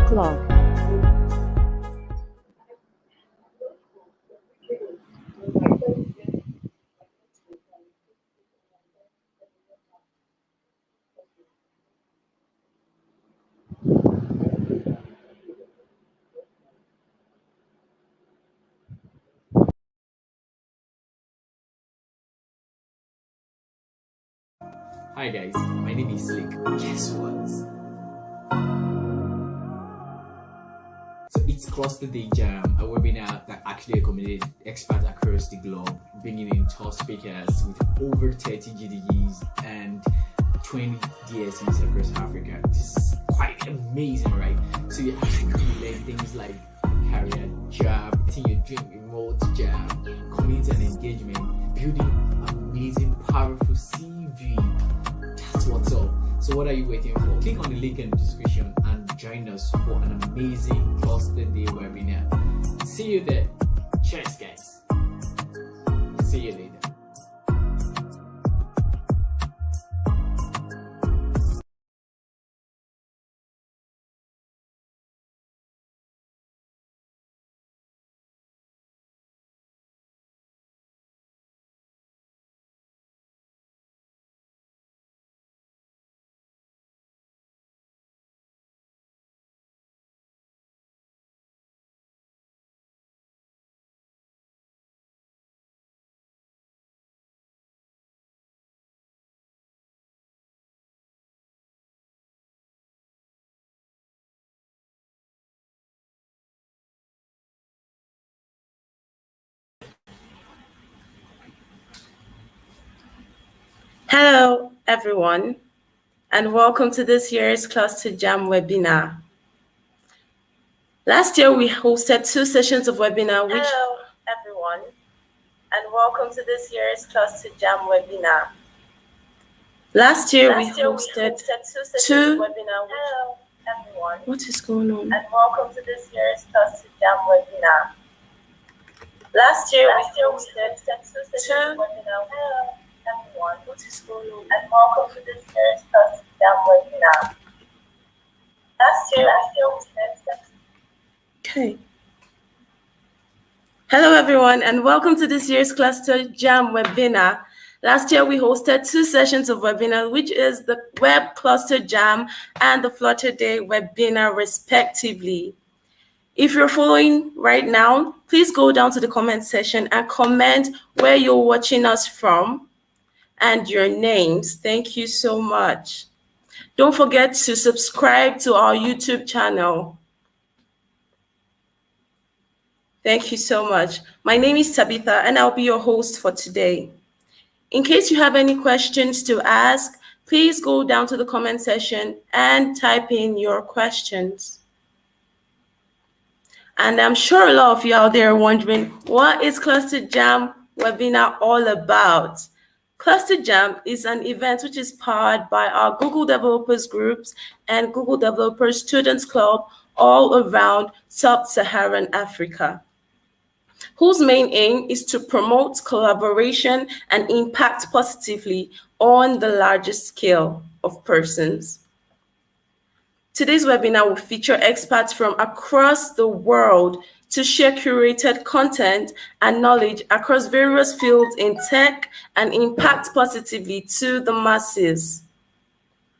o'clock. Hi guys, my name is Slick. Guess what? So it's Cluster Day Jam, a webinar that actually accommodated experts across the globe, bringing in top speakers with over 30 GDGs and 20 DSCs across Africa. This is quite amazing, right? So you actually learn things like career, job, your dream, remote job, community and engagement, building amazing, powerful CV. That's what's up. So what are you waiting for? Click on the link in the description and join us for an amazing Cluster Day webinar. See you there. Cheers, guys. See you later. Hello, everyone, and welcome to this year's Cluster Jam webinar. Last year, we hosted 2 sessions of webinar. Hello, everyone, and welcome to this year's Cluster Jam webinar. Last year, we hosted 2 sessions of webinar. Hello, everyone. What is going on? And welcome to this year's Cluster Jam webinar. Last year, we hosted 2 sessions of webinar. Hello, everyone. What is going on? And welcome to this year's Cluster Jam webinar. Last year we hosted. Okay. Hello, everyone, and welcome to this year's Cluster Jam webinar. Last year, we hosted 2 sessions of webinar, which is the Web Cluster Jam and the Flutter Day webinar, respectively. If you're following right now, please go down to the comment section and comment where you're watching us from and your names. Thank you so much. Don't forget to subscribe to our YouTube channel. Thank you so much. My name is Tabitha, and I'll be your host for today. In case you have any questions to ask, please go down to the comment section and type in your questions. And I'm sure a lot of you out there are wondering, what is Cluster Jam webinar all about? Cluster Jam is an event which is powered by our Google Developers Groups and Google Developers Students Club all around Sub-Saharan Africa, whose main aim is to promote collaboration and impact positively on the largest scale of persons. Today's webinar will feature experts from across the world to share curated content and knowledge across various fields in tech and impact positively to the masses.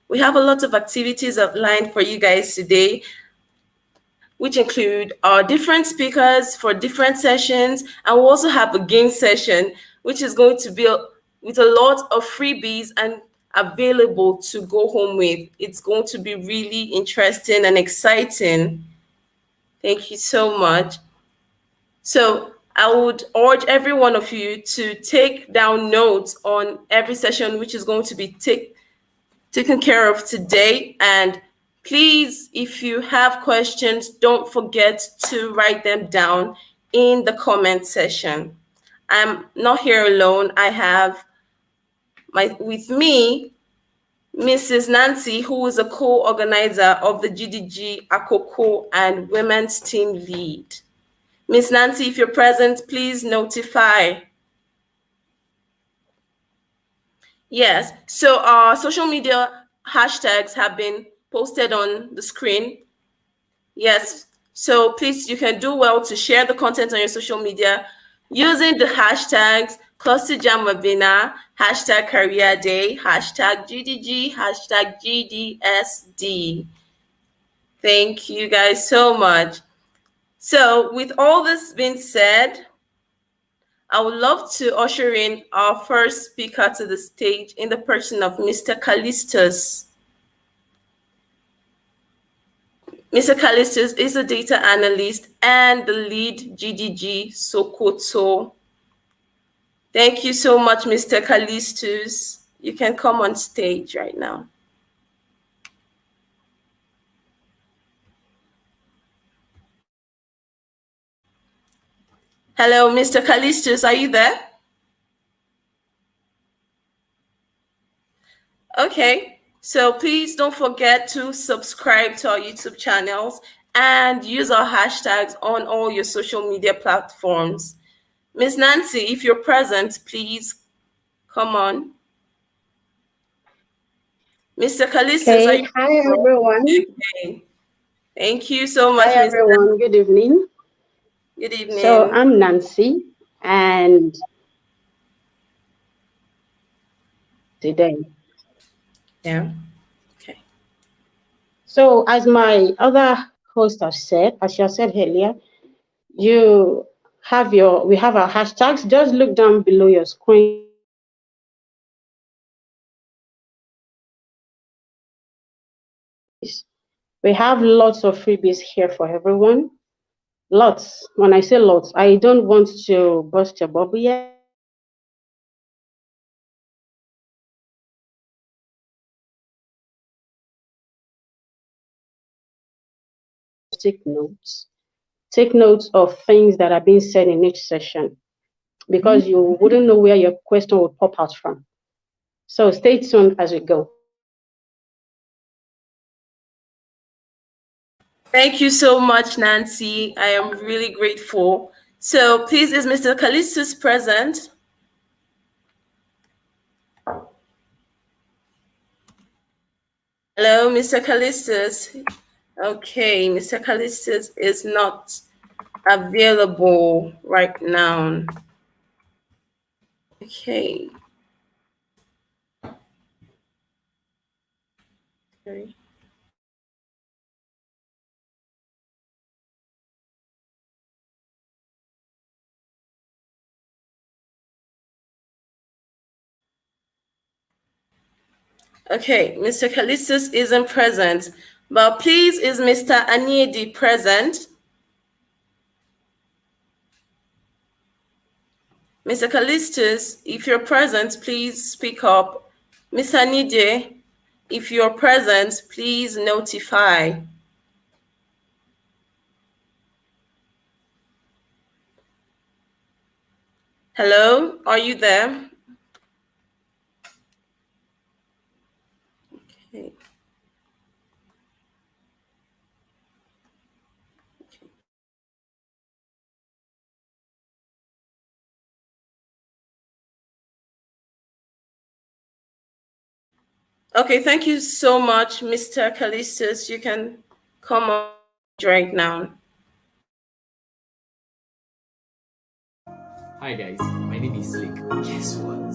We have a lot of activities outlined for you guys today, which include our different speakers for different sessions, and we'll also have a game session, which is going to be with a lot of freebies and available to go home with. It's going to be really interesting and exciting. Thank you so much. So I would urge every one of you to take down notes on every session which is going to be taken care of today. And please, if you have questions, don't forget to write them down in the comment section. I'm not here alone. I have with me Mrs. Nancy, who is a co-organizer of the GDG Akoko and Women's Team Lead. Miss Nancy, if you're present, please notify. Yes, so our social media hashtags have been posted on the screen. Yes. So please, you can do well to share the content on your social media using the hashtags Cluster Jam Webinar, hashtag Career Day, hashtag GDG, hashtag GDSD. Thank you guys so much. So with all this being said, I would love to usher in our first speaker to the stage in the person of Mr. Callistus. Mr. Callistus is a data analyst and the lead GDG Sokoto. Thank you so much, Mr. Callistus. You can come on stage right now. Hello, Mr. Callistus, are you there? Okay, so please don't forget to subscribe to our YouTube channels and use our hashtags on all your social media platforms. Miss Nancy, if you're present, please come on. Mr. Callistus, are Okay, you hi everyone. okay? Thank you so much, Hi Miss everyone, good evening. Good evening. So I'm Nancy and today. Yeah. Okay. So as my other host has said, as she has said earlier, we have our hashtags. Just look down below your screen. We have lots of freebies here for everyone. Lots. When I say lots, I don't want to burst your bubble yet. Take notes. Take notes of things that are being said in each session, because you wouldn't know where your question will pop out from. So stay tuned as we go. Thank you so much, Nancy. I am really grateful. So please, is Mr. Callistus present? Hello, Mr. Callistus. Okay, Mr. Callistus is not available right now. Okay. Okay. Okay, Mr. Callistus isn't present, but please, is Mr. Aniedi present? Mr. Callistus, if you're present, please speak up. Ms. Anide, if you're present, please notify. Hello, are you there? Okay. Okay, thank you so much, Mr. Callistus. You can come on right now. Hi guys, my name is Slick. Guess what?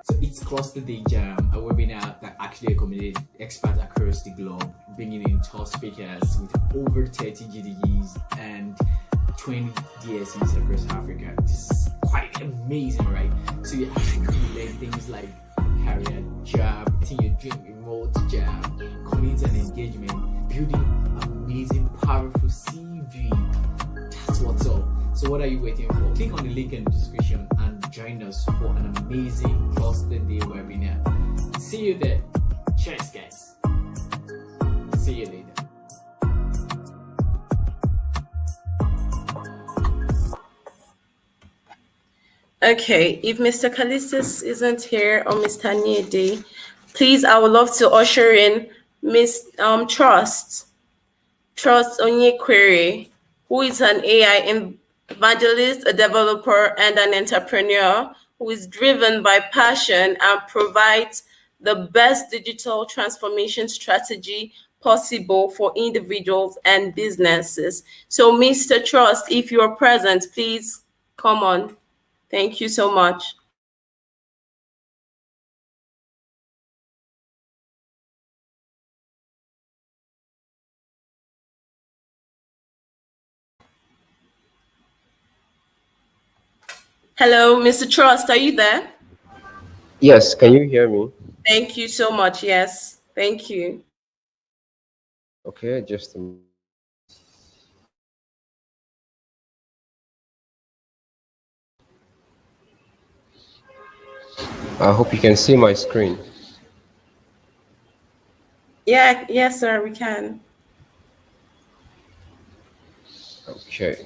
So it's Cluster Day Jam, a webinar that actually accommodated experts across the globe, bringing in top speakers with over 30 GDGs and 20 DSCs across Africa. This is quite amazing, right? So you actually learn things like career, job, your dream remote job, community and engagement, building amazing, powerful CV. That's what's up. So what are you waiting for? Click on the link in the description and join us for an amazing Cluster Day webinar. See you there. Cheers, guys. See you later. Okay, if Mr. Callistus isn't here or Mr. Niede, please, I would love to usher in Miss Trust Onyekwere, who is an AI evangelist, a developer, and an entrepreneur who is driven by passion and provides the best digital transformation strategy possible for individuals and businesses. So, Mr. Trust, if you're present, please come on. Thank you so much. Hello, Mr. Trust, are you there? Yes, can you hear me? Thank you so much. Yes, thank you. Okay, just a minute. I hope you can see my screen. Yeah, yes, sir, we can. Okay.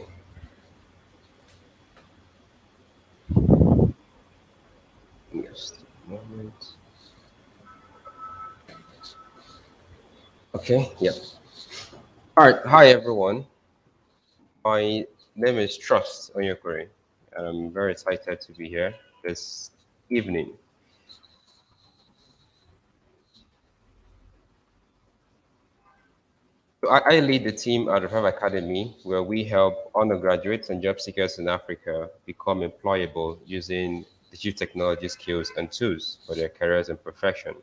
Just a moment. Okay, yeah. All right. Hi, everyone. My name is Trust Onyekure, and I'm very excited to be here this evening. So I lead the team at the Revive Academy, where we help undergraduates and job seekers in Africa become employable using digital technology skills and tools for their careers and profession.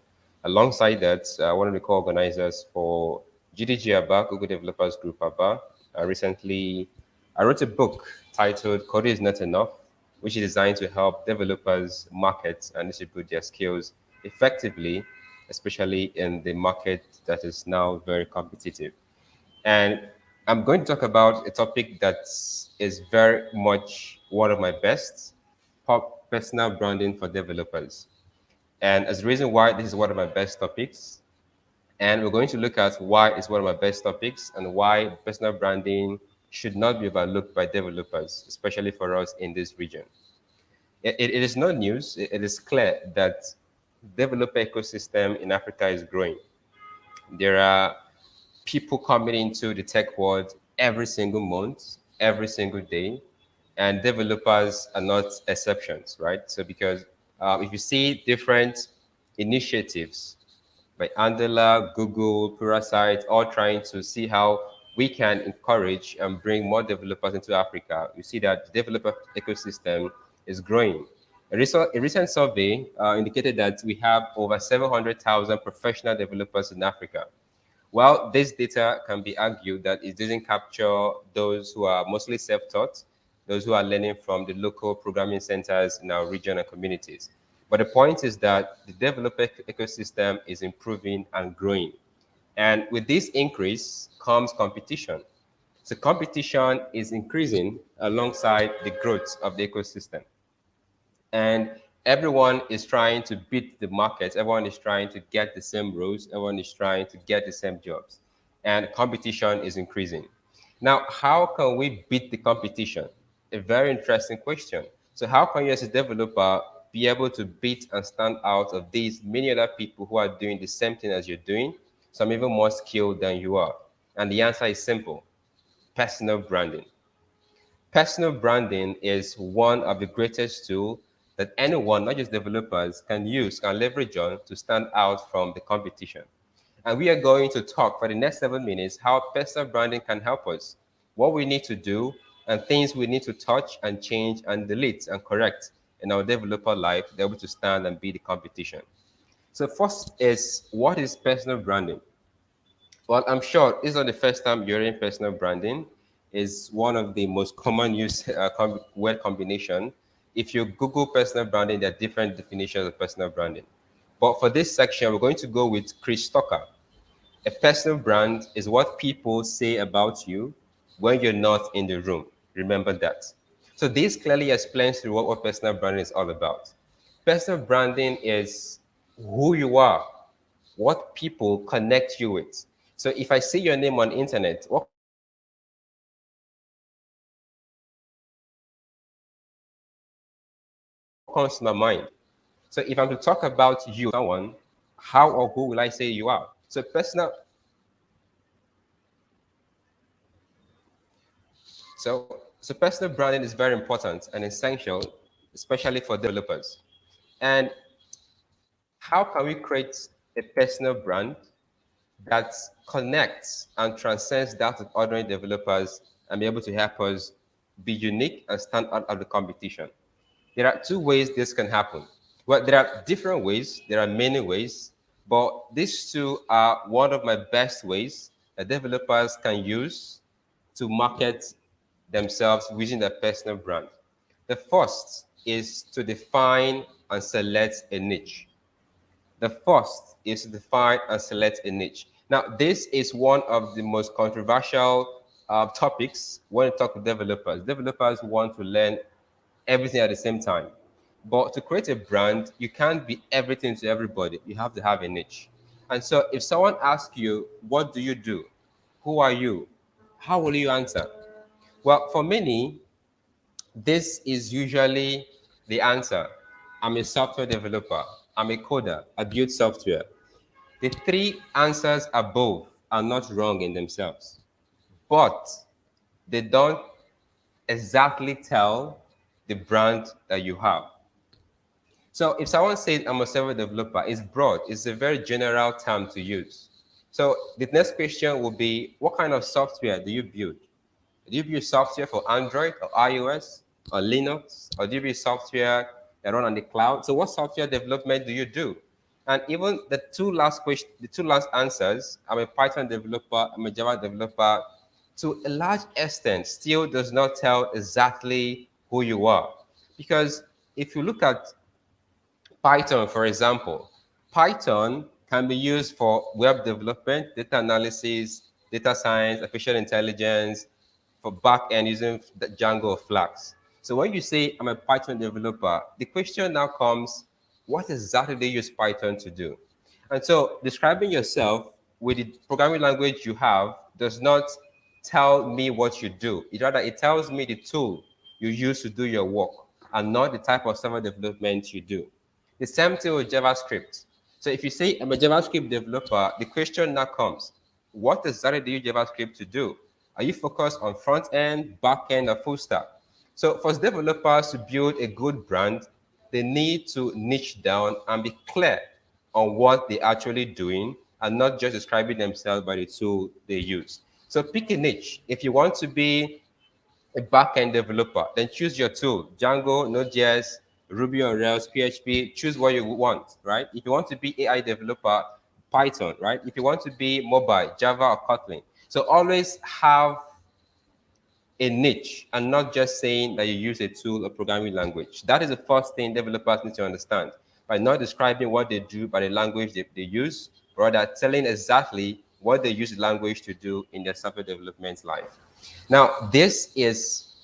Alongside that, one of the co-organizers for GDG ABA, Google Developers Group ABA, recently I wrote a book titled Code is Not Enough, which is designed to help developers market and distribute their skills effectively, especially in the market that is now very competitive. And I'm going to talk about a topic that is very much one of my best, personal branding for developers. And as the reason why this is one of my best topics, and we're going to look at why it's one of my best topics and why personal branding should not be overlooked by developers, especially for us in this region. It is not news. It is clear that developer ecosystem in Africa is growing. There are people coming into the tech world every single month, every single day, and developers are not exceptions, right? So because if you see different initiatives by Andela, Google, Parasite, all trying to see how we can encourage and bring more developers into Africa, you see that the developer ecosystem is growing. A recent survey indicated that we have over 700,000 professional developers in Africa. While this data can be argued that it doesn't capture those who are mostly self-taught, those who are learning from the local programming centers in our region and communities. But the point is that the developer ecosystem is improving and growing. And with this increase comes competition. So competition is increasing alongside the growth of the ecosystem, and everyone is trying to beat the market. Everyone is trying to get the same roles. Everyone is trying to get the same jobs, and competition is increasing. Now, how can we beat the competition? A very interesting question. So how can you as a developer be able to beat and stand out of these many other people who are doing the same thing as you're doing, some even more skilled than you are? And the answer is simple: personal branding. Personal branding is one of the greatest tools that anyone, not just developers, can leverage on to stand out from the competition. And we are going to talk for the next 7 minutes how personal branding can help us, what we need to do, and things we need to touch and change and delete and correct in our developer life to be able to stand and beat the competition. So first is, what is personal branding? Well, I'm sure it's not the first time you're in personal branding. Is one of the most common used word combination. If you Google personal branding, there are different definitions of personal branding. But for this section, we're going to go with Chris Tucker. A personal brand is what people say about you when you're not in the room. Remember that. So this clearly explains to what personal branding is all about. Personal branding is who you are, what people connect you with. So if I see your name on internet, what comes to my mind? So if I'm to talk about you, someone, how or who will I say you are? So personal branding is very important and essential, especially for developers. And how can we create a personal brand that connects and transcends that of ordinary developers and be able to help us be unique and stand out of the competition? There are two ways this can happen. Well, there are different ways, there are many ways, but these two are one of my best ways that developers can use to market themselves using their personal brand. The first is to define and select a niche. The first is to define and select a niche. Now, this is one of the most controversial topics when you talk to developers. Developers want to learn everything at the same time. But to create a brand, you can't be everything to everybody. You have to have a niche. And so if someone asks you, what do you do? Who are you? How will you answer? Well, for many, this is usually the answer. I'm a software developer. I'm a coder. I build software. The three answers above are not wrong in themselves, but they don't exactly tell the brand that you have. So if someone says I'm a software developer, it's broad. It's a very general term to use. So the next question will be, what kind of software do you build? Do you build software for Android or iOS or Linux? Or do you build software that run on the cloud? So what software development do you do? And even the two last questions, the two last answers, I'm a Python developer, I'm a Java developer, to a large extent still does not tell exactly who you are. Because if you look at Python, for example, Python can be used for web development, data analysis, data science, artificial intelligence, for backend using the Django or Flask. So when you say I'm a Python developer, the question now comes, what exactly do you use Python to do? And so describing yourself with the programming language you have does not tell me what you do. It tells me the tool you use to do your work and not the type of server development you do. The same thing with JavaScript. So if you say I'm a JavaScript developer, the question now comes, what exactly do you use JavaScript to do? Are you focused on front end, back end, or full stack? So for developers to build a good brand, they need to niche down and be clear on what they're actually doing and not just describing themselves by the tool they use. So pick a niche. If you want to be a back-end developer, then choose your tool, Django, Node.js, Ruby on Rails, PHP, choose what you want, right? If you want to be AI developer, Python, right? If you want to be mobile, Java or Kotlin. So always have a niche and not just saying that you use a tool or programming language. That is the first thing developers need to understand. By not describing what they do by the language they use, rather telling exactly what they use the language to do in their software development life. Now, this is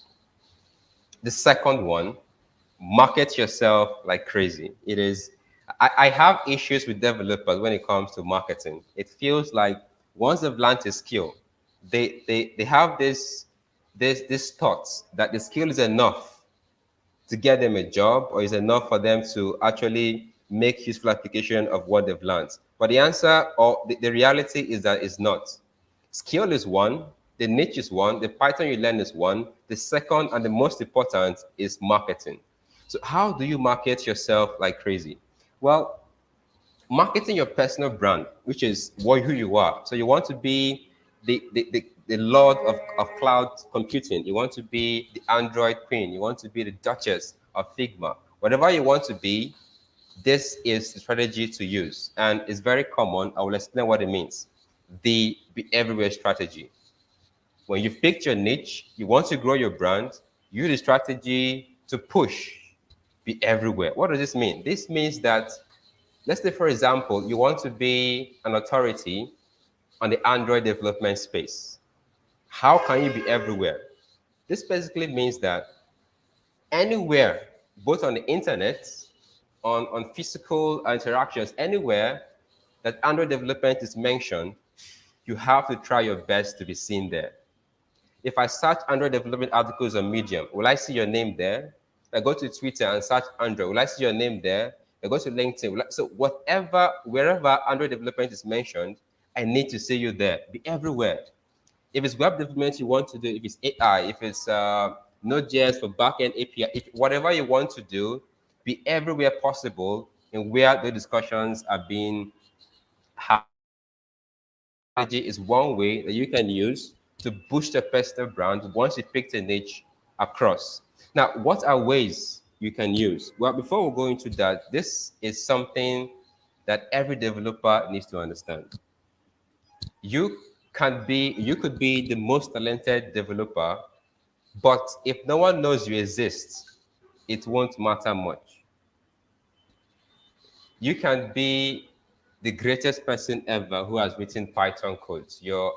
the second one. Market yourself like crazy. It is, I have issues with developers when it comes to marketing. It feels like once they've learned a skill, they have this thoughts that the skill is enough to get them a job or is enough for them to actually make useful application of what they've learned. But the answer or the reality is that it's not. Skill is one, the niche is one, the Python you learn is one. The second and the most important is marketing. So how do you market yourself like crazy? Well, marketing your personal brand, which is who you are. So you want to be the lord of cloud computing. You want to be the Android queen. You want to be the Duchess of Figma. Whatever you want to be, this is the strategy to use. And it's very common. I will explain what it means. The be everywhere strategy. When you picked your niche, you want to grow your brand, use the strategy to push, be everywhere. What does this mean? This means that, let's say, for example, you want to be an authority on the Android development space. How can you be everywhere? This basically means that anywhere, both on the internet, on physical interactions, anywhere that Android development is mentioned, you have to try your best to be seen there. If I search Android development articles on Medium, will I see your name there? If I go to Twitter and search Android, will I see your name there? If I go to LinkedIn, so wherever Android development is mentioned, I need to see you there. Be everywhere. If it's web development you want to do, if it's AI, if it's Node.js for backend API, whatever you want to do, be everywhere possible and where the discussions are being had. Strategy is one way that you can use to boost your personal brand once you picked a niche across. Now, what are ways you can use? Well, before we go into that, this is something that every developer needs to understand. You could be the most talented developer, but if no one knows you exist, it won't matter much. You can be the greatest person ever who has written Python codes. Your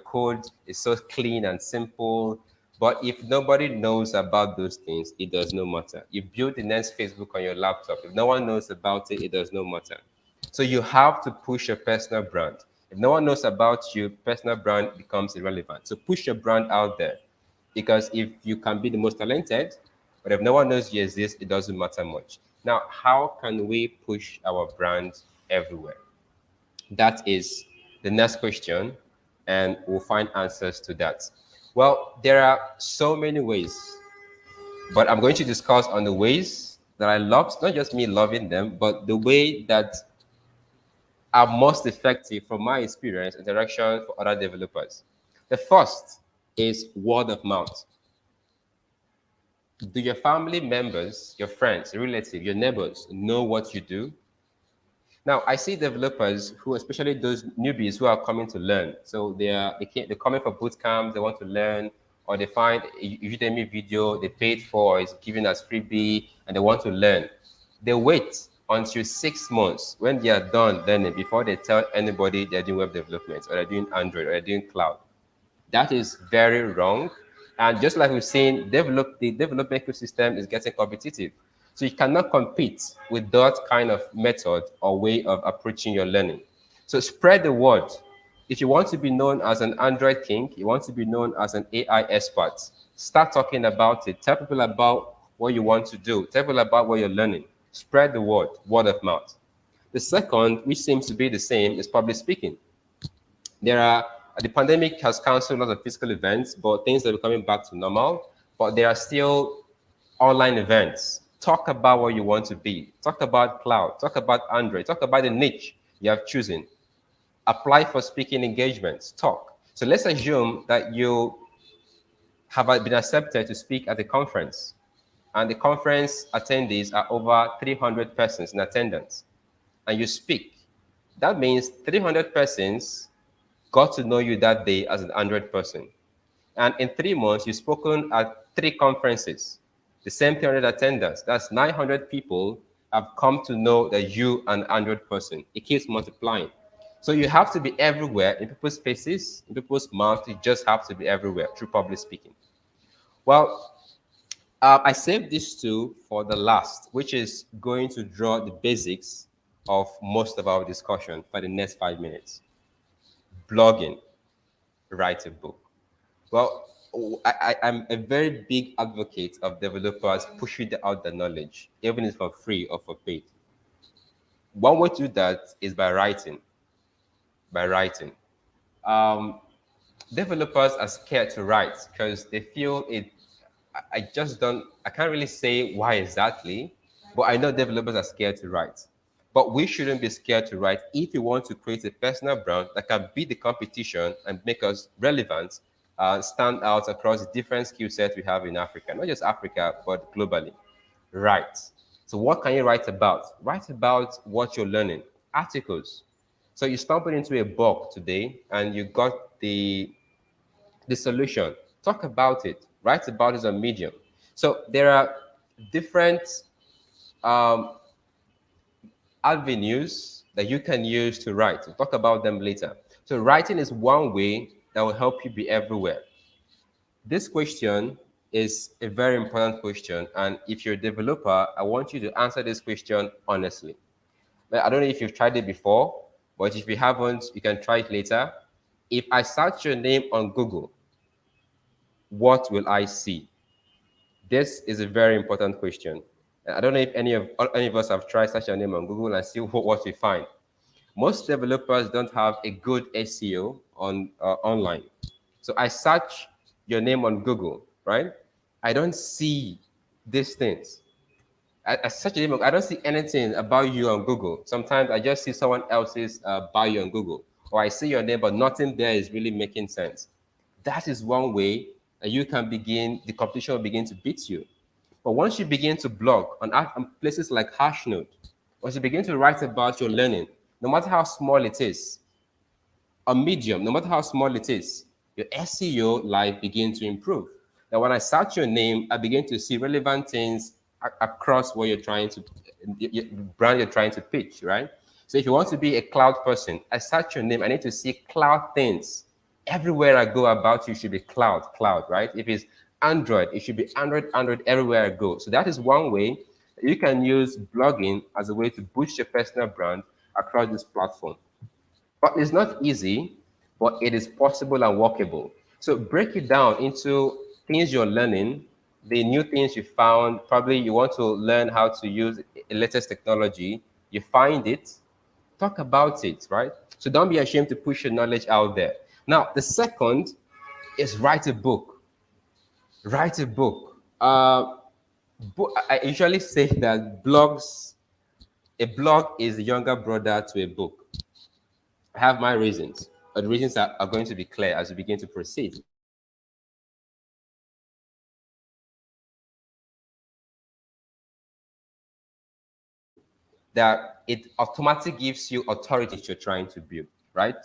code is so clean and simple. But if nobody knows about those things, it does not matter. You build the next Facebook on your laptop. If no one knows about it, it does not matter. So you have to push your personal brand. If no one knows about you, personal brand becomes irrelevant. So push your brand out there. Because if you can be the most talented, but if no one knows you exist, it doesn't matter much. Now, how can we push our brand everywhere? That is the next question, and we'll find answers to that. Well, there are so many ways, but I'm going to discuss on the ways that I love, not just me loving them, but the way that are most effective from my experience interaction for other developers. The first is word of mouth. Do your family members, your friends, your relatives, your neighbors know what you do? Now, I see developers who, especially those newbies who are coming to learn. So they're coming for boot camps, they want to learn, or they find a Udemy video they paid for, is given as freebie, and they want to learn. They wait until 6 months when they are done learning before they tell anybody they're doing web development, or they're doing Android, or they're doing cloud. That is very wrong. And just like we've seen, the development ecosystem is getting competitive. So you cannot compete with that kind of method or way of approaching your learning. So spread the word. If you want to be known as an Android king, you want to be known as an AI expert, start talking about it. Tell people about what you want to do. Tell people about what you're learning. Spread the word of mouth. The second, which seems to be the same, is public speaking. The pandemic has canceled a lot of physical events, but things are coming back to normal. But there are still online events. Talk about what you want to be. Talk about cloud. Talk about Android. Talk about the niche you have chosen. Apply for speaking engagements. Talk. So let's assume that you have been accepted to speak at a conference, and the conference attendees are over 300 persons in attendance, and you speak. That means 300 persons got to know you that day as an Android person. And in 3 months, you've spoken at 3 conferences, the same 300 attendance. That's 900 people have come to know that you are an Android person. It keeps multiplying. So you have to be everywhere in people's faces, in people's mouths. You just have to be everywhere through public speaking. Well, I saved these two for the last, which is going to draw the basics of most of our discussion for the next 5 minutes. Blogging, write a book. Well, I'm a very big advocate of developers pushing out the knowledge, even if for free or for paid. One way to do that is by writing. Developers are scared to write because they feel it. I can't really say why exactly, but I know developers are scared to write. But we shouldn't be scared to write if you want to create a personal brand that can beat the competition and make us relevant, stand out across the different skill sets we have in Africa, not just Africa, but globally. Write. So what can you write about? Write about what you're learning. Articles. So you stumbled into a bug today and you got the solution. Talk about it. Write about it on Medium. So there are different avenues that you can use to write. We'll talk about them later. So writing is one way that will help you be everywhere. This question is a very important question. And if you're a developer, I want you to answer this question honestly. But I don't know if you've tried it before, but if you haven't, you can try it later. If I search your name on Google, what will I see? This is a very important question. I don't know if any of us have tried search your name on Google and see what we find. Most developers don't have a good SEO on online. So I search your name on Google, right? I don't see these things. I search your name, I don't see anything about you on Google. Sometimes I just see someone else's bio on Google, or I see your name, but nothing there is really making sense. That is one way that you can begin, the competition will begin to beat you. But once you begin to blog on places like Hashnode, once you begin to write about your learning, no matter how small it is, a medium, no matter how small it is, your SEO life begins to improve. Now, when I search your name, I begin to see relevant things across what you're trying to, brand you're trying to pitch, right? So if you want to be a cloud person, I search your name, I need to see cloud things. Everywhere I go about you should be cloud, right? If it's Android, it should be Android everywhere I go. So that is one way that you can use blogging as a way to boost your personal brand across this platform. But it's not easy, but it is possible and workable. So break it down into things you're learning, the new things you found. Probably you want to learn how to use the latest technology. You find it, talk about it, right? So don't be ashamed to push your knowledge out there. Now, the second is write a book. Write a book. I usually say that a blog is the younger brother to a book. I have my reasons, but the reasons are going to be clear as we begin to proceed. That it automatically gives you authority you're trying to build, right?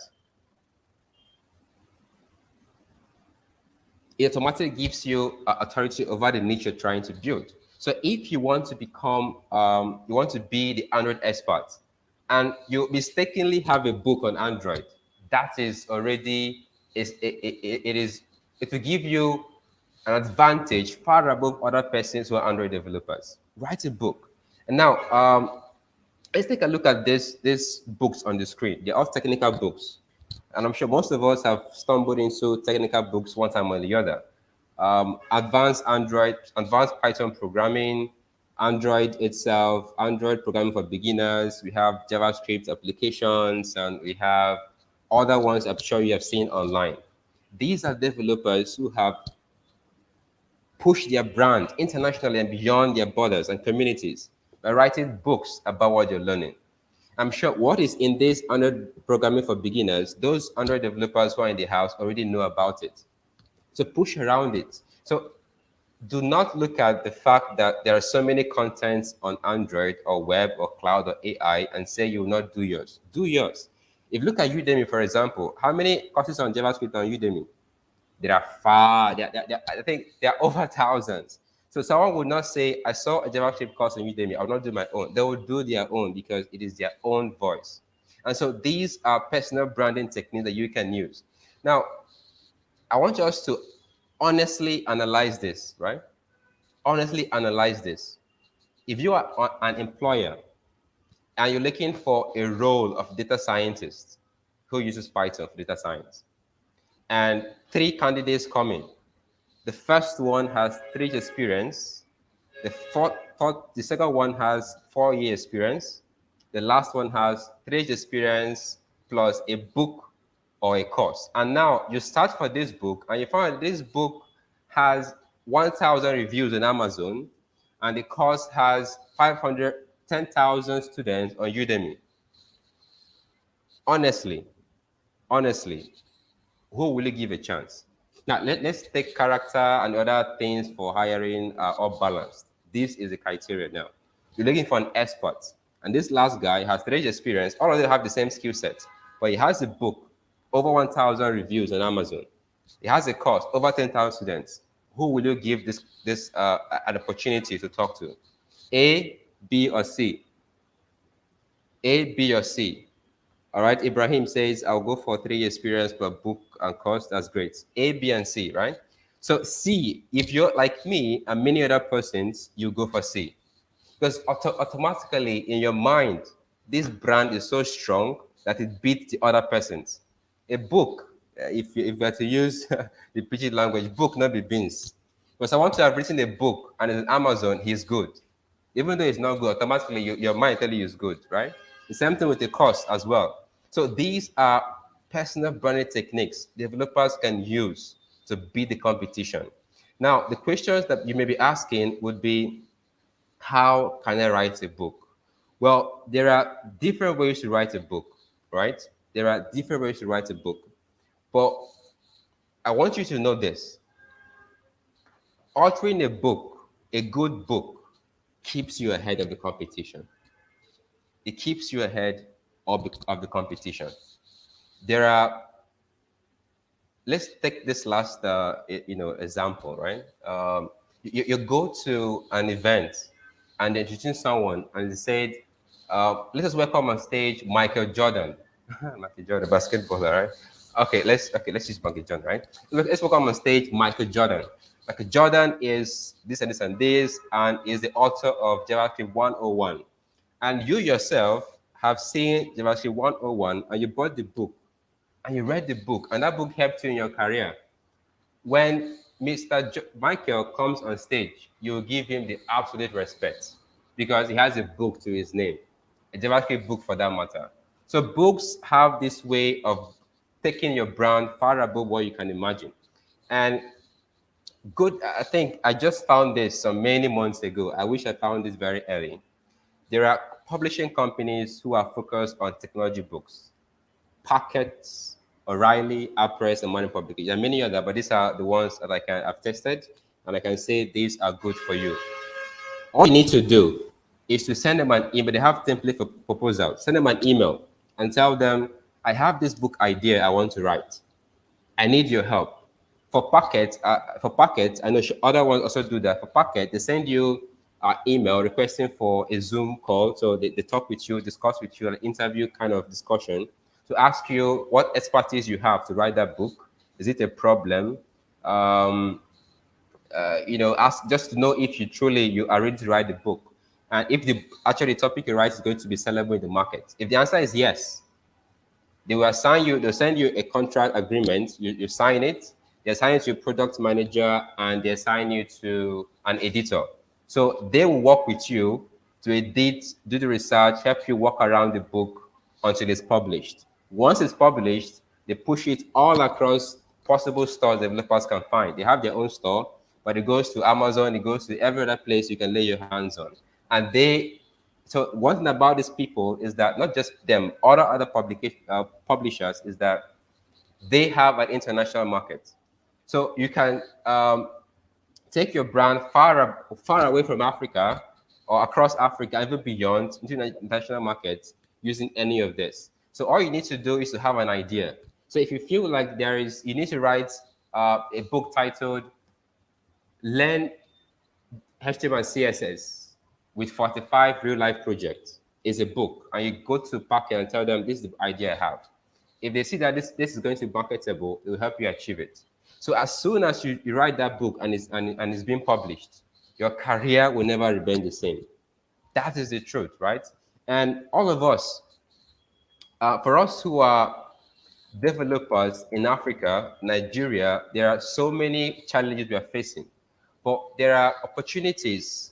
It automatically gives you authority over the niche you're trying to build. So if you want to become, you want to be the Android expert, and you mistakenly have a book on Android, that is already, it will give you an advantage far above other persons who are Android developers. Write a book. And now, let's take a look at these books on the screen. They're all technical books. And I'm sure most of us have stumbled into technical books one time or the other. Advanced Android, advanced Python programming, Android itself, Android programming for beginners. We have JavaScript applications, and we have other ones I'm sure you have seen online. These are developers who have pushed their brand internationally and beyond their borders and communities by writing books about what you're learning. I'm sure what is in this Android programming for beginners, those Android developers who are in the house already know about it. So push around it. So do not look at the fact that there are so many contents on Android or web or cloud or AI and say you will not do yours. Do yours. If you look at Udemy, for example, how many courses on JavaScript on Udemy? There are I think there are over thousands. So someone would not say, I saw a JavaScript course on Udemy, I will not do my own. They will do their own because it is their own voice. And so these are personal branding techniques that you can use. Now, I want us to honestly analyze this, right? Honestly analyze this. If you are an employer and you're looking for a role of data scientist who uses Python for data science, and 3 candidates come in, the first one has 3 years experience, the second one has 4 years experience, the last one has 3 years experience plus a book or a course. And now you start for this book and you find this book has 1,000 reviews on Amazon and the course has 510,000 students on Udemy. Honestly, who will you give a chance? Now, let's take character and other things for hiring all balanced. This is the criteria now. You're looking for an expert. And this last guy has 3 years experience. All of them have the same skill set. But he has a book, over 1,000 reviews on Amazon. He has a course, over 10,000 students. Who will you give this an opportunity to talk to? A, B, or C? A, B, or C? All right, Ibrahim says, I'll go for 3 years experience per book and course. That's great. A, B, and C, right? So C, if you're like me and many other persons, you go for C. Because automatically in your mind, this brand is so strong that it beats the other persons. A book, if you were to use the PG language, book, not be beans. Because I want to have written a book and it's on Amazon, he's good. Even though it's not good, automatically your mind tells you it's good, right? The same thing with the course as well. So these are personal branding techniques developers can use to beat the competition. Now, the questions that you may be asking would be, how can I write a book? Well, there are different ways to write a book, right? There are different ways to write a book. But I want you to know this. Authoring a book, a good book, keeps you ahead of the competition. It keeps you ahead of the competition. There are, let's take this last example, right? You go to an event and introduce someone and they said, let us welcome on stage Michael Jordan. Michael Jordan, basketballer, right? Okay, let's use Michael Jordan, right? Let's welcome on stage Michael Jordan. Michael Jordan is this and this and this, and is the author of JavaScript 101. And you yourself have seen JavaScript 101 and you bought the book and you read the book, and that book helped you in your career. When Michael comes on stage, you will give him the absolute respect because he has a book to his name, a JavaScript book for that matter. So books have this way of taking your brand far above what you can imagine. And I think I just found this so many months ago. I wish I found this very early. There are publishing companies who are focused on technology books. Packets, O'Reilly, Appress, and Money Publication. There are many other, but these are the ones that I've tested, and I can say these are good for you. All you need to do is to send them an email. They have template for proposal. Send them an email and tell them, I have this book idea I want to write. I need your help. For Packets, I know other ones also do that. For Packet, they send you an email requesting for a Zoom call. So they talk with you, discuss with you, an interview kind of discussion, to ask you what expertise you have to write that book. Is it a problem? Ask just to know if you are ready to write the book, and if the topic you write is going to be sellable in the market. If the answer is yes, they'll send you a contract agreement. You sign it. They assign it to your product manager, and they assign you to an editor. So they will work with you to edit, do the research, help you work around the book until it's published. Once it's published, they push it all across possible stores developers can find. They have their own store, but it goes to Amazon, it goes to every other place you can lay your hands on. And so one thing about these people is that not just them, other publishers, is that they have an international market. So you can take your brand far away from Africa or across Africa, even beyond, into international markets using any of this. So all you need to do is to have an idea. So if you feel like you need to write a book titled Learn HTML and CSS with 45 real-life projects, is a book, and you go to Packet and tell them, this is the idea I have. If they see that this is going to be marketable, it will help you achieve it. So as soon as you write that book and it's being published, your career will never remain the same. That is the truth, right? And all of us, for us who are developers in Africa, Nigeria, there are so many challenges we are facing, but there are opportunities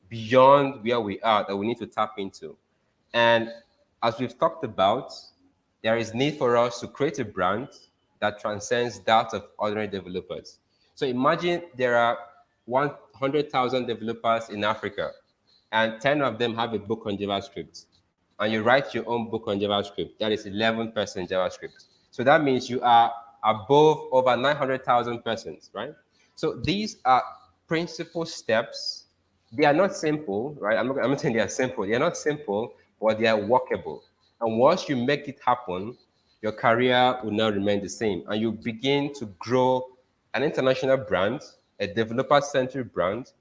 beyond where we are that we need to tap into. And as we've talked about, there is need for us to create a brand that transcends that of ordinary developers. So imagine there are 100,000 developers in Africa, and 10 of them have a book on JavaScript, and you write your own book on JavaScript. That is 11% JavaScript. So that means you are above over 900,000 persons, right? So these are principal steps. They are not simple, right? I'm not saying they are simple. They are not simple, but they are workable. And once you make it happen, your career will not remain the same. And you begin to grow an international brand, a developer-centric brand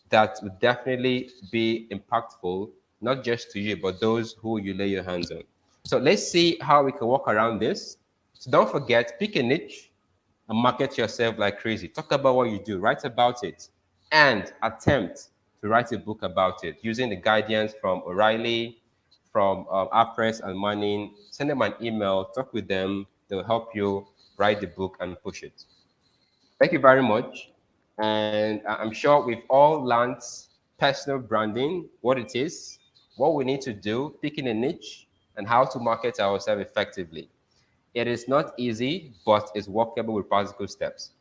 that will definitely be impactful, not just to you, but those who you lay your hands on. So let's see how we can work around this. So don't forget, pick a niche and market yourself like crazy. Talk about what you do, write about it, and attempt to write a book about it using the guidance from O'Reilly, from Appress and Manning. Send them an email, talk with them. They'll help you write the book and push it. Thank you very much. And I'm sure we've all learned personal branding, what it is, what we need to do, picking a niche, and how to market ourselves effectively. It is not easy, but it's workable with practical steps.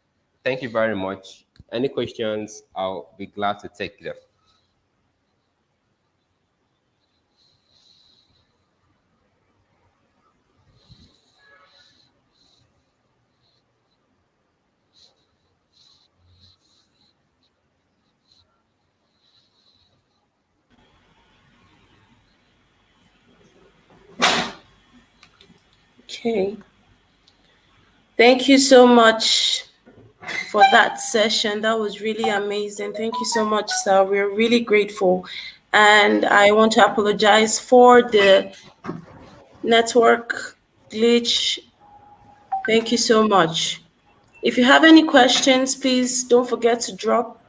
Thank you very much. Any questions, I'll be glad to take them. Okay. Thank you so much for that session. That was really amazing. Thank you so much, sir. We're really grateful. And I want to apologize for the network glitch. Thank you so much. If you have any questions, please don't forget to drop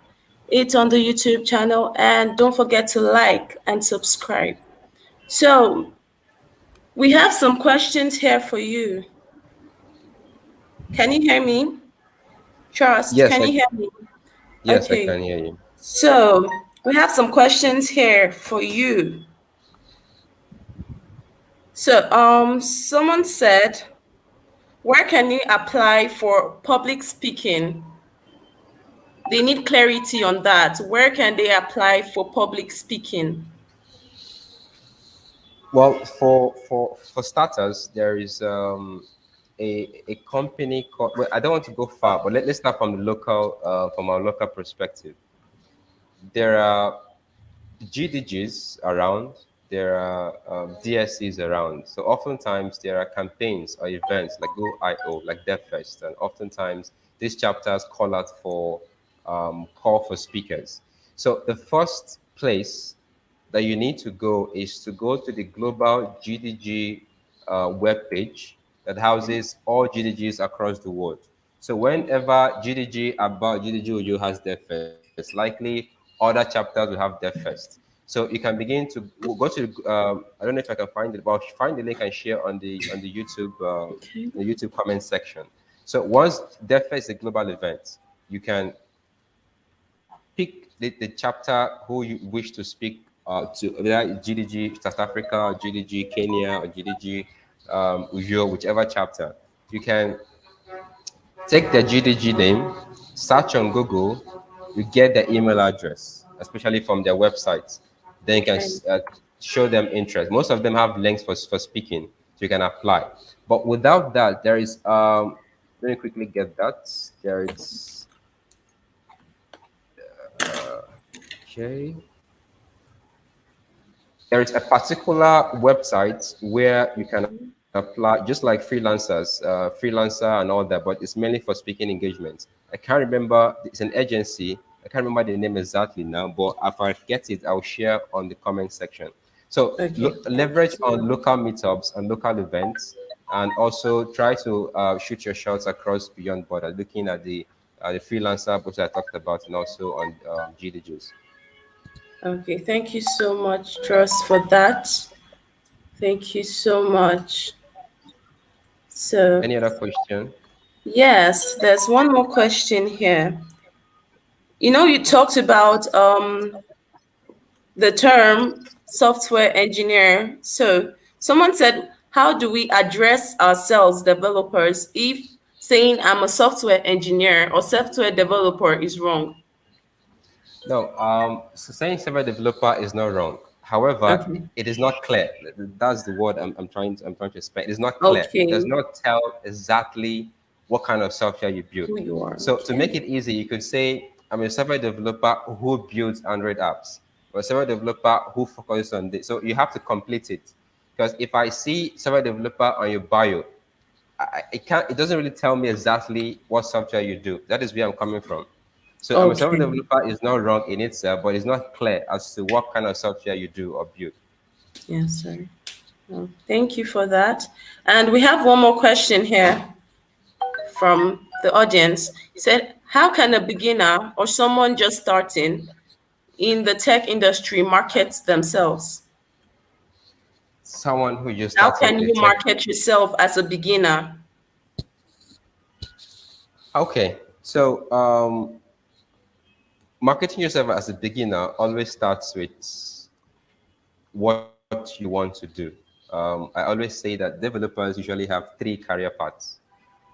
it on the YouTube channel and don't forget to like and subscribe. So we have some questions here for you. Can you hear me? Trust, Yes, can you hear me? I Okay. can hear you. So we have some questions here for you. So someone said, where can you apply for public speaking? They need clarity on that. Where can they apply for public speaking? Well, for starters, there is a company called. Well, I don't want to go far, but let's start from the local from our local perspective. There are GDGs around. There are DSCs around. So oftentimes there are campaigns or events like Go IO, like DevFest, and oftentimes these chapters call for speakers. So the first place that you need to go is to go to the global GDG webpage that houses all GDGs across the world. So whenever GDG about GDG Uju has their first, likely other chapters will have their first. So you can begin to go to. I don't know if I can find it, but I'll find the link and share on Okay. the YouTube comment section. So once DEFA is a global event, you can pick the chapter who you wish to speak to, whether GDG South Africa, GDG Kenya, or GDG Uyo, whichever chapter. You can take the GDG name, search on Google, you get their email address, especially from their websites. Then you can Okay. show them interest. Most of them have links for speaking, so you can apply. But without that, there is, let me quickly get that. There is, okay. There is a particular website where you can apply, just like freelancers, freelancer and all that, but it's mainly for speaking engagements. I can't remember, it's an agency. I can't remember the name exactly now, but if I get it, I'll share on the comment section. So Okay. leverage on local meetups and local events, and also try to shoot your shots across beyond border, looking at the freelancer, which I talked about, and also on GDGs. Okay. Thank you so much, Trust, for that. Thank you so much. So, Any other question? yes, there's one more question here. You talked about the term software engineer. So, someone said, how do we address ourselves, developers, if saying I'm a software engineer or software developer is wrong? No, so saying server developer is not wrong. However, Okay. it is not clear. That's the word I'm trying to explain. It is not clear. It does Okay. not tell exactly what kind of software you build. Who you are. So to make Okay. it easy, you could say I'm a server developer who builds Android apps, or a server developer who focuses on this. So you have to complete it. Because if I see server developer on your bio, it can't. It doesn't really tell me exactly what software you do. That is where I'm coming from. So I'm a software Okay. developer is not wrong in itself, but it's not clear as to what kind of software you do or build. Yes, sir. Well, thank you for that. And we have one more question here from the audience. He said, how can a beginner or someone just starting in the tech industry market themselves? Someone who just How started can in the you tech. market yourself as a beginner? Okay, so marketing yourself as a beginner always starts with what you want to do. I always say that developers usually have three career paths.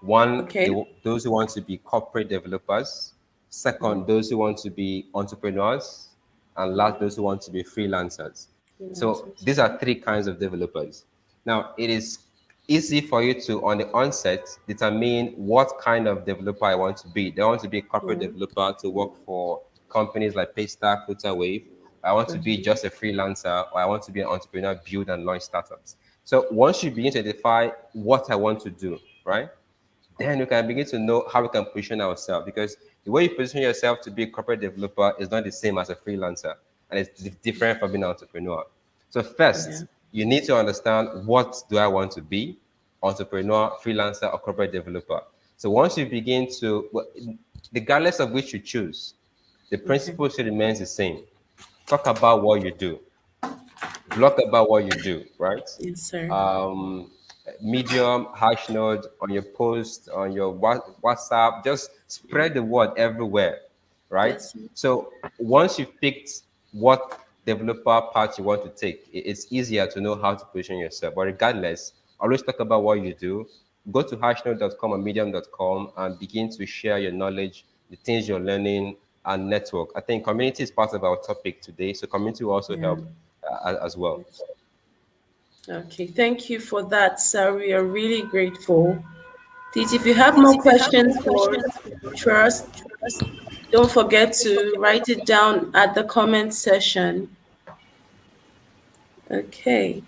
One, Okay. those who want to be corporate developers. Second, those who want to be entrepreneurs. And last, those who want to be freelancers. So Freelancers. these are three kinds of developers. Now, it is easy for you to, on the onset, determine what kind of developer I want to be. Do I want to be a corporate Yeah. developer to work for companies like Paystack, Wave? I want to be Okay. just a freelancer, or I want to be an entrepreneur, build and launch startups. So once you begin to identify what I want to do, right, then you can begin to know how we can position ourselves, because the way you position yourself to be a corporate developer is not the same as a freelancer, and it's different from being an entrepreneur. So first, you need to understand, what do I want to be? Entrepreneur, freelancer, or corporate developer. So once you begin to, regardless of which you choose, the principle still remains the same. Talk about what you do. Blog about what you do, right? Yes, sir. Medium, Hashnode, on your post, on your WhatsApp, just spread the word everywhere, right? Yes, sir. So once you've picked what developer path you want to take, it's easier to know how to position yourself. But regardless, always talk about what you do. Go to hashnode.com or medium.com and begin to share your knowledge, the things you're learning, and network. I think community is part of our topic today, so community will also help as well. Okay, thank you for that, sir. We are really grateful. Please, if you have more questions for Trust, don't forget to write it down at the comment section. Okay.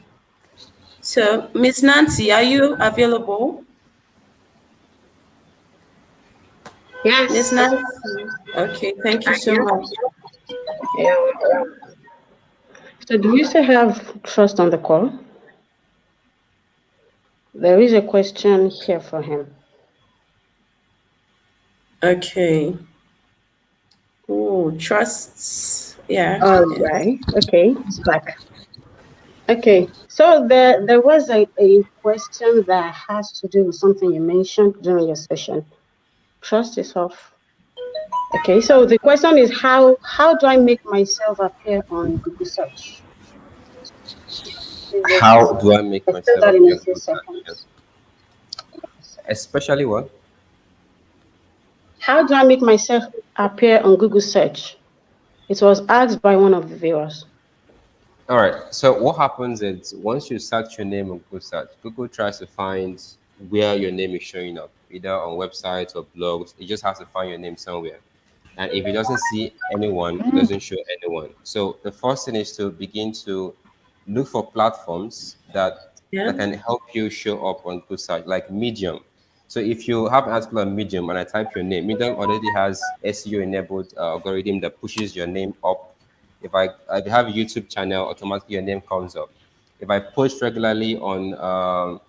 So, Miss Nancy, are you available? Yes. Miss Nancy. Okay, thank you so much. Yeah. So do you still have Trust on the call? There is a question here for him. Okay. Oh, Trusts. Yeah. All right. Okay, it's back. Okay, so there was a question that has to do with something you mentioned during your session. Trust is off. Okay, so the question is, how do I make myself appear on Google search? How do I make myself That in appear a on few Google seconds. Especially what? How do I make myself appear on Google search? It was asked by one of the viewers. All right. So what happens is, once you search your name on Google search, Google tries to find where your name is showing up, either on websites or blogs. It just has to find your name somewhere. And if it doesn't see anyone, it doesn't show anyone. So the first thing is to begin to look for platforms that can help you show up on Google search, like Medium. So if you have an article on Medium and I type your name, Medium already has SEO enabled algorithm that pushes your name up. If I have a YouTube channel, automatically your name comes up. If I post regularly on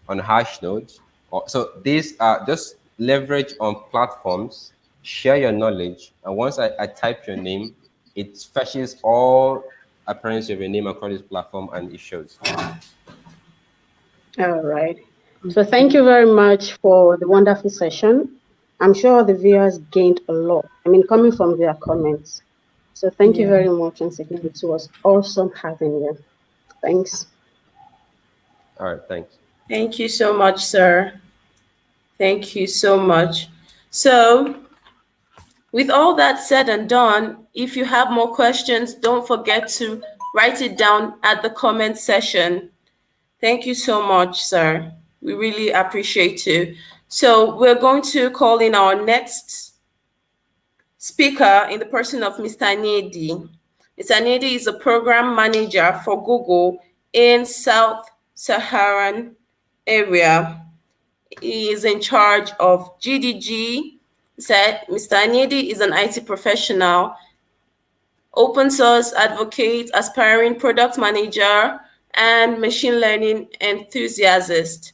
Hashnodes, so these are just leverage on platforms, share your knowledge, and once I type your name, it fetches all appearance of your name across this platform and it shows. All right. So thank you very much for the wonderful session. I'm sure the viewers gained a lot, coming from their comments. So thank you very much once again. It was awesome having you. Thanks. All right, thanks. Thank you so much, sir. Thank you so much. So, with all that said and done, if you have more questions, don't forget to write it down at the comment section. Thank you so much, sir. We really appreciate you. So we're going to call in our next speaker in the person of Mr. Anedi. Mr. Anedi is a program manager for Google in Sub-Saharan area. He is in charge of GDG. Mr. Anedi is an IT professional, open source advocate, aspiring product manager, and machine learning enthusiast.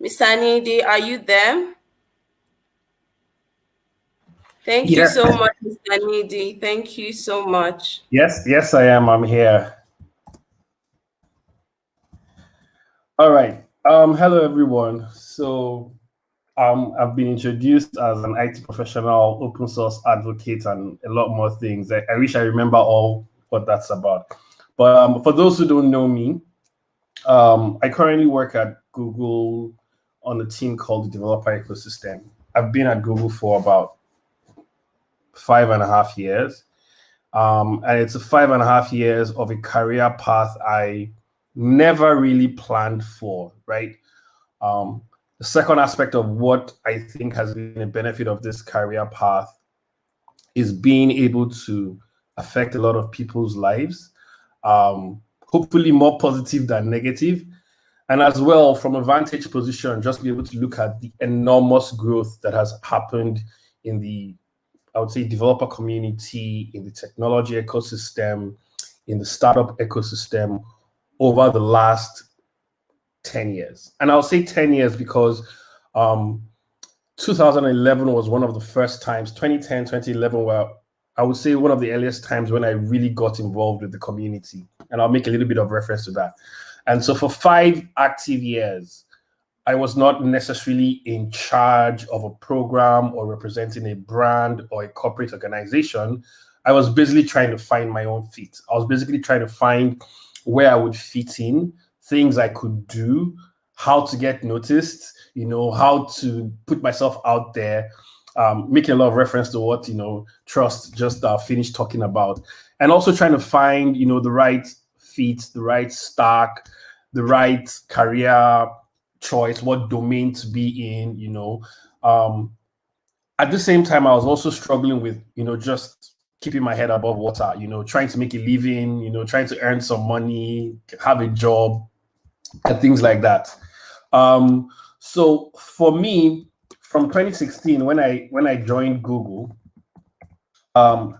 Mr. Anedi, are you there? Thank you so much, Mr. Anedi. Thank you so much. Yes, I am. I'm here. All right. Hello, everyone. So I've been introduced as an IT professional, open source advocate, and a lot more things. I wish I remember all what that's about. But for those who don't know me, I currently work at Google on a team called the Developer Ecosystem. I've been at Google for about 5.5 years. And it's 5.5 years of a career path I never really planned for, right? The second aspect of what I think has been a benefit of this career path is being able to affect a lot of people's lives, hopefully more positive than negative. And as well, from a vantage position, just be able to look at the enormous growth that has happened in the, I would say, developer community, in the technology ecosystem, in the startup ecosystem over the last 10 years. And I'll say 10 years because 2011 was one of the first times, 2010, 2011 were, I would say, one of the earliest times when I really got involved with the community. And I'll make a little bit of reference to that. And so for 5 active years, I was not necessarily in charge of a program or representing a brand or a corporate organization. I was basically trying to find my own feet. I was basically trying to find where I would fit in, things I could do, how to get noticed, how to put myself out there, making a lot of reference to what, Trust just finished talking about. And also trying to find, the right fit, the right stack, the right career choice, what domain to be in, At the same time, I was also struggling with, just keeping my head above water, trying to make a living, trying to earn some money, have a job, and things like that. So for me, from 2016, when I joined Google, I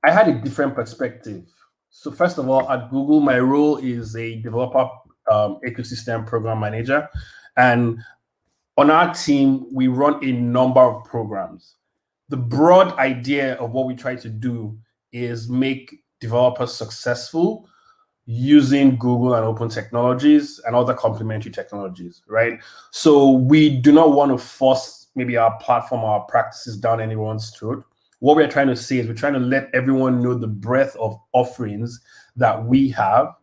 had a different perspective. So first of all, at Google, my role is a developer ecosystem program manager. And on our team, we run a number of programs. The broad idea of what we try to do is make developers successful using Google and open technologies and other complementary technologies, right? So we do not want to force maybe our platform or our practices down anyone's throat. What we're trying to say is we're trying to let everyone know the breadth of offerings that we have,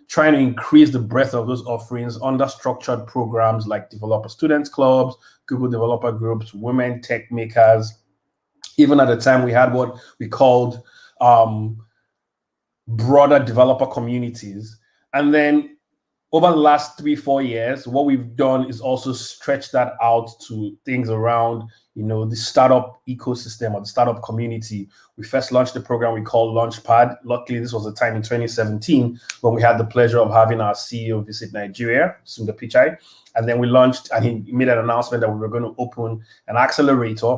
trying to increase the breadth of those offerings under structured programs like developer students clubs, Google developer groups, women tech makers. Even at the time, we had what we called broader developer communities. And then over the last 3-4 years, what we've done is also stretch that out to things around, the startup ecosystem or the startup community. We first launched a program we call Launchpad. Luckily, this was a time in 2017 when we had the pleasure of having our CEO visit Nigeria, Sundar Pichai. And then we launched, and he made an announcement that we were going to open an accelerator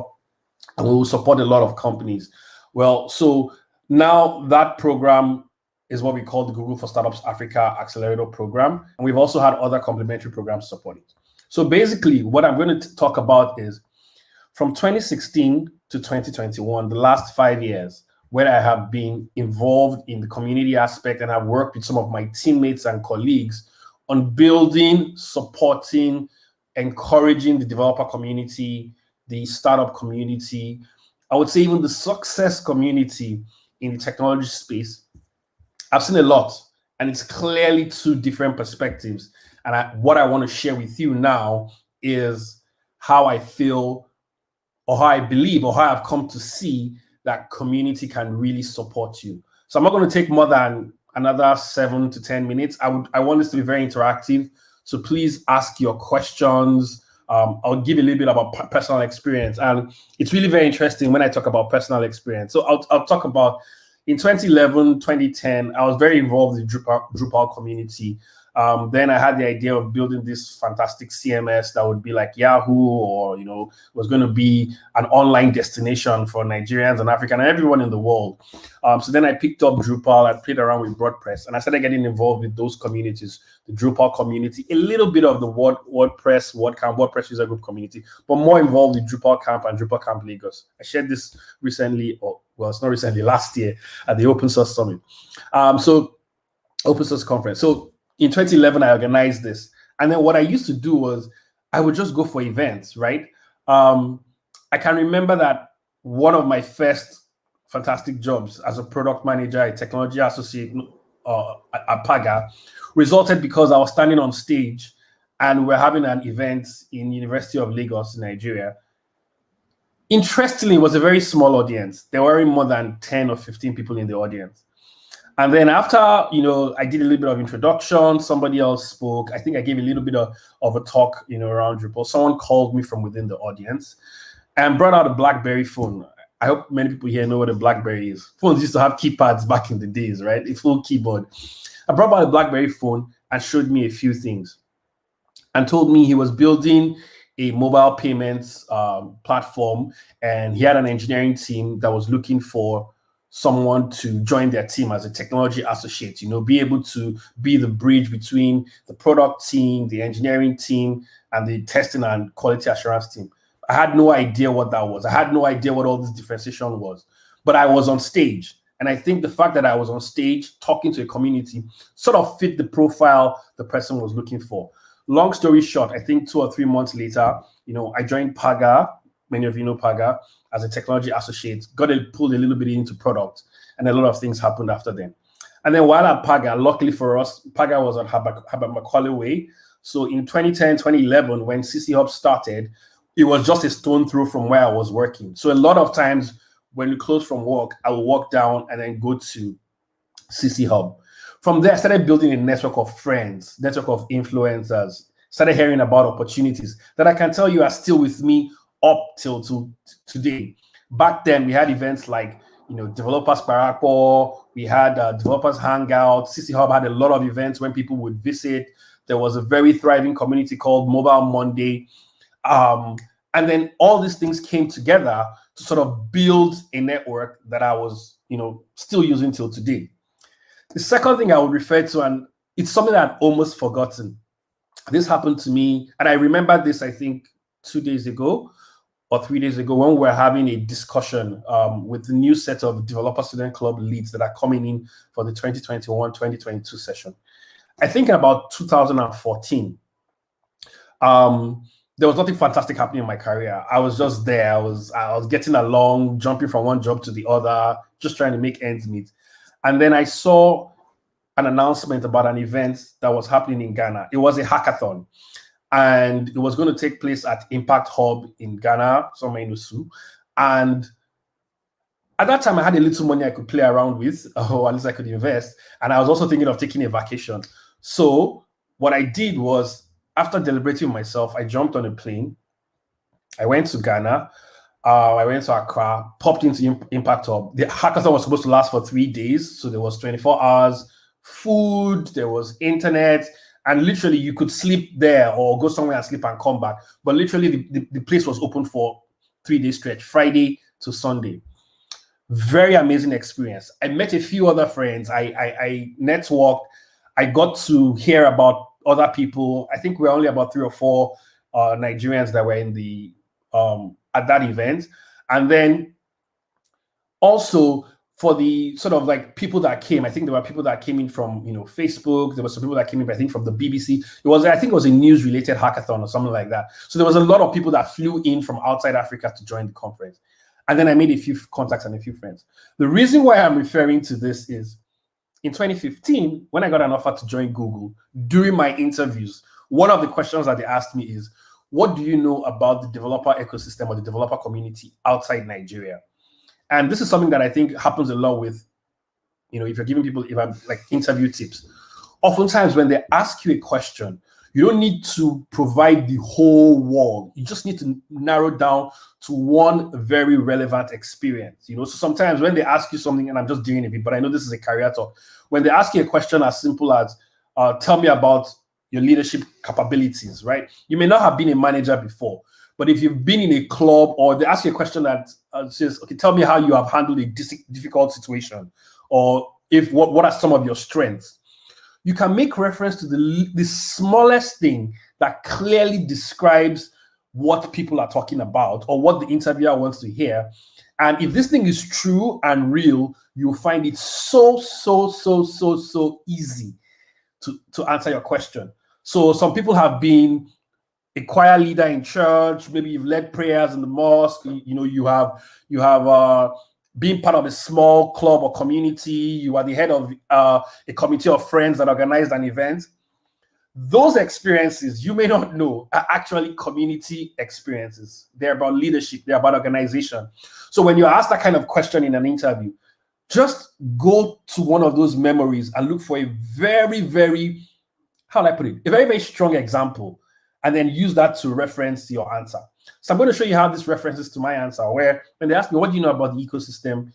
and we will support a lot of companies. Well, so now that program is what we call the Google for Startups Africa Accelerator Program. And we've also had other complementary programs support it. So basically, what I'm going to talk about is from 2016 to 2021, the last 5 years, where I have been involved in the community aspect and I've worked with some of my teammates and colleagues on building, supporting, encouraging the developer community, the startup community, I would say even the success community in the technology space. I've seen a lot, and it's clearly 2 different perspectives. And what I want to share with you now is how I feel, or how I believe, or how I've come to see that community can really support you. So I'm not going to take more than another 7 to 10 minutes. I want this to be very interactive. So please ask your questions. I'll give you a little bit about personal experience. And it's really very interesting when I talk about personal experience. So I'll talk about in 2011, 2010, I was very involved in the Drupal community. Then I had the idea of building this fantastic CMS that would be like Yahoo, or was going to be an online destination for Nigerians and African and everyone in the world. So then I picked up Drupal. I played around with WordPress, and I started getting involved with those communities, the Drupal community, a little bit of the WordPress user group community, but more involved with Drupal Camp and Drupal Camp Lagos. I shared this recently, it's not recently, last year at the Open Source Summit. So Open Source Conference. So in 2011, I organized this. And then what I used to do was I would just go for events, right? I can remember that one of my first fantastic jobs as a product manager, a technology associate at Paga, resulted because I was standing on stage and we're having an event in University of Lagos, Nigeria. Interestingly, it was a very small audience. There weren't more than 10 or 15 people in the audience. And then after, I did a little bit of introduction, somebody else spoke. I think I gave a little bit of a talk, around Drupal. Someone called me from within the audience and brought out a BlackBerry phone. I hope many people here know what a BlackBerry is. Phones used to have keypads back in the days, right? A full keyboard. I brought out a BlackBerry phone and showed me a few things. and told me he was building a mobile payments platform, and he had an engineering team that was looking for someone to join their team as a technology associate, be able to be the bridge between the product team, the engineering team, and the testing and quality assurance team. I had no idea what that was. I had no idea what all this differentiation was, but I was on stage. And I think the fact that I was on stage talking to a community sort of fit the profile the person was looking for. Long story short, I think 2 or 3 months later, I joined Paga. Many of you know Paga as a technology associate, got pulled a little bit into product, and a lot of things happened after then. And then while at Paga, luckily for us, Paga was on Herbert Macaulay Way. So in 2010, 2011, when CC Hub started, it was just a stone throw from where I was working. So a lot of times when we close from work, I will walk down and then go to CC Hub. From there, I started building a network of friends, network of influencers, started hearing about opportunities that I can tell you are still with me up till today. Back then, we had events like, Developers Paracor, we had Developers Hangout. CC Hub had a lot of events when people would visit. There was a very thriving community called Mobile Monday. And then all these things came together to sort of build a network that I was, still using till today. The second thing I would refer to, and it's something that I'd almost forgotten. This happened to me, and I remember this, I think, 2 days ago or 3 days ago when we were having a discussion with the new set of Developer Student Club leads that are coming in for the 2021-2022 session. I think in about 2014, there was nothing fantastic happening in my career. I was just there. I was getting along, jumping from one job to the other, just trying to make ends meet. And then I saw an announcement about an event that was happening in Ghana. It was a hackathon, and it was going to take place at Impact Hub in Ghana, somewhere in Usu. And at that time, I had a little money I could play around with, or at least I could invest. And I was also thinking of taking a vacation. So what I did was, after deliberating with myself, I jumped on a plane. I went to Ghana. I went to Accra, popped into Impact Hub. The hackathon was supposed to last for 3 days. So there was 24 hours, food, there was internet, and literally you could sleep there or go somewhere and sleep and come back. But literally the place was open for 3 days stretch, Friday to Sunday. Very amazing experience. I met a few other friends. I networked. I got to hear about other people. I think we're only about 3 or 4 Nigerians that were in the at that event. And then also for the sort of like people that came, I think there were people that came in from Facebook. There were some people that came in, I think, from the BBC. I think it was a news related hackathon or something like that. So there was a lot of people that flew in from outside Africa to join the conference. And then I made a few contacts and a few friends. The reason why I'm referring to this is in 2015, when I got an offer to join Google, during my interviews, one of the questions that they asked me is, what do you know about the developer ecosystem or the developer community outside Nigeria? And this is something that I think happens a lot with, if you're giving people like interview tips. Oftentimes when they ask you a question, you don't need to provide the whole world. You just need to narrow down to one very relevant experience. So sometimes when they ask you something, and I'm just doing it, but I know this is a career talk, when they ask you a question as simple as, tell me about your leadership capabilities, right? You may not have been a manager before, but if you've been in a club, or they ask you a question that says, okay, tell me how you have handled a difficult situation, or what are some of your strengths? You can make reference to the smallest thing that clearly describes what people are talking about or what the interviewer wants to hear. And if this thing is true and real, you'll find it so easy to answer your question. So some people have been a choir leader in church. Maybe you've led prayers in the mosque. You have been part of a small club or community. You are the head of a committee of friends that organized an event. Those experiences you may not know are actually community experiences. They're about leadership. They're about organization. So when you're asked that kind of question in an interview, just go to one of those memories and look for a very, very, how do I put it? A very, very strong example, and then use that to reference your answer. So I'm going to show you how this references to my answer, where when they ask me, what do you know about the ecosystem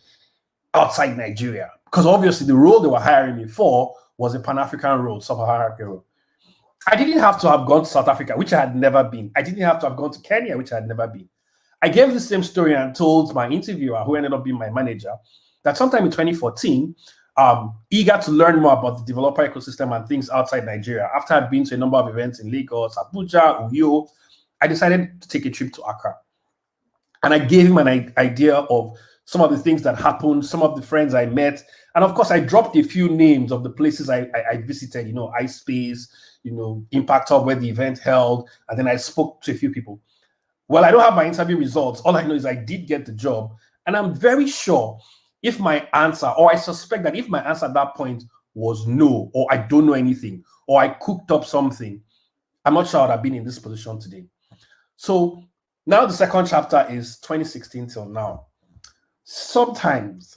outside Nigeria? Because obviously the role they were hiring me for was a Pan-African role, Sub-Saharan Africa role. I didn't have to have gone to South Africa, which I had never been. I didn't have to have gone to Kenya, which I had never been. I gave the same story and told my interviewer, who ended up being my manager, that sometime in 2014, eager to learn more about the developer ecosystem and things outside Nigeria, after I'd been to a number of events in Lagos, Abuja, Uyo, I decided to take a trip to Accra. And I gave him an idea of some of the things that happened, some of the friends I met. And of course, I dropped a few names of the places I visited, iSpace, Impact Hub, where the event held. And then I spoke to a few people. Well, I don't have my interview results. All I know is I did get the job. And I'm very sure if my answer, or I suspect that if my answer at that point was no, or I don't know anything, or I cooked up something, I'm not sure I would have been in this position today. So now the second chapter is 2016 till now. Sometimes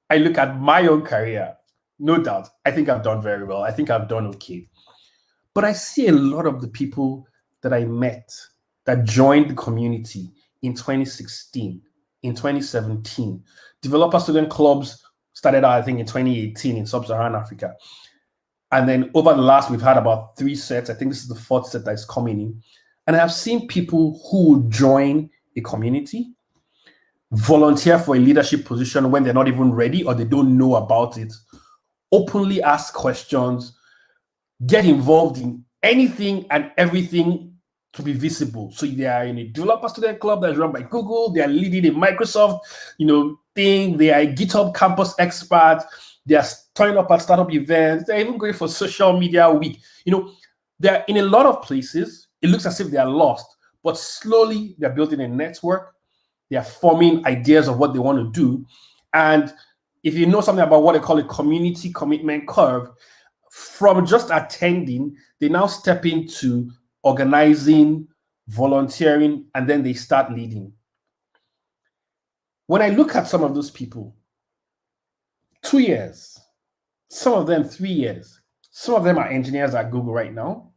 I look at my own career. No doubt, I think I've done very well. I think I've done okay. But I see a lot of the people that I met that joined the community in 2016, in 2017. Developer student clubs started out, I think, in 2018 in Sub-Saharan Africa. And then over the last, we've had about 3 sets. I think this is the 4th set that's coming in. And I've seen people who join a community, volunteer for a leadership position when they're not even ready or they don't know about it, openly ask questions, get involved in anything and everything to be visible. So they are in a developer student club that's run by Google, they are leading a Microsoft, thing, they are a GitHub campus expert, they are turning up at startup events, they're even going for social media week. They're in a lot of places. It looks as if they are lost, but slowly they're building a network. They are forming ideas of what they want to do. And if you know something about what they call a community commitment curve, from just attending, they now step into organizing, volunteering, and then they start leading. When I look at some of those people, 2 years, some of them 3 years, some of them are engineers at Google right now.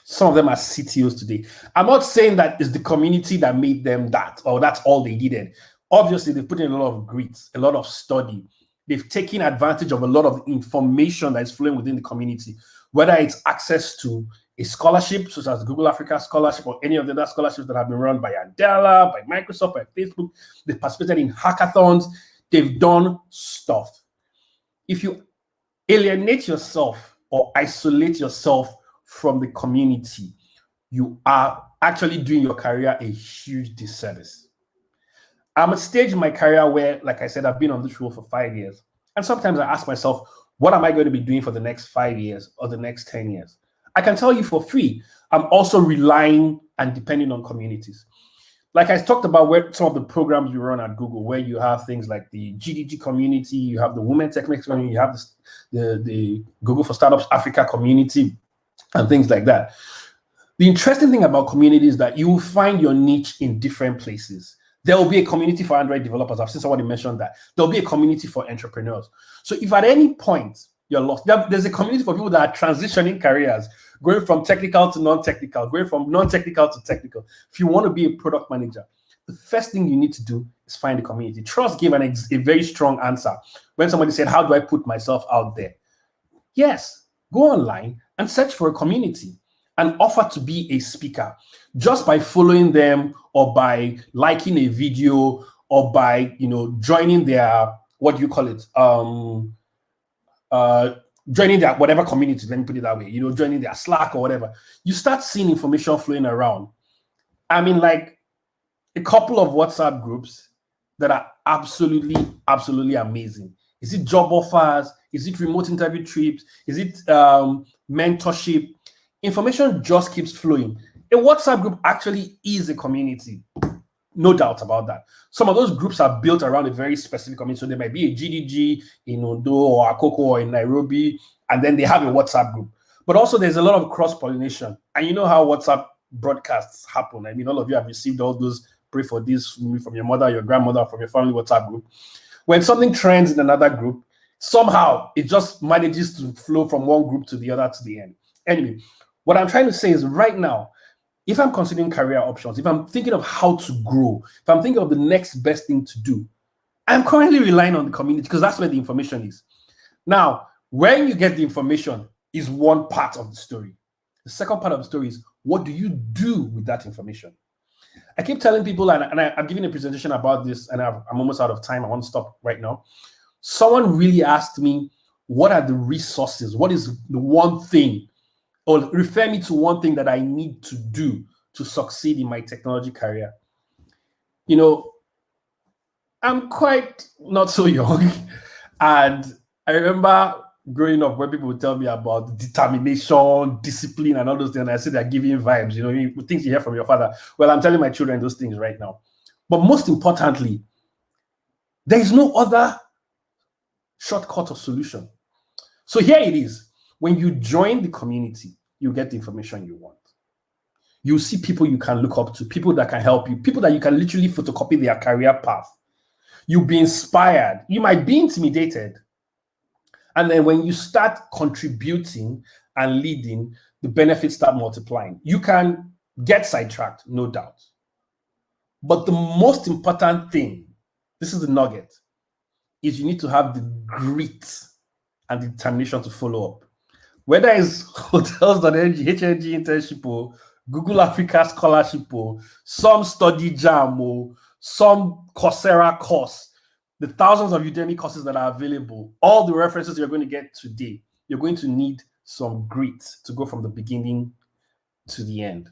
Some of them are CTOs today. I'm not saying that it's the community that made them that, or that's all they needed. Obviously, they've put in a lot of grit, a lot of study. They've taken advantage of a lot of information that is flowing within the community, whether it's access to a scholarship, such as Google Africa Scholarship, or any of the other scholarships that have been run by Adela, by Microsoft, by Facebook. They've participated in hackathons. They've done stuff. If you alienate yourself or isolate yourself from the community, you are actually doing your career a huge disservice. I'm at a stage in my career where, like I said, I've been on this role for 5 years. And sometimes I ask myself, what am I going to be doing for the next 5 years or the next 10 years? I can tell you for free, I'm also relying and depending on communities. Like I talked about where some of the programs we run at Google, where you have things like the GDG community, you have the Women Technics community, you have the Google for Startups Africa community, and things like that. The interesting thing about community is that you will find your niche in different places. There will be a community for Android developers. I've seen somebody mention that. There will be a community for entrepreneurs. So if at any point you're lost, there's a community for people that are transitioning careers, going from technical to non-technical, going from non-technical to technical. If you want to be a product manager, the first thing you need to do is find a community. Trust gave a very strong answer when somebody said, how do I put myself out there? Yes, go online and search for a community and offer to be a speaker just by following them or by liking a video or by joining their, what do you call it, joining their whatever community, let me put it that way, joining their Slack or whatever. You start seeing information flowing around. I mean, like a couple of WhatsApp groups that are absolutely amazing. Is it job offers? Is it remote interview trips? Is it mentorship? Information just keeps flowing. A WhatsApp group actually is a community. No doubt about that. Some of those groups are built around a very specific community. So there might be a GDG in Ondo or Akoko or in Nairobi, and then they have a WhatsApp group. But also there's a lot of cross-pollination. And you know how WhatsApp broadcasts happen. I mean, all of you have received all those pray for this from your mother, your grandmother, from your family WhatsApp group. When something trends in another group, somehow it just manages to flow from one group to the other to the end. Anyway, what I'm trying to say is right now, if I'm considering career options, if I'm thinking of how to grow, if I'm thinking of the next best thing to do, I'm currently relying on the community because that's where the information is. Now, when you get the information, is one part of the story. The second part of the story is, what do you do with that information? I keep telling people, and I'm giving a presentation about this, and I'm almost out of time. I want to stop right now. Someone really asked me, what are the resources? What is the one thing, or refer me to one thing that I need to do to succeed in my technology career? You know, I'm quite not so young. And I remember growing up where people would tell me about determination, discipline, and all those things. And I say they're giving vibes, you know, things you hear from your father. Well, I'm telling my children those things right now. But most importantly, there is no other shortcut or solution. So here it is. When you join the community, you get the information you want. You see people you can look up to, people that can help you, people that you can literally photocopy their career path. You'll be inspired. You might be intimidated. And then when you start contributing and leading, the benefits start multiplying. You can get sidetracked, no doubt. But the most important thing, this is the nugget, is you need to have the grit and the determination to follow up. Whether it's hotels.ng, HNG internship, or Google Africa scholarship, or some study jam, or some Coursera course, the thousands of Udemy courses that are available, all the references you're going to get today, you're going to need some grit to go from the beginning to the end.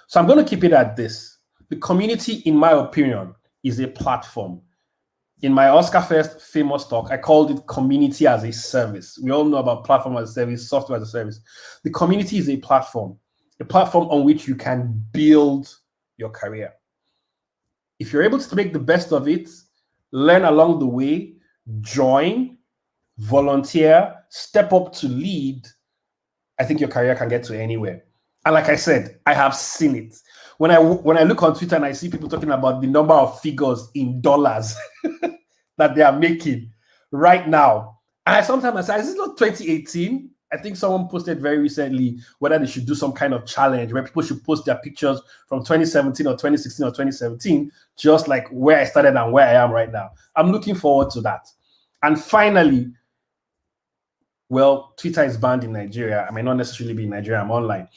So I'm going to keep it at this. The community, in my opinion, is a platform. In my Oscar First famous talk, I called it community as a service. We all know about platform as a service, software as a service. The community is a platform on which you can build your career. If you're able to make the best of it, learn along the way, join, volunteer, step up to lead, I think your career can get to anywhere. And like I said, I have seen it. When I look on Twitter and I see people talking about the number of figures in dollars that they are making right now, and I sometimes say, is this not 2018? I think someone posted very recently whether they should do some kind of challenge where people should post their pictures from 2017 or 2016 or 2017, just like where I started and where I am right now. I'm looking forward to that. And finally, well, Twitter is banned in Nigeria. I may not necessarily be in Nigeria, I'm online.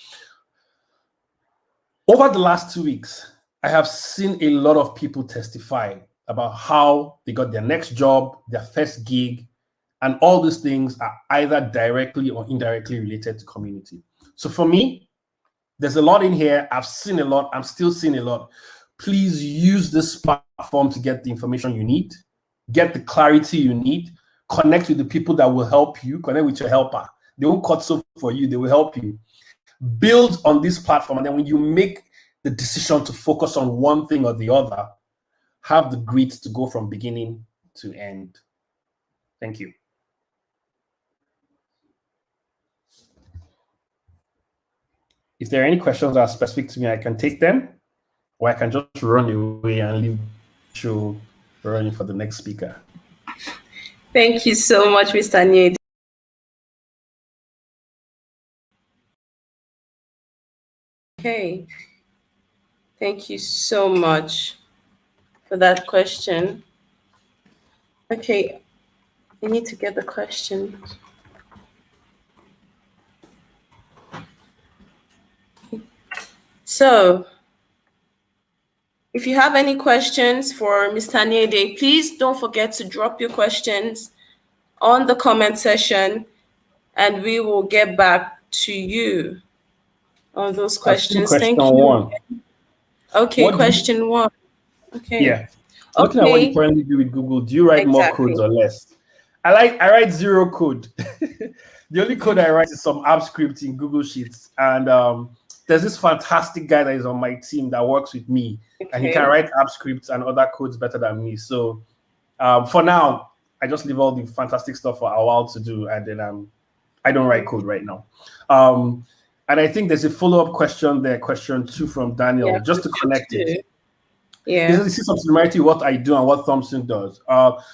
Over the last 2 weeks, I have seen a lot of people testify about how they got their next job, their first gig, and all these things are either directly or indirectly related to community. So for me, there's a lot in here. I've seen a lot. I'm still seeing a lot. Please use this platform to get the information you need, get the clarity you need, connect with the people that will help you, connect with your helper. They won't cut soap for you. They will help you. Build on this platform. And then when you make the decision to focus on one thing or the other, have the grit to go from beginning to end. Thank you. If there are any questions that are specific to me, I can take them, or I can just run away and leave the show running for the next speaker. Thank you so much, Mr. Nye. Okay. Thank you so much for that question. Okay, I need to get the question. So, if you have any questions for Mr. Nye, please don't forget to drop your questions on the comment section, and we will get back to you on those questions. Thank you. One. Okay, question one. Okay. Yeah. So looking at what you currently do with Google, do you write more codes or less? I write zero code. The only code I write is some app script in Google Sheets. And there's this fantastic guy that is on my team that works with me. Okay. And he can write app scripts and other codes better than me. So for now, I just leave all the fantastic stuff for a while to do. And then I don't write code right now. And I think there's a follow-up question there, question 2 from Daniel, yeah, just to connect it. Yeah. You see some similarity what I do and what Thompson does.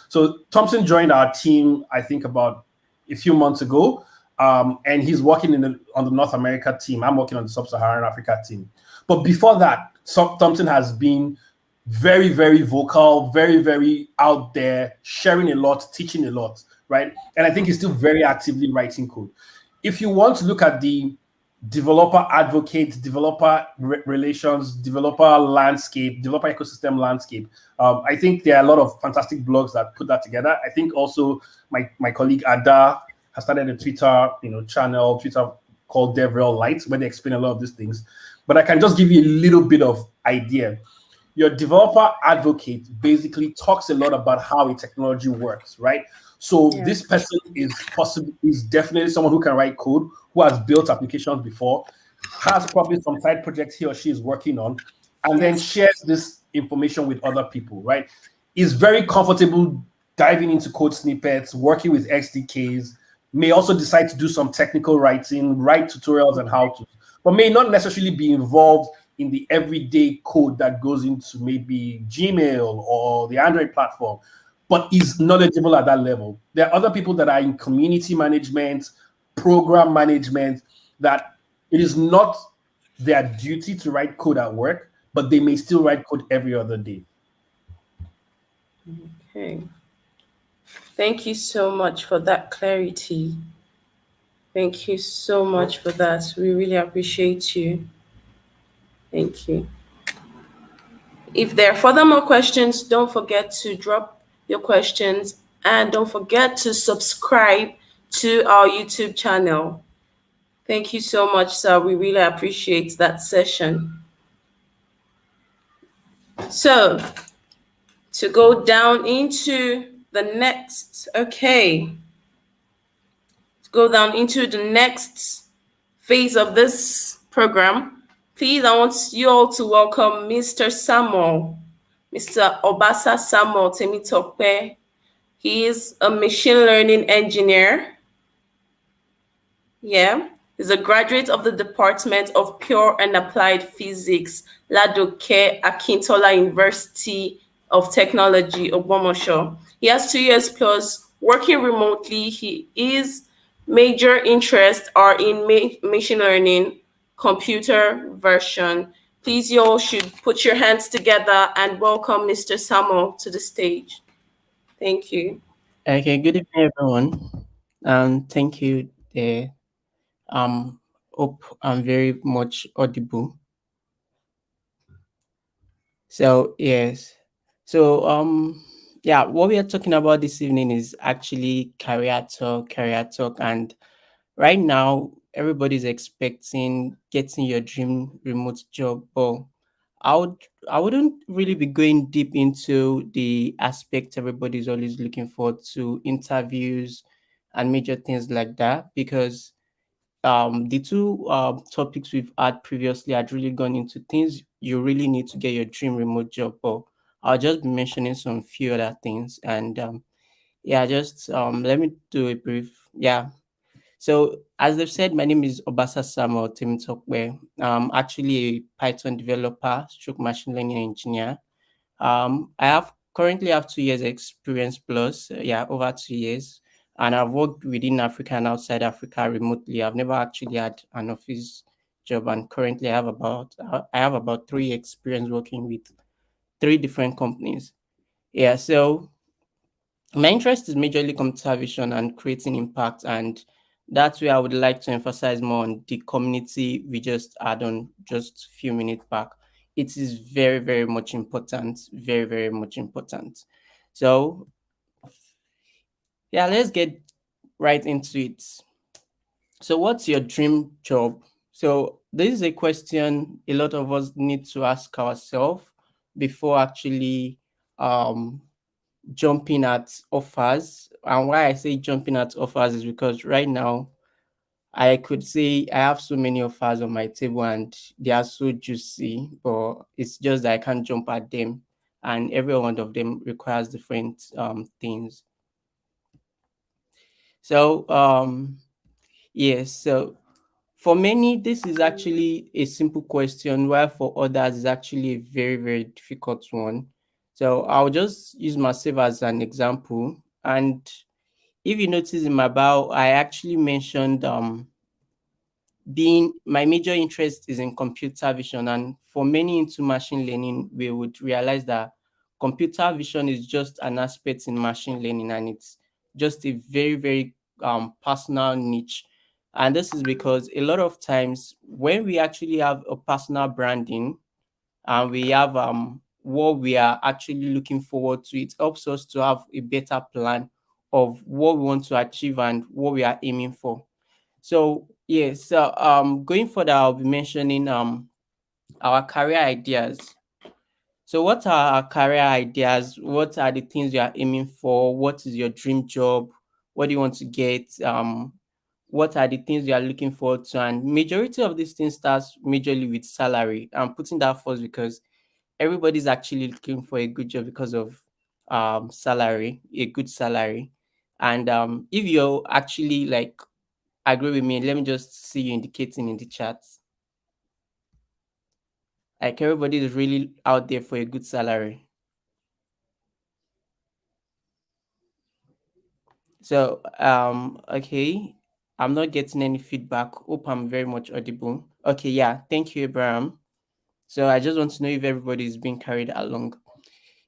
So Thompson joined our team, I think, about a few months ago, and he's working on the North America team. I'm working on the Sub-Saharan Africa team. But before that, Thompson has been very, very vocal, very, very out there, sharing a lot, teaching a lot, right? And I think he's still very actively writing code. if you want to look at the developer advocate, developer relations, developer landscape, developer ecosystem landscape, I think there are a lot of fantastic blogs that put that together. I think also my colleague Ada has started a Twitter channel, Twitter called DevRel Lite, where they explain a lot of these things. But I can just give you a little bit of idea. Your developer advocate basically talks a lot about how a technology works, right? So this person is definitely someone who can write code, who has built applications before, has probably some side projects he or she is working on, and then shares this information with other people, right? Is very comfortable diving into code snippets, working with SDKs, may also decide to do some technical writing, write tutorials and how to, but may not necessarily be involved in the everyday code that goes into maybe Gmail or the Android platform, but is knowledgeable at that level. There are other people that are in community management, program management, that it is not their duty to write code at work, but they may still write code every other day. Okay. Thank you so much for that clarity. Thank you so much for that. We really appreciate you. Thank you. If there are further more questions, don't forget to drop your questions and don't forget to subscribe to our YouTube channel. Thank you so much, sir. We really appreciate that session. So, to go down into the next, go down into the next phase of this program, please, I want you all to welcome Mr. Samuel, Mr. Obasa Samuel Temitope. He is a machine learning engineer. He's a graduate of the Department of Pure and Applied Physics, Ladoke Akintola University of Technology, Ogbomoso. He has 2 years plus working remotely. His major interests are in machine learning, computer version. Please, you all should put your hands together and welcome Mr. Samuel to the stage. Thank you. Okay, good evening, everyone. Thank you. Hope I'm very much audible. So yes. So what we are talking about this evening is actually career talk, and right now everybody's expecting getting your dream remote job, but I wouldn't really be going deep into the aspect everybody's always looking for to interviews and major things like that, because the two topics we've had previously had really gone into things you really need to get your dream remote job. But I'll just be mentioning some few other things, and just let me do a brief. So as they've said, my name is Obasa Samuel Temitope. I'm actually a Python developer, stroke machine learning engineer. I currently have 2 years experience plus, over 2 years. And I've worked within Africa and outside Africa remotely. I've never actually had an office job, and currently I have about 3 years experience working with 3 different companies. So my interest is majorly computer vision and creating impact, and that's where I would like to emphasize more on the community we just had on just a few minutes back. It is very, very much important, very, very much important. So let's get right into it. So what's your dream job? So this is a question a lot of us need to ask ourselves before actually jumping at offers. And why I say jumping at offers is because right now I could say I have so many offers on my table and they are so juicy, but it's just that I can't jump at them, and every one of them requires different things. So so for many this is actually a simple question, while for others it's actually a very, very difficult one. So I'll just use myself as an example. And if you notice in my bio, I actually mentioned being my major interest is in computer vision, and for many into machine learning, we would realize that computer vision is just an aspect in machine learning, and it's just a very, very personal niche And this is because a lot of times when we actually have a personal branding and we have what we are actually looking forward to, it helps us to have a better plan of what we want to achieve and what we are aiming for. So yes, so going further, I'll be mentioning our career ideas. So what are our career ideas? What are the things you are aiming for? What is your dream job? What do you want to get? What are the things you are looking forward to? And majority of these things starts majorly with salary. I'm putting that first because everybody's actually looking for a good job because of salary, a good salary. And if you actually like agree with me, let me just see you indicating in the chat. Like everybody is really out there for a good salary. So okay, I'm not getting any feedback. Hope I'm very much audible. Okay, yeah, thank you, Abraham. So I just want to know if everybody is being carried along.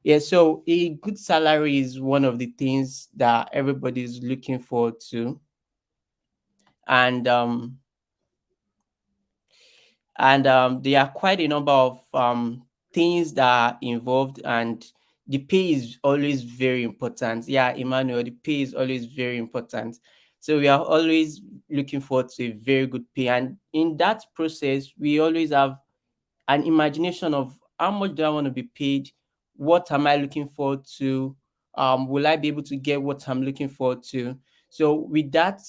Yeah, so a good salary is one of the things that everybody is looking forward to. And there are quite a number of things that are involved, and the pay is always very important. Yeah, Emmanuel, the pay is always very important. So we are always looking forward to a very good pay, and in that process, we always have an imagination of how much do I want to be paid, what am I looking forward to, will I be able to get what I'm looking forward to. So with that,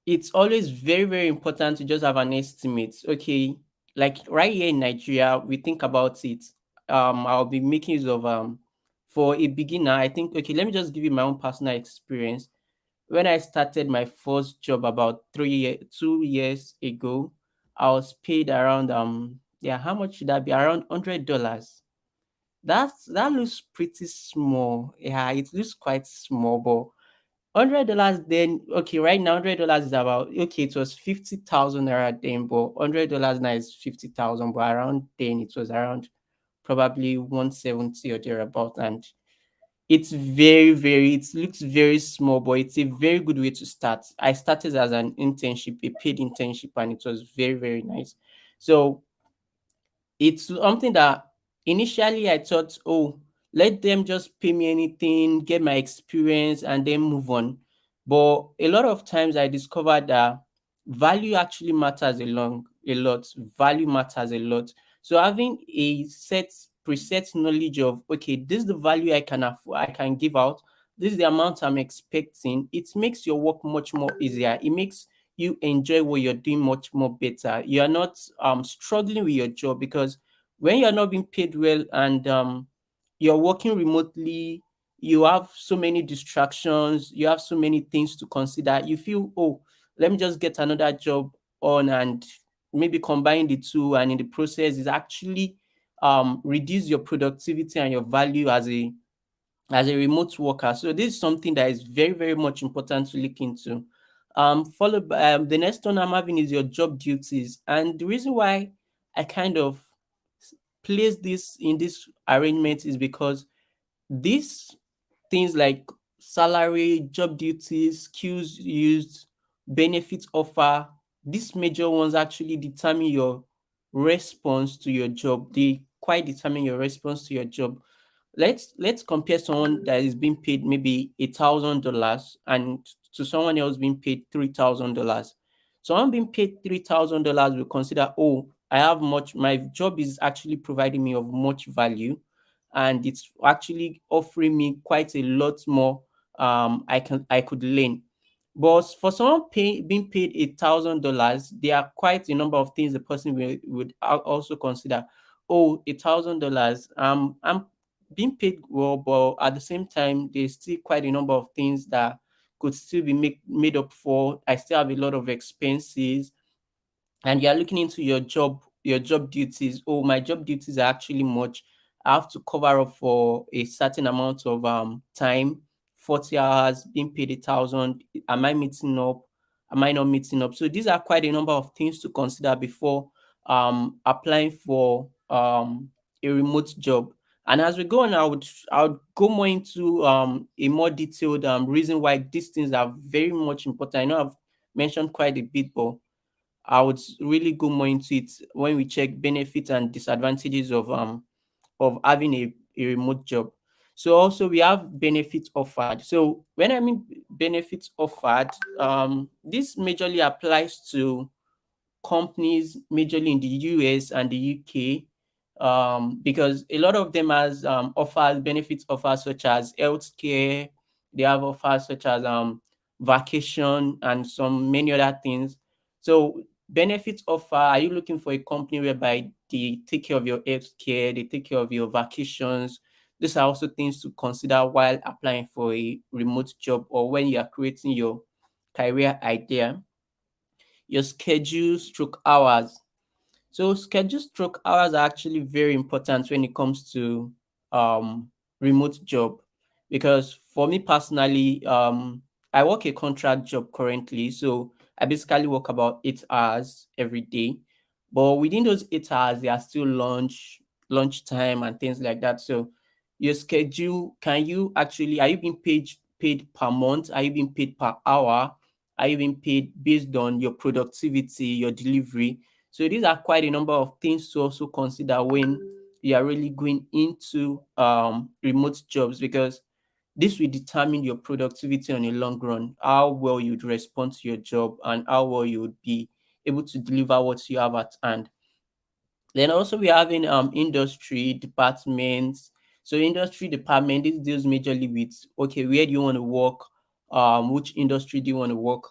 it's always very, very important to just have an estimate. Okay, like right here in Nigeria, we think about it. I'll be making use of for a beginner, I think okay, let me just give you my own personal experience. When I started my first job about 2 years ago, I was paid around yeah, how much should that be? Around $100. That looks pretty small. Yeah, it looks quite small, but $100 then, okay, right now $100 is about, okay, it was 50,000 naira then, but $100 now is 50,000, but around then it was around probably 170 or thereabout. And it's very, very, it looks very small, but it's a very good way to start. I started as an internship, a paid internship, and it was very, very nice. So it's something that initially I thought, oh, let them just pay me anything, get my experience, and then move on. But a lot of times I discovered that value actually matters a lot. Value matters a lot. So having a preset knowledge of, okay, this is the value I can afford, I can give out. This is the amount I'm expecting. It makes your work much more easier. It makes you enjoy what you're doing much more better. You are not struggling with your job, because when you're not being paid well and you're working remotely, you have so many distractions, you have so many things to consider. You feel, oh, let me just get another job on and maybe combine the two, and in the process is actually reduce your productivity and your value as a remote worker. So this is something that is very, very much important to look into. Followed by the next one I'm having is your job duties. And the reason why I kind of place this in this arrangement is because these things like salary, job duties, skills used, benefits offer, these major ones actually determine your response to your job. They quite determine your response to your job. Let's compare someone that is being paid maybe $1,000 and to someone else being paid $3,000. Someone being paid $3,000 will consider, oh, I have much, my job is actually providing me of much value, and it's actually offering me quite a lot more I could learn. But for someone being paid $1,000, there are quite a number of things the person would also consider. Oh, $1,000. I'm being paid well, but at the same time, there's still quite a number of things that could still be made up for. I still have a lot of expenses, and you're looking into your job duties. Oh, my job duties are actually much. I have to cover up for a certain amount of time, 40 hours, being paid 1,000. Am I meeting up? Am I not meeting up? So these are quite a number of things to consider before applying for a remote job. And as we go on, I would go more into a more detailed reason why these things are very much important. I know I've mentioned quite a bit, but I would really go more into it when we check benefits and disadvantages of having a remote job. So also we have benefits offered. So when I mean benefits offered, this majorly applies to companies majorly in the US and the UK, because a lot of them has offers benefits offers such as healthcare. They have offers such as vacation and some many other things. So benefits offer, are you looking for a company whereby they take care of your healthcare, they take care of your vacations? These are also things to consider while applying for a remote job or when you are creating your career idea. Your schedule stroke hours. So schedule stroke hours are actually very important when it comes to um, remote job, because for me personally, I work a contract job currently. So I basically work about 8 hours every day, but within those 8 hours, there are still lunch time and things like that. So your schedule, can you actually, are you being paid per month? Are you being paid per hour? Are you being paid based on your productivity, your delivery? So these are quite a number of things to also consider when you are really going into remote jobs, because this will determine your productivity on a long run, how well you'd respond to your job and how well you would be able to deliver what you have at hand. Then also we having industry departments. So industry department, this deals majorly with, okay, where do you want to work? Which industry do you want to work?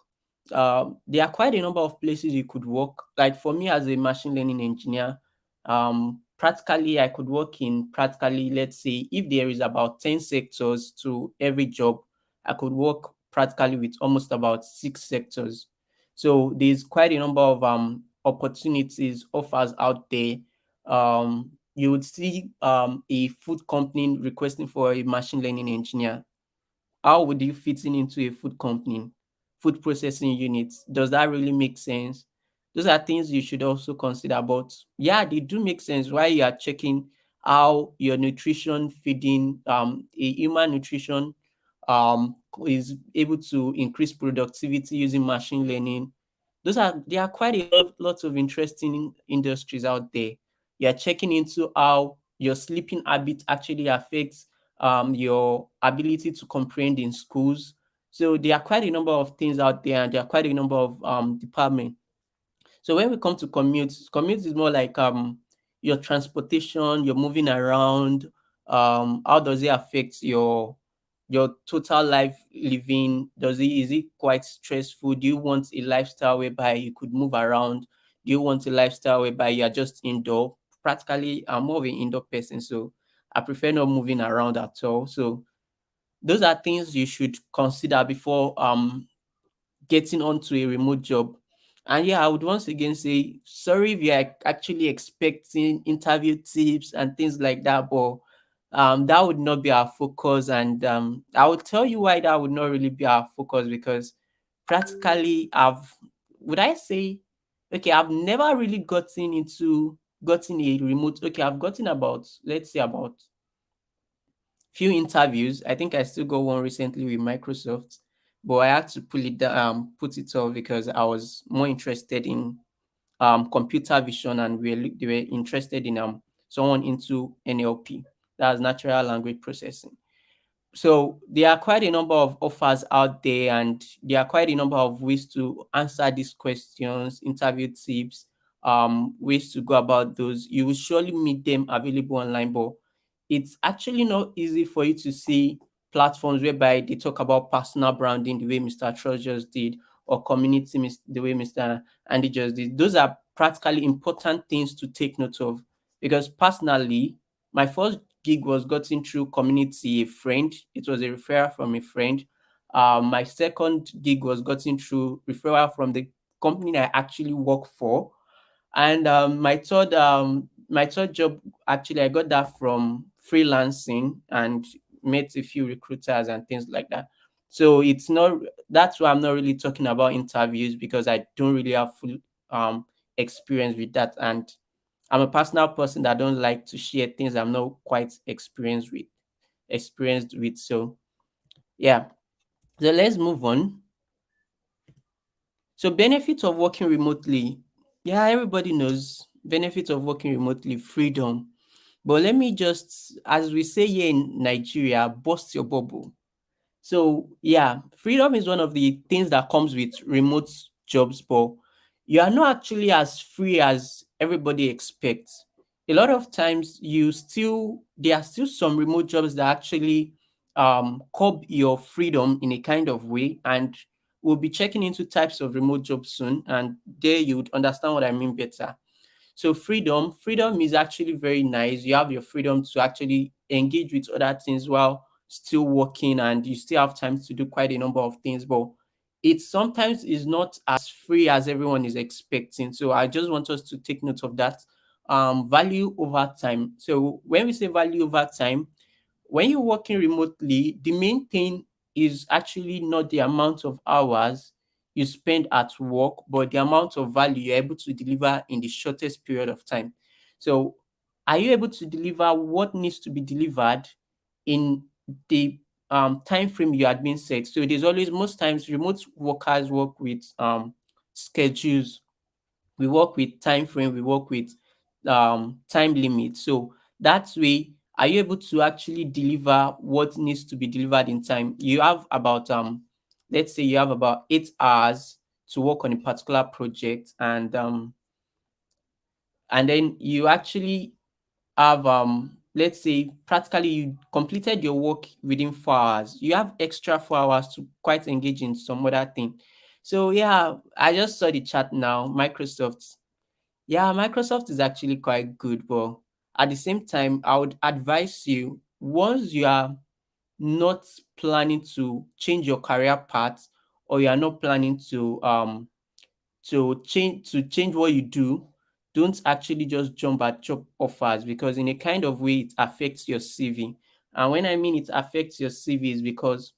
There are quite a number of places you could work. Like for me as a machine learning engineer, practically I could work in practically, let's say if there is about 10 sectors to every job, I could work practically with almost about 6 sectors. So there's quite a number of opportunities, offers out there. You would see a food company requesting for a machine learning engineer. How would you fit in into a food company, food processing units? Does that really make sense? Those are things you should also consider. But yeah, they do make sense while you are checking how your nutrition feeding, a human nutrition is able to increase productivity using machine learning. There are quite a lot of interesting industries out there. You're checking into how your sleeping habit actually affects your ability to comprehend in schools. So there are quite a number of things out there, and there are quite a number of departments. So when we come to commute is more like your transportation, you're moving around. How does it affect your total life living? Is it quite stressful? Do you want a lifestyle whereby you could move around? Do you want a lifestyle whereby you are just indoor? Practically, I'm more of an indoor person, so I prefer not moving around at all. So those are things you should consider before getting onto a remote job. And yeah, I would once again say sorry if you're actually expecting interview tips and things like that, but that would not be our focus. And I will tell you why that would not really be our focus, because practically would I say, okay, I've never really gotten a remote. Okay, I've gotten about, let's say, about few interviews. I think I still got one recently with Microsoft, but I had to put it off because I was more interested in computer vision, and they were interested in someone into NLP, that's natural language processing. So there are quite a number of offers out there, and there are quite a number of ways to answer these questions, interview tips, ways to go about those. You will surely meet them available online, but it's actually not easy for you to see platforms whereby they talk about personal branding the way Mr. Trust just did, or community the way Mr. Andy just did. Those are practically important things to take note of, because personally, my first gig was gotten through community, a friend. It was a referral from a friend. My second gig was gotten through referral from the company I actually work for. And my third job, actually I got that from freelancing and met a few recruiters and things like that. So it's not, that's why I'm not really talking about interviews, because I don't really have full experience with that. And I'm a personal person that don't like to share things I'm not quite experienced with. So yeah. So let's move on. So benefits of working remotely. Yeah, everybody knows benefits of working remotely, freedom. But let me just, as we say here in Nigeria, bust your bubble. So yeah, freedom is one of the things that comes with remote jobs, but you are not actually as free as everybody expects. A lot of times there are still some remote jobs that actually curb your freedom in a kind of way, and we'll be checking into types of remote jobs soon, and there you would understand what I mean better. So freedom is actually very nice. You have your freedom to actually engage with other things while still working, and you still have time to do quite a number of things, but it sometimes is not as free as everyone is expecting. So I just want us to take note of that. Value over time. So when we say value over time, when you're working remotely, the main thing is actually not the amount of hours you spend at work, but the amount of value you're able to deliver in the shortest period of time. So, are you able to deliver what needs to be delivered in the time frame you had been set? So, there's always, most times, remote workers work with schedules, we work with time frame, we work with time limit. So that way, are you able to actually deliver what needs to be delivered in time? You have about let's say you have about 8 hours to work on a particular project, and then you actually have let's say practically you completed your work within 4 hours. You have extra 4 hours to quite engage in some other thing. So yeah, I just saw the chat now. Microsoft is actually quite good, but at the same time, I would advise you, once you are not planning to change your career path, or you are not planning to change what you do, don't actually just jump at job offers, because in a kind of way it affects your CV. And when I mean it affects your CV is because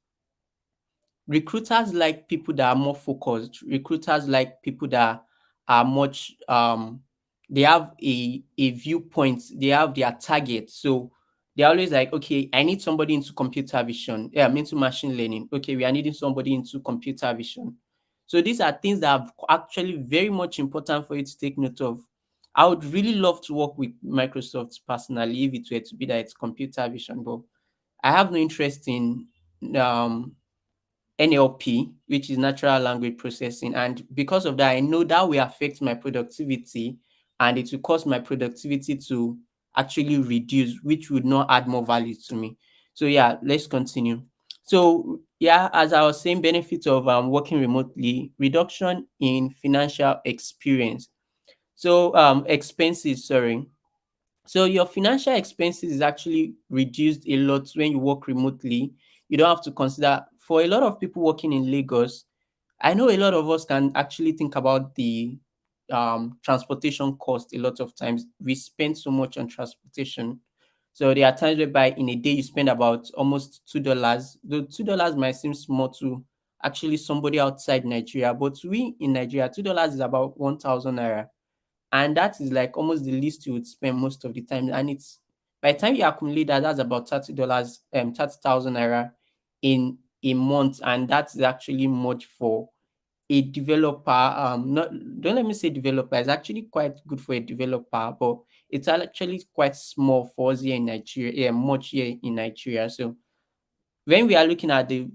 recruiters like people that are more focused. Recruiters like people that are much they have a viewpoint, they have their target. So they're always like, okay, I need somebody into computer vision. Yeah, I'm into machine learning. Okay, we are needing somebody into computer vision. So these are things that are actually very much important for you to take note of. I would really love to work with Microsoft personally if it were to be that it's computer vision, but I have no interest in um NLP, which is natural language processing. And because of that, I know that will affect my productivity, and it will cause my productivity to actually reduce, which would not add more value to me. So yeah, let's continue. So yeah, as I was saying, benefits of working remotely, reduction in financial experience. So expenses, sorry. So your financial expenses is actually reduced a lot when you work remotely. You don't have to consider, for a lot of people working in Lagos, I know a lot of us can actually think about the transportation cost. A lot of times we spend so much on transportation. So there are times whereby in a day you spend about almost $2. The $2 might seem small to actually somebody outside Nigeria, but we in Nigeria, $2 is about 1,000 naira, and that is like almost the least you would spend most of the time. And it's, by the time you accumulate that, that's about $30, 30,000 naira in a month, and that's actually much for a developer. Not, don't let me say developer, it's actually quite good for a developer, but it's actually quite small for us here in Nigeria, yeah, much here in Nigeria. So when we are looking at the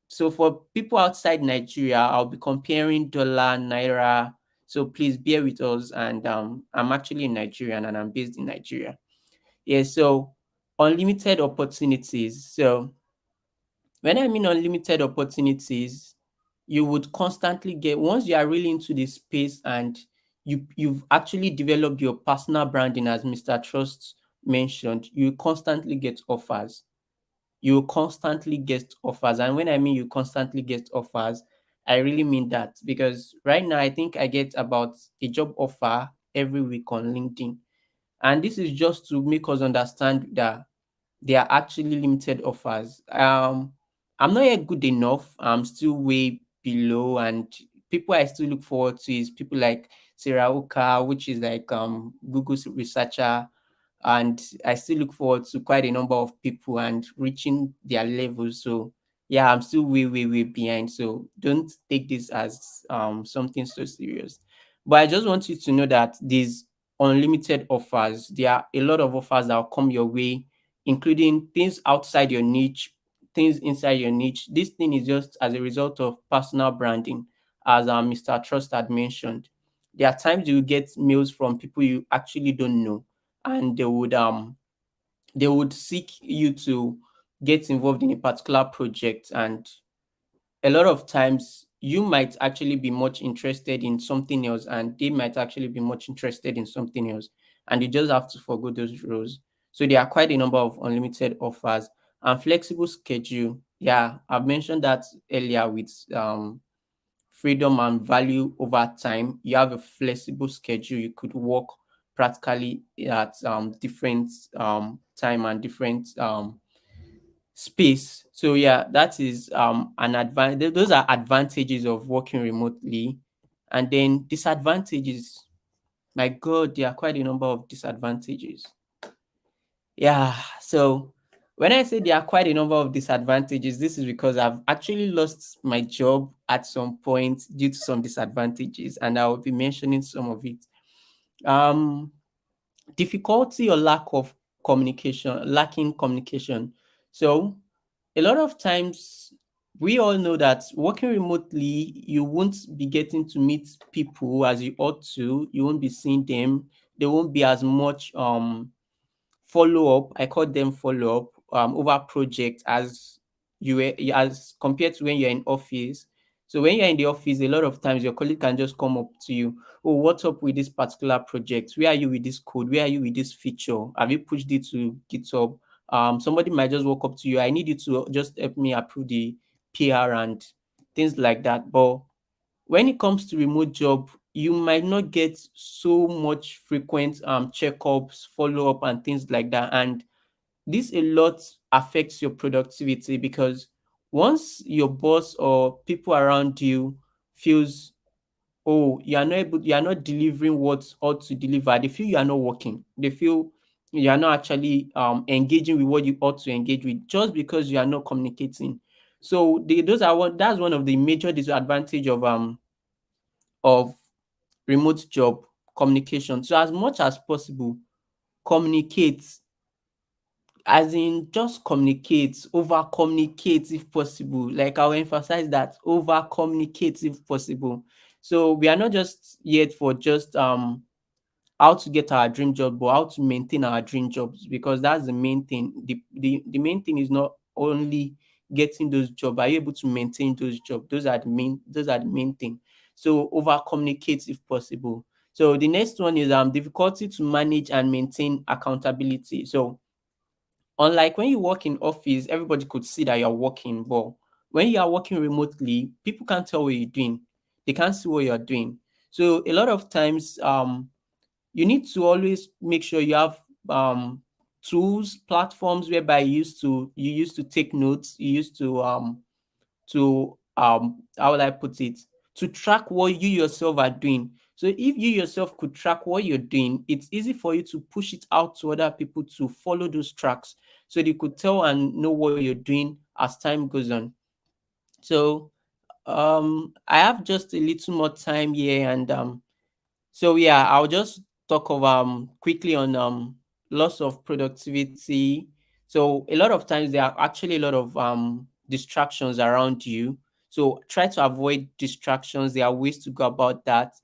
so for people outside Nigeria, I'll be comparing dollar, naira. So please bear with us. And I'm actually Nigerian and I'm based in Nigeria. Yeah, so unlimited opportunities. So when I mean unlimited opportunities, you would constantly get, once you are really into this space and you've actually developed your personal branding, as Mr. Trust mentioned, you constantly get offers. You constantly get offers. And when I mean you constantly get offers, I really mean that, because right now I think I get about a job offer every week on LinkedIn. And this is just to make us understand that they are actually limited offers. I'm not yet good enough. I'm still way below, and people I still look forward to is people like Sirauka, which is like Google's researcher, and I still look forward to quite a number of people and reaching their level. So yeah, I'm still way behind. So don't take this as something so serious. But I just want you to know that these unlimited offers, there are a lot of offers that will come your way, including things outside your niche, things inside your niche. This thing is just as a result of personal branding, as Mr. Trust had mentioned. There are times you get mails from people you actually don't know, and they would seek you to get involved in a particular project, and a lot of times you might actually be much interested in something else and they might actually be much interested in something else, and you just have to forgo those roles. So there are quite a number of unlimited offers and flexible schedule. Yeah, I've mentioned that earlier with freedom and value over time. You have a flexible schedule. You could work practically at different time and different space. So yeah, that is an advantage. Those are advantages of working remotely. And then disadvantages. My God, there are quite a number of disadvantages. Yeah. So when I say there are quite a number of disadvantages, this is because I've actually lost my job at some point due to some disadvantages, and I will be mentioning some of it. Um, Difficulty or lack of communication, lacking communication. So a lot of times we all know that working remotely, you won't be getting to meet people as you ought to. You won't be seeing them. There won't be as much follow up. I call them follow up over project as as compared to when you're in office. So when you're in the office, a lot of times your colleague can just come up to you. Oh, what's up with this particular project? Where are you with this code? Where are you with this feature? Have you pushed it to GitHub? Somebody might just walk up to you. I need you to just help me approve the PR and things like that. But when it comes to remote job, you might not get so much frequent checkups, follow up, and things like that. And this a lot affects your productivity, because once your boss or people around you feels, oh, you are not delivering what ought to deliver, they feel you are not working. They feel you are not actually engaging with what you ought to engage with, just because you are not communicating. So that's one of the major disadvantage of remote job: communication. So as much as possible, communicate, as in just communicate, over communicate if possible. Like I'll emphasize that, over communicate if possible. So we are not just yet for just how to get our dream job, but how to maintain our dream jobs, because that's the main thing. The main thing is not only getting those jobs. Are you able to maintain those jobs? Those are the main thing. So over communicate if possible. So the next one is difficulty to manage and maintain accountability. So unlike when you work in office, everybody could see that you're working, but when you are working remotely, people can't tell what you're doing. They can't see what you're doing. So a lot of times you need to always make sure you have tools, platforms whereby you used to take notes, you used to how would I put it, to track what you yourself are doing. So if you yourself could track what you're doing, it's easy for you to push it out to other people to follow those tracks, so they could tell and know what you're doing as time goes on. So I have just a little more time here, and so yeah, I'll just talk of quickly on loss of productivity. So a lot of times there are actually a lot of distractions around you. So try to avoid distractions. There are ways to go about that.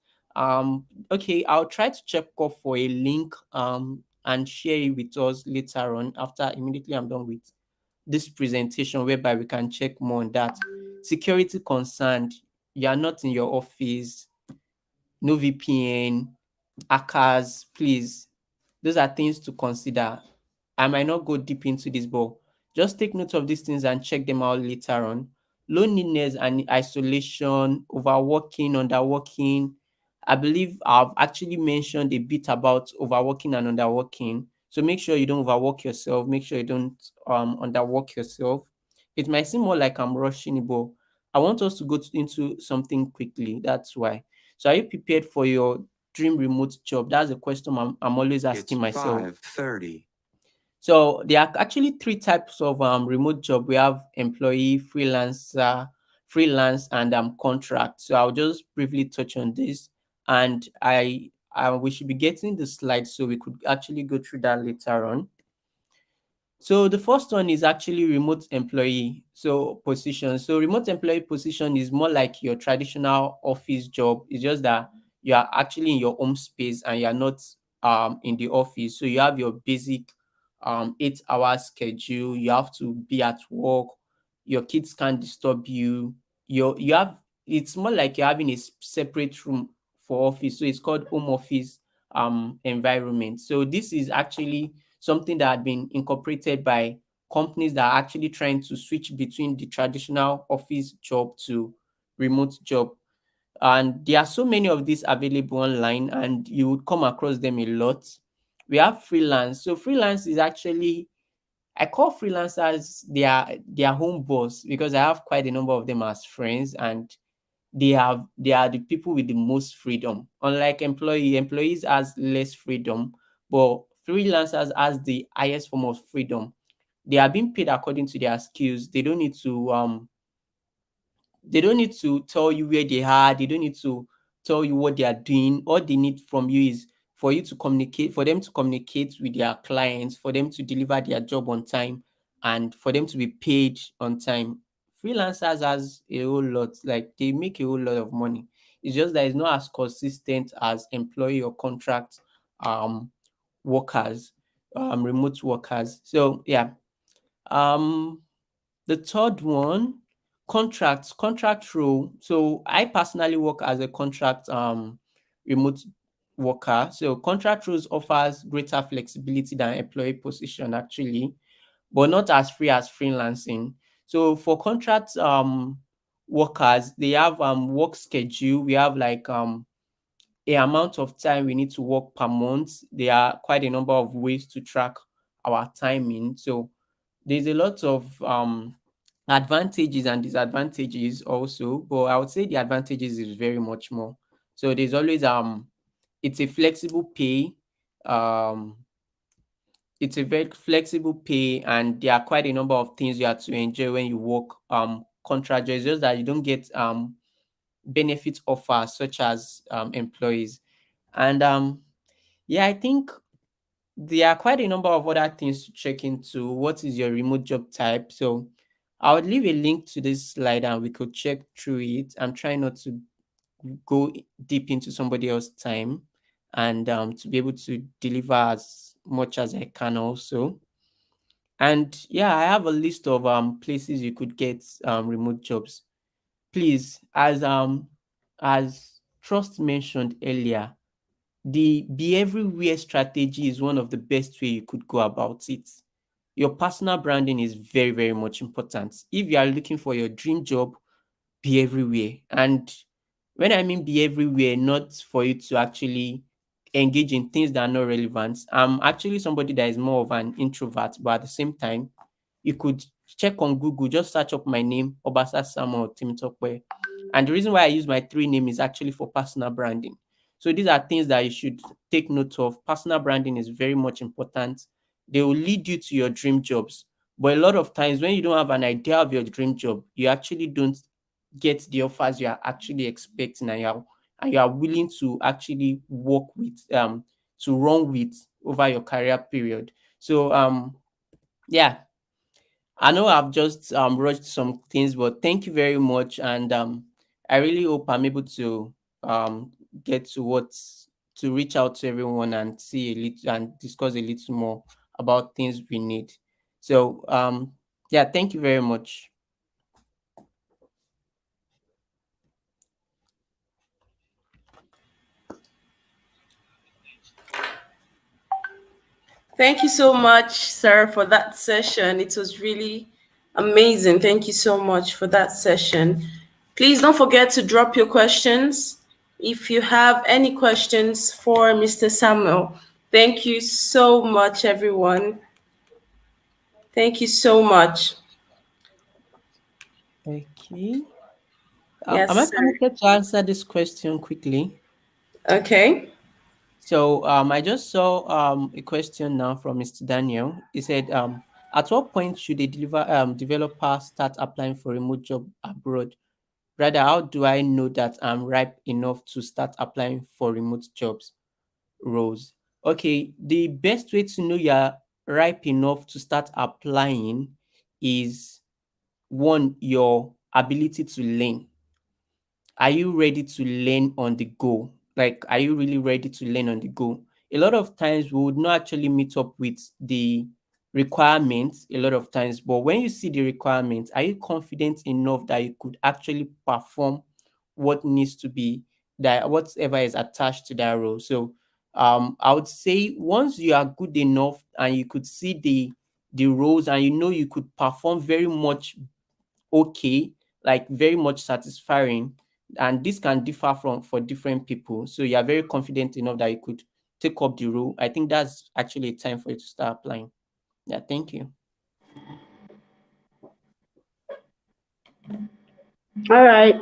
Okay, I'll try to check off for a link and share it with us later on, after immediately I'm done with this presentation, whereby we can check more on that. Security concerned, you are not in your office, no VPN, hackers, please. Those are things to consider. I might not go deep into this, but just take note of these things and check them out later on. Loneliness and isolation, overworking, underworking. I believe I've actually mentioned a bit about overworking and underworking. So make sure you don't overwork yourself. Make sure you don't underwork yourself. It might seem more like I'm rushing, but I want us to go into something quickly. That's why. So are you prepared for your dream remote job? That's a question I'm always asking myself. 5:30. So there are actually three types of remote job. We have employee, freelancer, freelance, and contract. So I'll just briefly touch on this, and we should be getting the slides so we could actually go through that later on. So the first one is actually remote employee position. So remote employee position is more like your traditional office job. It's just that you are actually in your home space and you are not in the office. So you have your basic 8-hour schedule. You have to be at work. Your kids can't disturb you. It's more like you're having a separate room for office. So it's called home office environment. So this is actually something that had been incorporated by companies that are actually trying to switch between the traditional office job to remote job. And there are so many of these available online, and you would come across them a lot. We have freelance. So freelance is actually, I call freelancers their home boss, because I have quite a number of them as friends, and they are the people with the most freedom. Unlike employees has less freedom, but freelancers has the highest form of freedom. They are being paid according to their skills. They don't need to tell you where they are. They don't need to tell you what they are doing. All they need from you is for them to communicate with their clients, for them to deliver their job on time, and for them to be paid on time. Freelancers has a whole lot, like they make a whole lot of money. It's just that it's not as consistent as employee or contract workers, remote workers. So yeah. The third one, contract role. So I personally work as a contract remote worker. So contract roles offers greater flexibility than employee position actually, but not as free as freelancing. So for contract workers, they have work schedule. We have like a amount of time we need to work per month. There are quite a number of ways to track our timing. So there's a lot of advantages and disadvantages also, but I would say the advantages is very much more. So there's always it's a flexible pay. It's a very flexible pay, and there are quite a number of things you have to enjoy when you work contract. It's just that you don't get benefit offers such as employees. And yeah, I think there are quite a number of other things to check into. What is your remote job type? So I would leave a link to this slide and we could check through it. I'm trying not to go deep into somebody else's time, and to be able to deliver as much as I can also. And yeah, I have a list of places you could get remote jobs. Please, as Trust mentioned earlier, the be everywhere strategy is one of the best way you could go about it. Your personal branding is very, very much important. If you are looking for your dream job, be everywhere. And when I mean be everywhere, not for you to actually engage in things that are not relevant. I'm actually somebody that is more of an introvert, but at the same time, you could check on Google, just search up my name, Obasa Samuel Timitokwe. And the reason why I use my 3 name is actually for personal branding. So these are things that you should take note of. Personal branding is very much important. They will lead you to your dream jobs. But a lot of times when you don't have an idea of your dream job, you actually don't get the offers you are actually expecting, and you are willing to actually work with to run with over your career period. So yeah, I know I've just rushed some things, but thank you very much, and I really hope I'm able to get to reach out to everyone and see a little and discuss a little more about things we need. So yeah, thank you very much. Thank you so much, sir, for that session. It was really amazing. Thank you so much for that session. Please don't forget to drop your questions if you have any questions for Mr. Samuel. Thank you so much, everyone. Thank you so much. Okay. Yes, Am I sir. permitted to answer this question quickly? Okay. So I just saw a question now from Mr. Daniel. He said, at what point should a developer start applying for remote job abroad? Rather, how do I know that I'm ripe enough to start applying for remote jobs roles? Okay, the best way to know you're ripe enough to start applying is one, your ability to learn. Are you ready to learn on the go? Like, are you really ready to learn on the go? A lot of times we would not actually meet up with the requirements a lot of times, but when you see the requirements, are you confident enough that you could actually perform what needs to be, that whatever is attached to that role? So I would say once you are good enough and you could see the roles and you know you could perform very much okay, like very much satisfying, and this can differ from for different people. So you are very confident enough that you could take up the role. I think that's actually a time for you to start applying. Yeah, thank you. All right.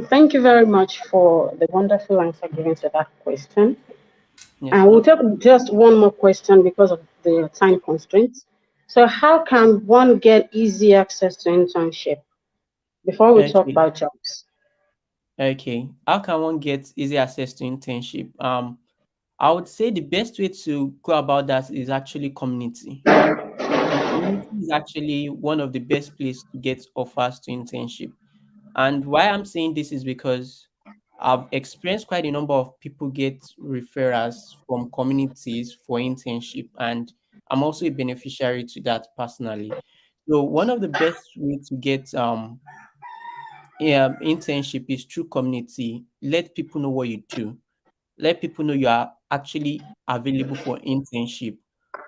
Thank you very much for the wonderful answer given to that question. Yes, And we'll ma'am. take just one more question because of the time constraints. So, how can one get easy access to internship before we talk Okay. about jobs? Okay. How can one get easy access to internship? I would say the best way to go about that is actually community. The community is actually one of the best places to get offers to internship. And why I'm saying this is because I've experienced quite a number of people get referrals from communities for internship, and I'm also a beneficiary to that personally. So one of the best way to get internship is through community. Let people know what you do. Let people know you are actually available for internship.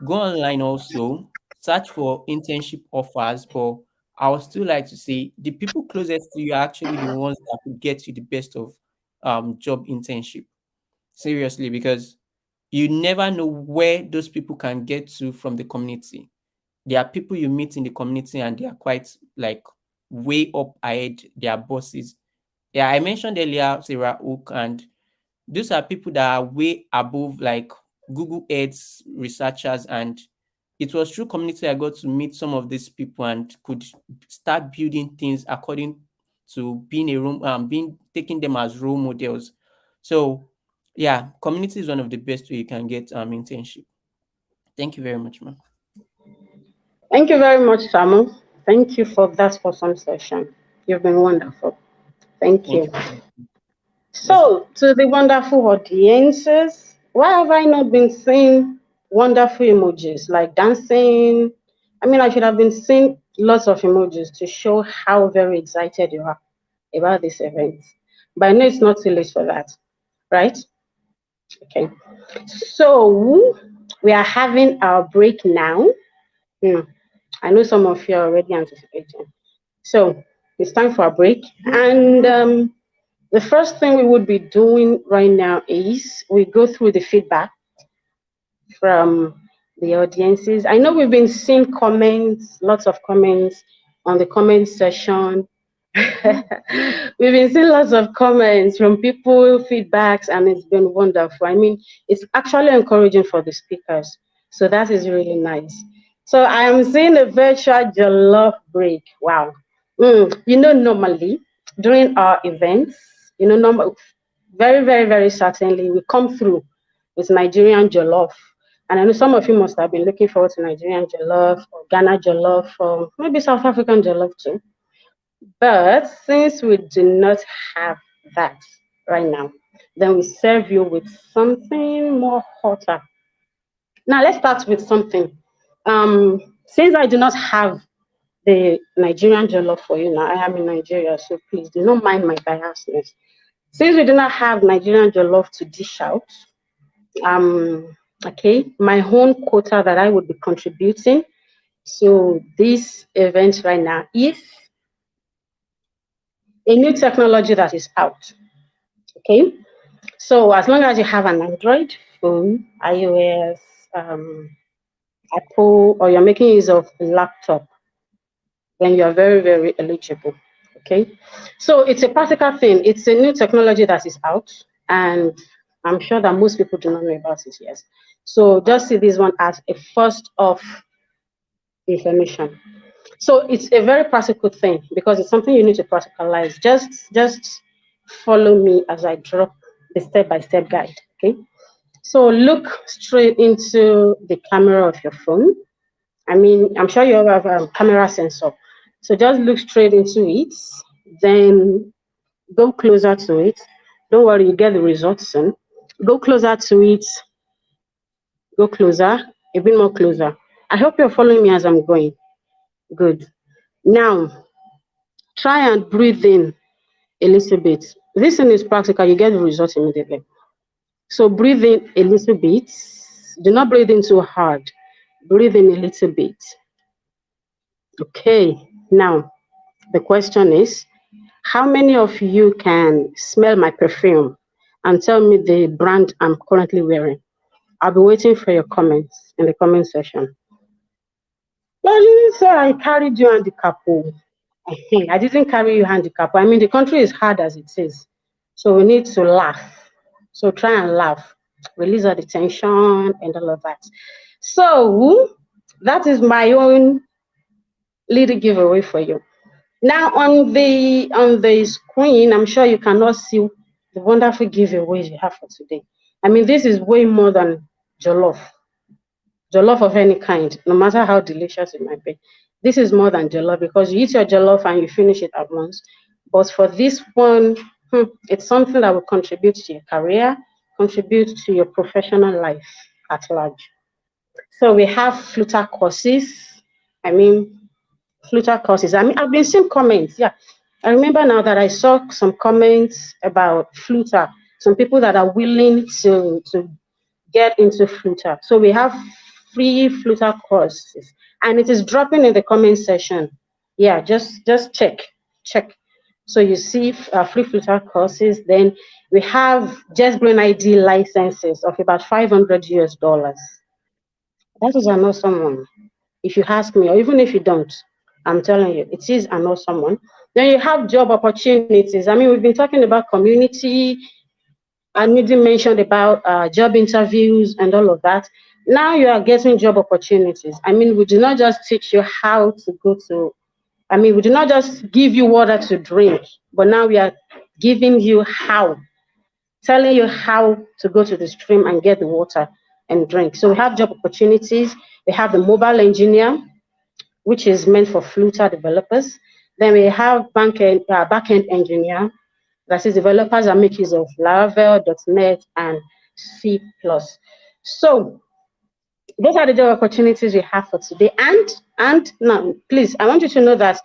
Go online also, search for internship offers, but I would still like to say the people closest to you are actually the ones that could get you the best of job internship. Seriously, because you never know where those people can get to from the community. There are people you meet in the community and they are quite like way up ahead their bosses. Yeah, I mentioned earlier Sarah Hook, and those are people that are way above like Google Earth researchers. And it was through community I got to meet some of these people and could start building things according to being a room, being taking them as role models. So yeah, community is one of the best way you can get internship. Thank you very much, ma'am. Thank you very much, Samu. Thank you for that awesome session. You've been wonderful. Thank Thank you. you very much. Yes, ma'am. So, to the wonderful audiences, why have I not been seeing wonderful emojis like dancing? I mean, I should have been seeing lots of emojis to show how very excited you are about this event. But I know it's not too late for that, right? Okay. So, we are having our break now. Hmm, I know some of you are already anticipating. So, it's time for a break. And the first thing we would be doing right now is we go through the feedback from the audiences. I know we've been seeing comments, lots of comments on the comment section. We've been seeing lots of comments from people, feedbacks, and it's been wonderful. I mean, it's actually encouraging for the speakers. So that is really nice. So I am seeing a virtual jollof break. Wow. Normally during our events, very, very, very certainly we come through with Nigerian jollof. And I know some of you must have been looking forward to Nigerian jollof or Ghana jollof or maybe South African jollof too. But since we do not have that right now, then we serve you with something more hotter. Now let's start with something. Since I do not have the Nigerian jollof for you now, I am in Nigeria, so please do not mind my biasness. Since we do not have Nigerian jollof to dish out, okay, my own quota that I would be contributing to this event right now is a new technology that is out. Okay, so as long as you have an Android phone, iOS, um, Apple, or you're making use of a laptop, then you are very, very eligible. Okay, so it's a practical thing. It's a new technology that is out, and I'm sure that most people do not know about it, yes. So just see this one as a first of information. So it's a very practical thing because it's something you need to practicalize. Just follow me as I drop the step-by-step guide. Okay. So look straight into the camera of your phone. I mean, I'm sure you have a camera sensor. So just look straight into it, then go closer to it. Don't worry, you get the results soon. Go closer to it, go closer, a bit more closer. I hope you're following me as I'm going. Good. Now, try and breathe in a little bit. This thing is practical, you get the results immediately. So breathe in a little bit. Do not breathe in too hard. Breathe in a little bit. Okay, now the question is, how many of you can smell my perfume and tell me the brand I'm currently wearing? I'll be waiting for your comments in the comment section. Well, you didn't say I carried you handicap. I didn't carry you handicap. I mean, the country is hard as it is. So we need to laugh. So try and laugh. Release all the tension and all of that. So that is my own little giveaway for you. Now on the screen, I'm sure you cannot see the wonderful giveaways you have for today. I mean, this is way more than jollof. Jollof of any kind, no matter how delicious it might be. This is more than jollof because you eat your jollof and you finish it at once. But for this one, it's something that will contribute to your career, contribute to your professional life at large. So we have Flutter courses. I mean, Flutter courses. I mean, I've been seeing comments. Yeah, I remember now that I saw some comments about Flutter. Some people that are willing to get into Flutter. So we have free Flutter courses, and it is dropping in the comment section. Yeah, just check. So you see free Flutter courses. Then we have JetBrain ID licenses of about $500. That is an awesome one. If you ask me, or even if you don't, I'm telling you, it is an awesome one. Then you have job opportunities. I mean, we've been talking about community, and you mentioned about job interviews and all of that. Now you are getting job opportunities. I mean, we do not just teach you how to go to, I mean, we do not just give you water to drink, but now we are giving you how, telling you how to go to the stream and get the water and drink. So we have job opportunities. We have the mobile engineer, which is meant for Flutter developers. Then we have backend engineer, that is developers that make use of Laravel, .NET, and C++. So those are the job opportunities we have for today. And now, please, I want you to know that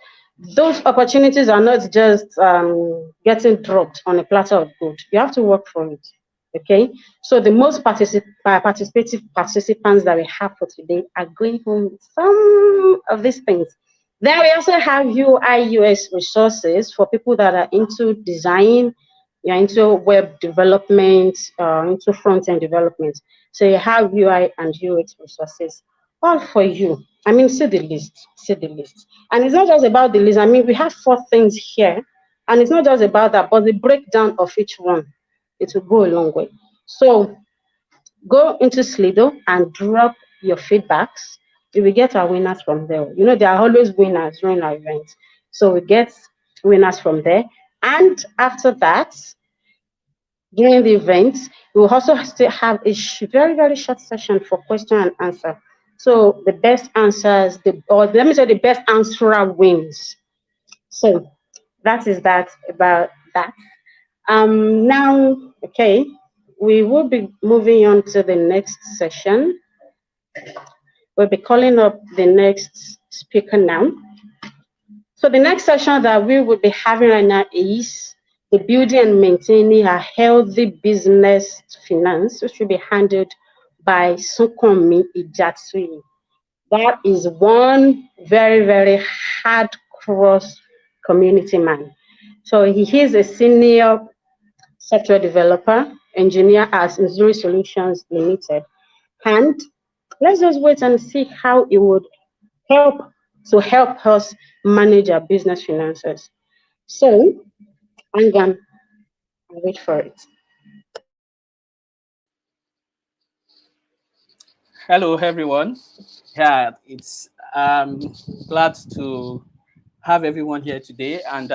those opportunities are not just getting dropped on a platter of gold. You have to work for it. Okay, so the most participative participants that we have for today are going home with some of these things. Then we also have UI UX resources for people that are into design, you're into web development, into front-end development. So you have UI and UX resources all for you. I mean, see the list. And it's not just about the list. I mean, we have 4 things here, and it's not just about that, but the breakdown of each one, it will go a long way. So go into Slido and drop your feedbacks. We will get our winners from there. You know, there are always winners during our events. So we get winners from there. And after that, during the event, we will also still have a very, very short session for question and answer. So the best answers, or let me say the best answerer wins. So that is that about that. Now, okay, we will be moving on to the next session. We'll be calling up the next speaker now. So the next session that we will be having right now is the building and maintaining a healthy business finance, which will be handled by Sukomi Ijatsui. That is one very, very hard-cross community man. So he is a senior software developer, engineer at Missouri Solutions Limited. And let's just wait and see how it would help us manage our business finances. So I'm going to wait for it. Hello, everyone. Yeah, it's glad to have everyone here today, and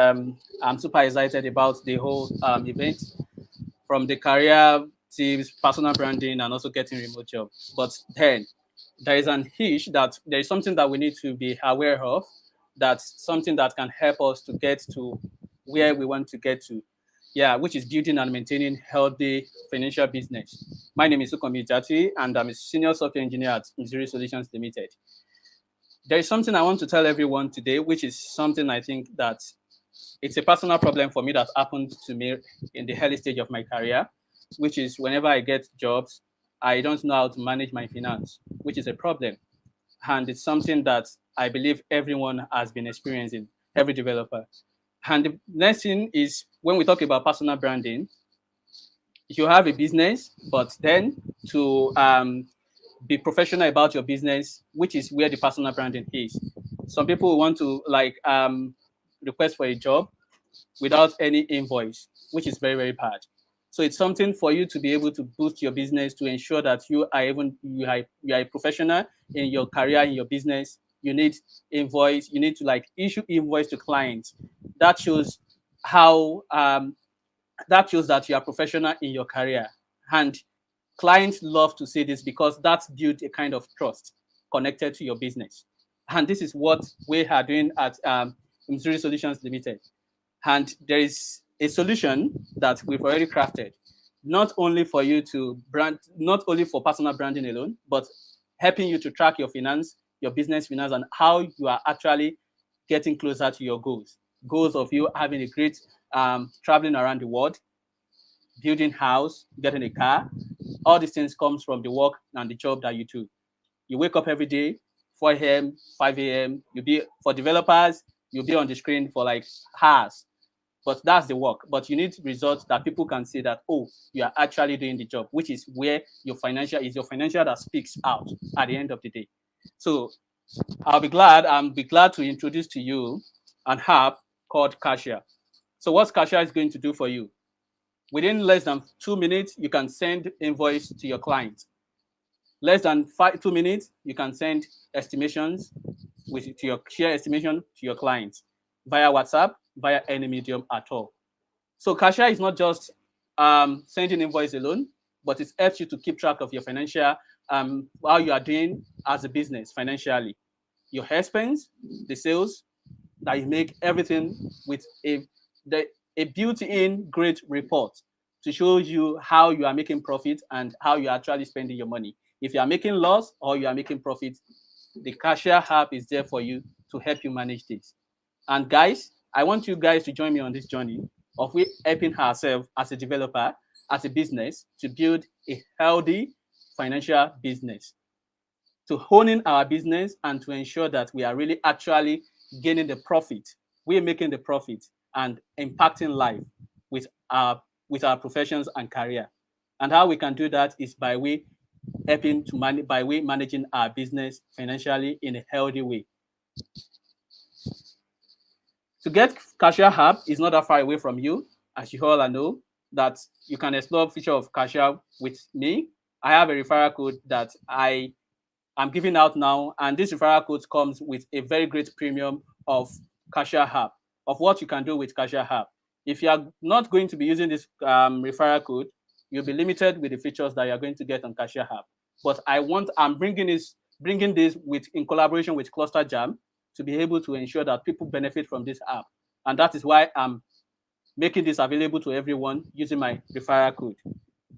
I'm super excited about the whole event, from the career tips, personal branding, and also getting remote job. But then there is an hitch, that there is something that we need to be aware of. That's something that can help us to get to where we want to get to. Yeah, which is building and maintaining healthy financial business. My name is Sukomi Jati, and I'm a senior software engineer at Missouri Solutions Limited. There is something I want to tell everyone today, which is something I think that it's a personal problem for me that happened to me in the early stage of my career, which is whenever I get jobs, I don't know how to manage my finance, which is a problem. And it's something that I believe everyone has been experiencing, every developer. And the next thing is, when we talk about personal branding, you have a business, but then to be professional about your business, which is where the personal branding is. Some people want to request for a job without any invoice, which is very, very bad. So it's something for you to be able to boost your business, to ensure that you are a professional in your career, in your business. You need invoice. You need to issue invoice to clients. That shows how that shows that you are professional in your career. And clients love to see this, because that's built a kind of trust connected to your business. And this is what we are doing at Missouri Solutions Limited. And there is a solution that we've already crafted, not only for you to brand, not only for personal branding alone, but helping you to track your finance, your business finance, and how you are actually getting closer to your goals. Goals of you having a great traveling around the world, building house, getting a car. All these things comes from the work and the job that you do. You wake up every day, 4 a.m., 5 a.m. You be, for developers, you'll be on the screen for like hours. But that's the work. But you need results that people can see that, oh, you are actually doing the job, which is where your financial that speaks out at the end of the day. So I'm be glad to introduce to you an app called Cashier. So what Cashier is going to do for you? Within less than 2 minutes, you can send invoice to your client. Less than 2 minutes, you can send estimations to your share estimation to your clients via WhatsApp, via any medium at all. So Cashier is not just sending invoice alone, but it helps you to keep track of your financial, how you are doing as a business financially, your expense, the sales that you make, everything with a built-in great report to show you how you are making profit and how you are actually spending your money. If you are making loss or you are making profit, the Cashier app is there for you to help you manage this. And guys, I want you guys to join me on this journey of we helping ourselves as a developer, as a business, to build a healthy financial business, to hone in our business and to ensure that we are really actually gaining the profit. We're making the profit and impacting life with our professions and career. And how we can do that is by way helping to managing our business financially in a healthy way. To get Cashier app is not that far away from you, as you all know, that you can explore feature of Cashier with me. I have a referral code that I'm giving out now, and this referral code comes with a very great premium of Cashier app, of what you can do with Cashier app. If you are not going to be using this referral code, you'll be limited with the features that you're going to get on Cashier app. But I'm bringing this in collaboration with Cluster Jam to be able to ensure that people benefit from this app. And that is why I'm making this available to everyone using my referral code.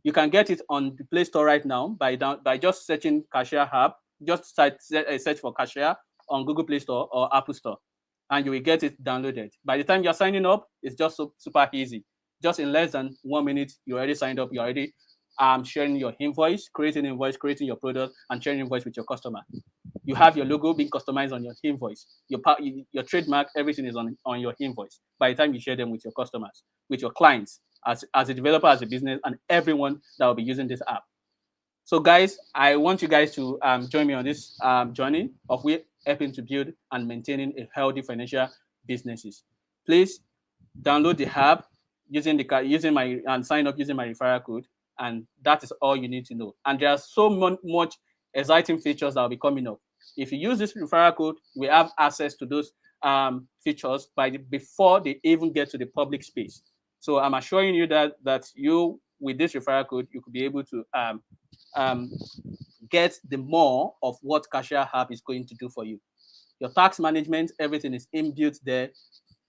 You can get it on the Play Store right now by just searching Cashier app. Just search for Cashier on Google Play Store or Apple Store, and you will get it downloaded. By the time you're signing up, it's just super easy. Just in less than 1 minute, you already signed up. You already sharing your invoice, creating your product, and sharing invoice with your customer. You have your logo being customized on your invoice. Your trademark, everything is on your invoice. By the time you share them with your customers, with your clients, as a developer, as a business, and everyone that will be using this app. So guys, I want you guys to join me on this journey of we helping to build and maintaining a healthy financial businesses. Please download the app using and sign up using my referral code, and that is all you need to know. And there are so much exciting features that will be coming up. If you use this referral code, we have access to those features before they even get to the public space. So I'm assuring you that you, with this referral code, you could be able to get the more of what Cashier Hub is going to do for you. Your tax management, everything is inbuilt there.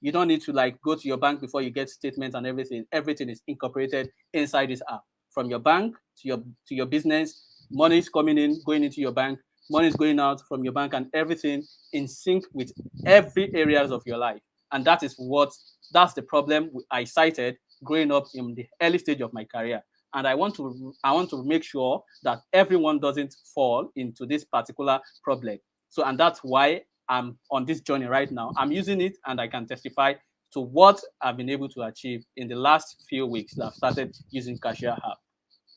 You don't need to like go to your bank before you get statements and everything. Everything is incorporated inside this app. From your bank to your business, money is coming in, going into your bank, money is going out from your bank, and everything in sync with every areas of your life. And that's the problem I cited growing up in the early stage of my career. And I want to make sure that everyone doesn't fall into this particular problem. So, and that's why I'm on this journey right now. I'm using it, and I can testify to what I've been able to achieve in the last few weeks that I've started using Cashier Hub.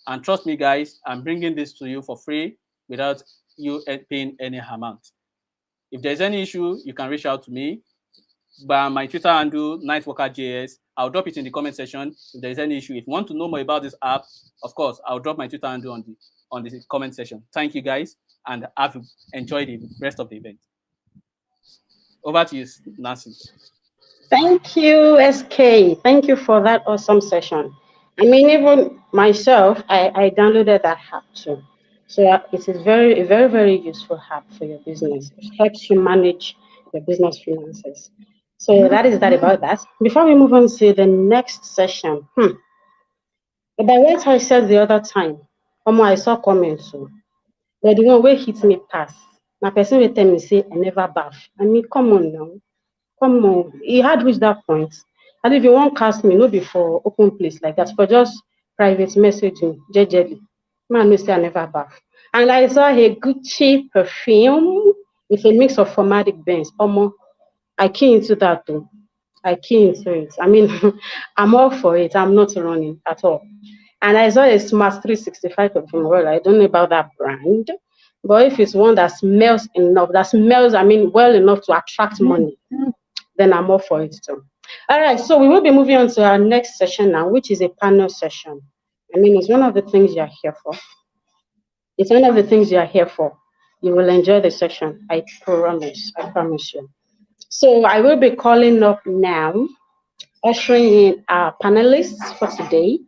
And trust me, guys, I'm bringing this to you for free without you paying any amount. If there's any issue, you can reach out to me by my Twitter handle, NightWalkerJS. I'll drop it in the comment section if there's any issue. If you want to know more about this app, of course, I'll drop my Twitter handle on the comment section. Thank you, guys, and have enjoyed the rest of the event. Over to you, Nancy. Thank you, SK. Thank you for that awesome session. I mean, even myself, I downloaded that app too. So it is a very, very useful app for your business. It helps you manage your business finances. So that is that about that. Before we move on to the next session, about what I said the other time, I saw comments. So, but the one where hit me pass. My person will tell me, say, I never bath. I mean, come on now. Come on. He had reached that point. And if you won't cast me, no before open place like that, for just private messaging, JJD. Man, will say I never bath. And I saw a Gucci perfume with a mix of formatic bends. I key into that too. I key into it. I mean, I'm all for it. I'm not running at all. And I saw a Smart 365 perfume. Well, I don't know about that brand. But if it's one that smells enough, well enough to attract money, then I'm all for it too. All right, so we will be moving on to our next session now, which is a panel session. I mean, it's one of the things you're here for. It's one of the things you're here for. You will enjoy the session. I promise. I promise you. So I will be calling up now, ushering in our panelists for today.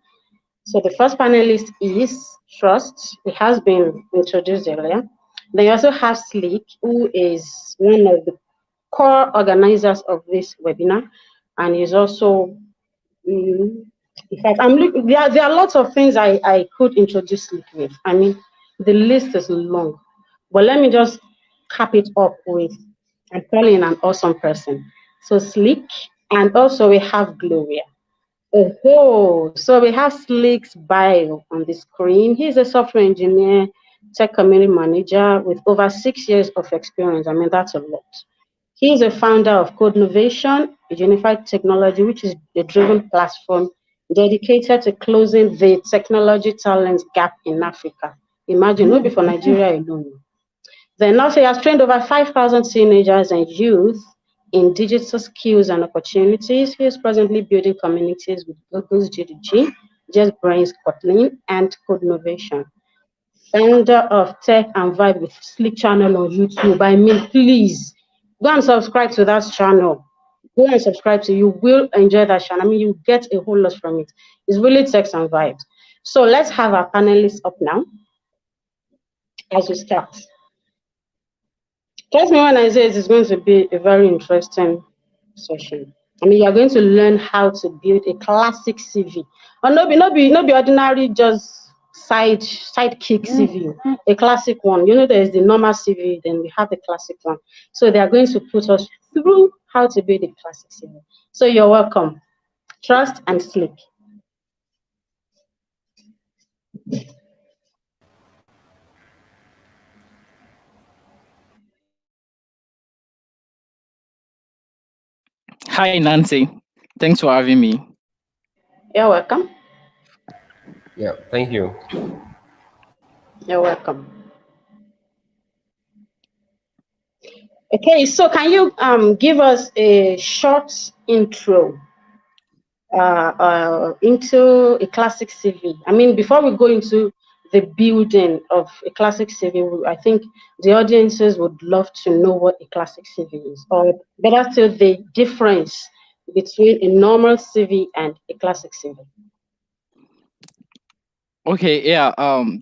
So the first panelist is Trust. It has been introduced earlier. Then you also have Slick, who is one of the core organizers of this webinar, and is also, in fact, there are lots of things I could introduce Slick with. I mean, the list is long, but let me just cap it up with, I'm calling an awesome person. So Slick, and also we have Gloria. So we have Slick's bio on the screen. He's a software engineer, tech community manager with over 6 years of experience. I mean, that's a lot. He is a founder of Code Innovation, a unified technology, which is a driven platform dedicated to closing the technology talent gap in Africa. Imagine, not before Nigeria alone. Then also he has trained over 5,000 teenagers and youth in digital skills and opportunities. He is presently building communities with Google's GDG, JetBrains, Kotlin, and Code Innovation. Founder of Tech and Vibe with Slick channel on YouTube. I mean, please go and subscribe to that channel. Go and subscribe to, you will enjoy that channel. I mean, you get a whole lot from it. It's really Tech and Vibes. So let's have our panelists up now as we start. Trust me when I say it is going to be a very interesting session. I mean, you're going to learn how to build a classic CV. Or not be ordinary, just sidekick CV, a classic one. You know, there's the normal CV, then we have the classic one. So they are going to put us through how to build a classic CV. So you're welcome. Trust and Slick. Hi, Nancy. Thanks for having me. You're welcome. Yeah, thank you. You're welcome. Okay, so can you give us a short intro into a classic CV? I mean, before we go into the building of a classic CV. I think the audiences would love to know what a classic CV is, or better still, the difference between a normal CV and a classic CV. Okay, yeah.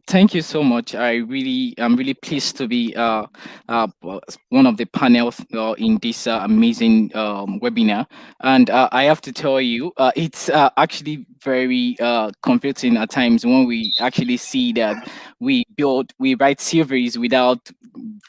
Thank you so much. I'm really pleased to be one of the panels in this amazing webinar. And I have to tell you, it's actually very confusing at times when we actually see that we write CVs without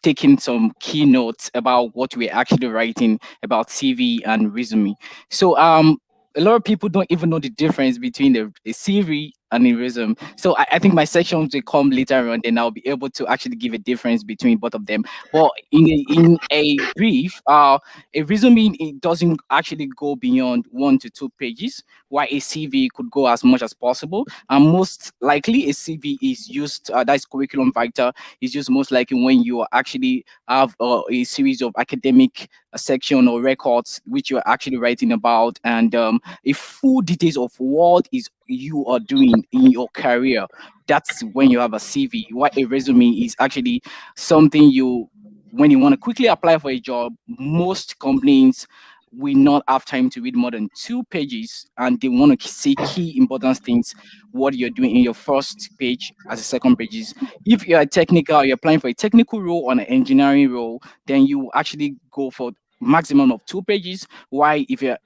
taking some keynotes about what we're actually writing about CV and resume. So a lot of people don't even know the difference between a CV and a resume. So I think my sections will come later on, then I'll be able to actually give a difference between both of them. But in a brief, a resume, it doesn't actually go beyond 1 to 2 pages, while a CV could go as much as possible. And most likely a CV is used, that's curriculum vitae, is used most likely when you actually have a series of academic section or records which you're actually writing about, and a full details of what is you are doing in your career. That's when you have a CV. What a resume is actually something you, when you want to quickly apply for a job, most companies will not have time to read more than 2 pages, and they want to see key important things what you're doing in your first page as a second pages. If you're a technical, you're applying for a technical role or an engineering role, then you actually go for maximum of 2 pages. Why, if you're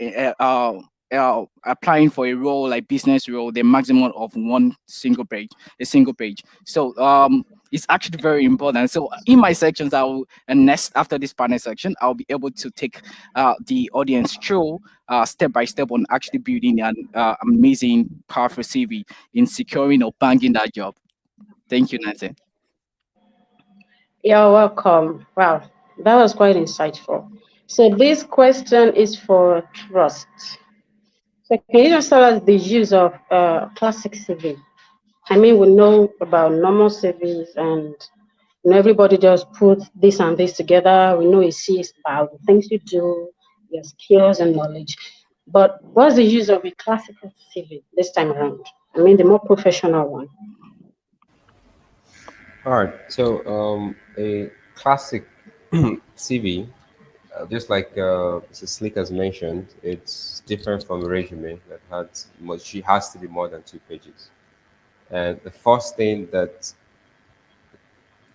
applying for a role like business role, the maximum of a single page. So it's actually very important. So in my sections, and next after this panel section, I'll be able to take the audience through step by step on actually building an amazing, powerful CV in securing or banging that job. Thank you, Nancy. You're welcome. Wow, that was quite insightful. So this question is for Trust. So can you just tell us the use of classic CV? I mean, we know about normal CVs, and everybody just put this and this together. We know it is about the things you do, your skills and knowledge. But what's the use of a classical CV this time around? I mean, the more professional one. All right. So a classic CV, just like Mrs. Slick has mentioned, it's different from a resume that has she has to be more than 2 pages. And the first thing that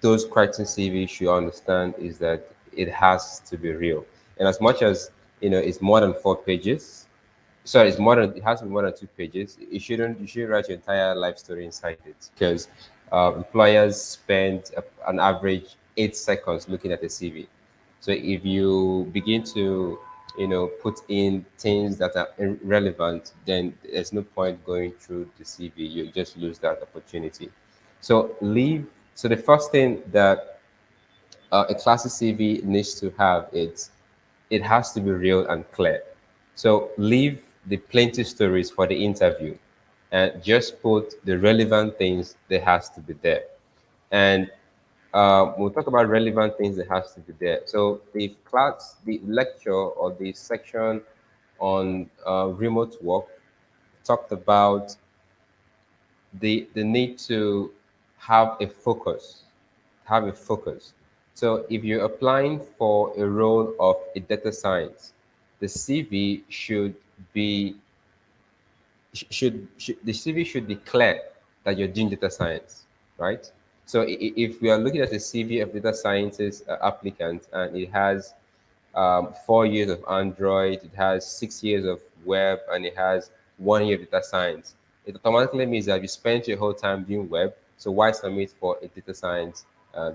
those writing CV should understand is that it has to be real. And as much as it's more than 4 pages, sorry, it has to be more than 2 pages. You shouldn't write your entire life story inside it, because employers spend an average 8 seconds looking at the CV. So if you begin to put in things that are irrelevant, then there's no point going through the CV. You just lose that opportunity. So leave. So the first thing that a classic CV needs to have is it has to be real and clear. So leave the plenty stories for the interview and just put the relevant things that has to be there. And we'll talk about relevant things that has to be there. So the lecture or the section on remote work talked about the need to have a focus, have a focus. So if you're applying for a role of a data science, the CV should be the CV should declare that you're doing data science, right? So if we are looking at a CV of data scientist applicant and it has 4 years of Android, it has 6 years of web, and it has 1 year of data science, it automatically means that you spent your whole time doing web. So why submit for a data science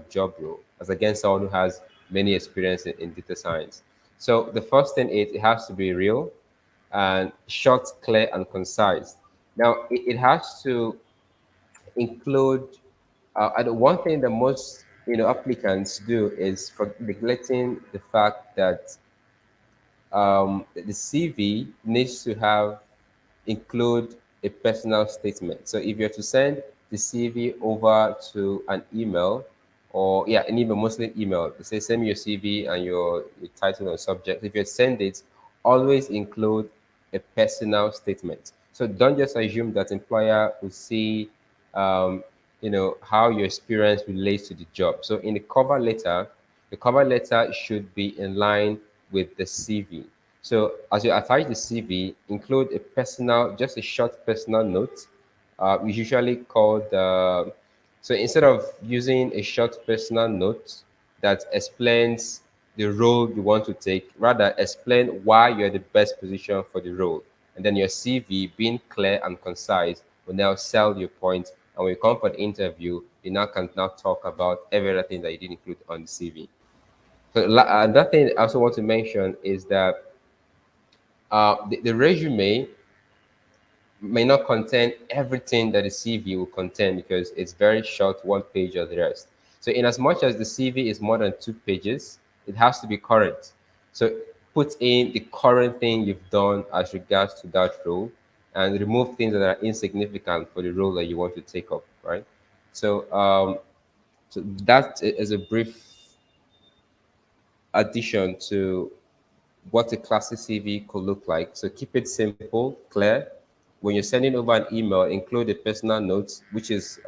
job role as against someone who has many experience in data science? So the first thing is it has to be real and short, clear, and concise. Now, it has to include and one thing that most applicants do is for neglecting the fact that the CV needs to have include a personal statement. So if you're to send the CV over to an email, or an email, mostly email, say send me your CV and your title and subject. If you send it, always include a personal statement. So don't just assume that employer will see how your experience relates to the job. So in the cover letter should be in line with the CV. So as you attach the CV, include just a short personal note. We usually called so instead of using a short personal note that explains the role you want to take, rather explain why you're the best position for the role. And then your CV, being clear and concise, will now sell your point. And when you come for the interview, you now can now talk about every other thing that you didn't include on the CV. So another thing I also want to mention is that the resume may not contain everything that the CV will contain because it's very short, one page or the rest. So in as much as the CV is more than 2 pages, it has to be current. So put in the current thing you've done as regards to that role and remove things that are insignificant for the role that you want to take up, right? So, so that is a brief addition to what a classic CV could look like. So keep it simple, clear. When you're sending over an email, include a personal note, which is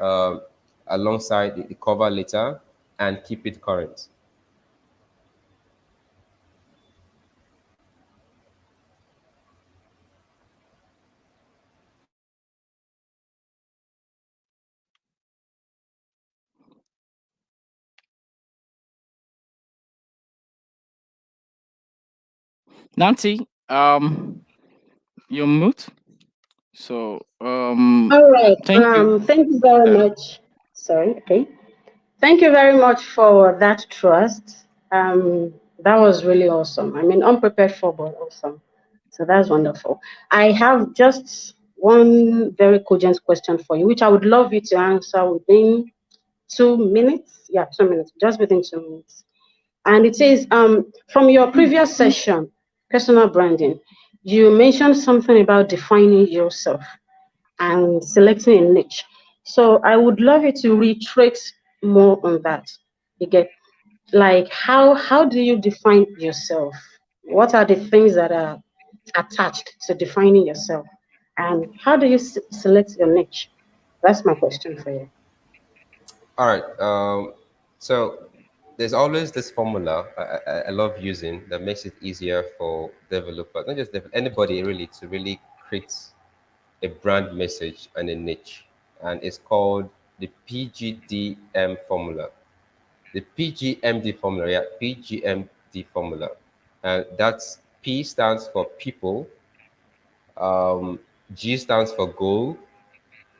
alongside the cover letter, and keep it current. Nancy, you're mute. So, All right. thank you. Thank you very Uh, much. Sorry. Okay. Thank you very much for that trust. That was really awesome. I mean, unprepared for, but awesome. So that's wonderful. I have just one very cogent question for you, which I would love you to answer within 2 minutes. Yeah, 2 minutes, just within 2 minutes. And it says, from your previous session, personal branding, you mentioned something about defining yourself and selecting a niche. So I would love you to reiterate more on that. You get, like, how do you define yourself? What are the things that are attached to defining yourself? And how do you select your niche? That's my question for you. All right. So there's always this formula I love using that makes it easier for developers, not just anybody really, to really create a brand message and a niche. And it's called the PGDM formula. The PGMD formula, yeah, PGMD formula. And that's P stands for people, G stands for goal,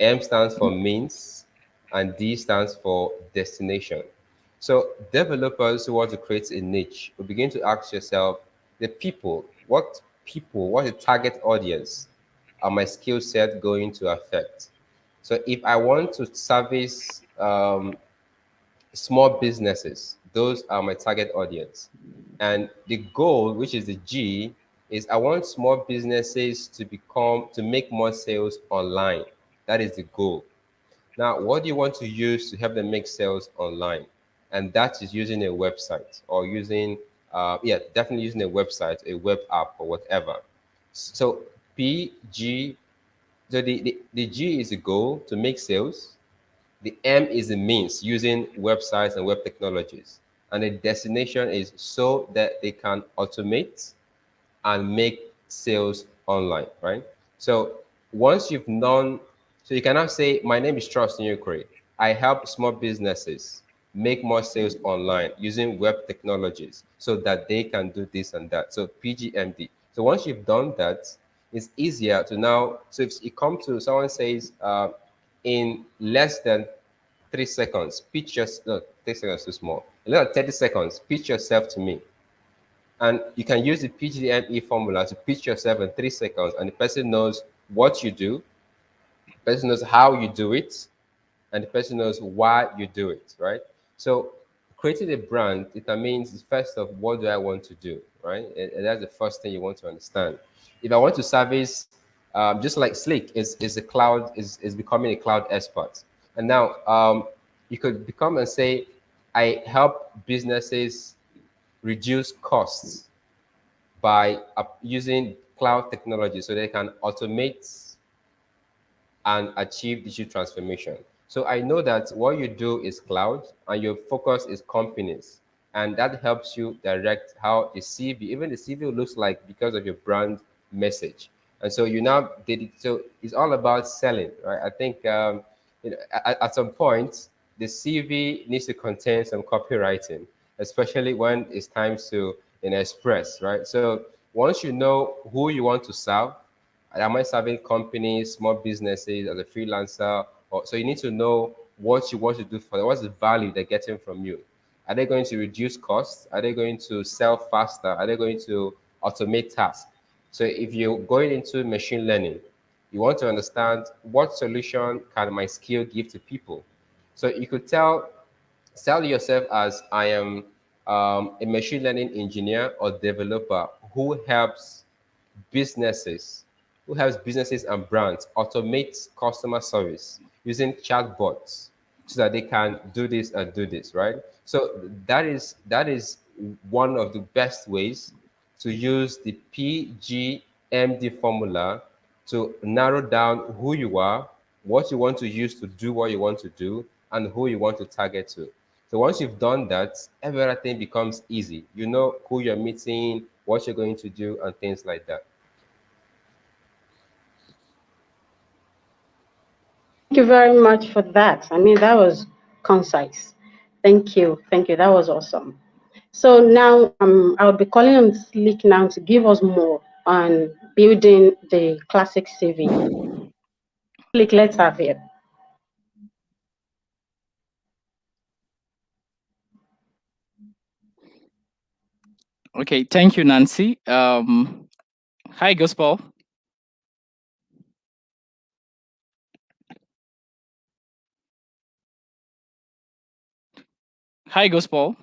M stands for means, and D stands for destination. So developers who want to create a niche will begin to ask yourself, what the target audience are my skill set going to affect? So if I want to service small businesses, those are my target audience. And the goal, which is the G, is I want small businesses to make more sales online. That is the goal. Now, what do you want to use to help them make sales online? And that is using a website or definitely using a website, a web app, or whatever. So PG, so the G is the goal to make sales. The M is the means using websites and web technologies. And the destination is so that they can automate and make sales online, right? So once you've known, so you can now say, my name is Trust Nyukuri. I help small businesses make more sales online using web technologies so that they can do this and that. So PGMD. So once you've done that, it's easier to now, so if you come to someone says, in less than 3 seconds, pitch your, no, 3 seconds too small. In less than 30 seconds, pitch yourself to me. And you can use the PGDME formula to pitch yourself in 3 seconds, and the person knows what you do, the person knows how you do it, and the person knows why you do it, right? So creating a brand determines first of what do I want to do, right? And that's the first thing you want to understand. If I want to service, just like Slick is becoming a cloud expert, and now you could become and say, I help businesses reduce costs by using cloud technology so they can automate and achieve digital transformation. So I know that what you do is cloud and your focus is companies. And that helps you direct how the CV, even the CV looks like because of your brand message. And so you now did it. So it's all about selling, right? I think at some point, the CV needs to contain some copywriting, especially when it's time to express, right? So once you know who you want to serve, am I serving companies, small businesses as a freelancer? Or, so you need to know what you want to do for them. What's the value they're getting from you? Are they going to reduce costs? Are they going to sell faster? Are they going to automate tasks? So if you're going into machine learning, you want to understand what solution can my skill give to people. So you could sell yourself as I am a machine learning engineer or developer businesses who helps businesses and brands automate customer service using chatbots so that they can do this and do this, right? So that is one of the best ways to use the PGMD formula to narrow down who you are, what you want to use to do what you want to do, and who you want to target to. So once you've done that, everything becomes easy. You know who you're meeting, what you're going to do, and things like that. Thank you very much for that. I mean, that was concise. Thank you. Thank you. That was awesome. So now I'll be calling on Slick now to give us more on building the classic CV. Slick, let's have it. Okay, thank you, Nancy. Hi, Gospel. Hi, Gospel.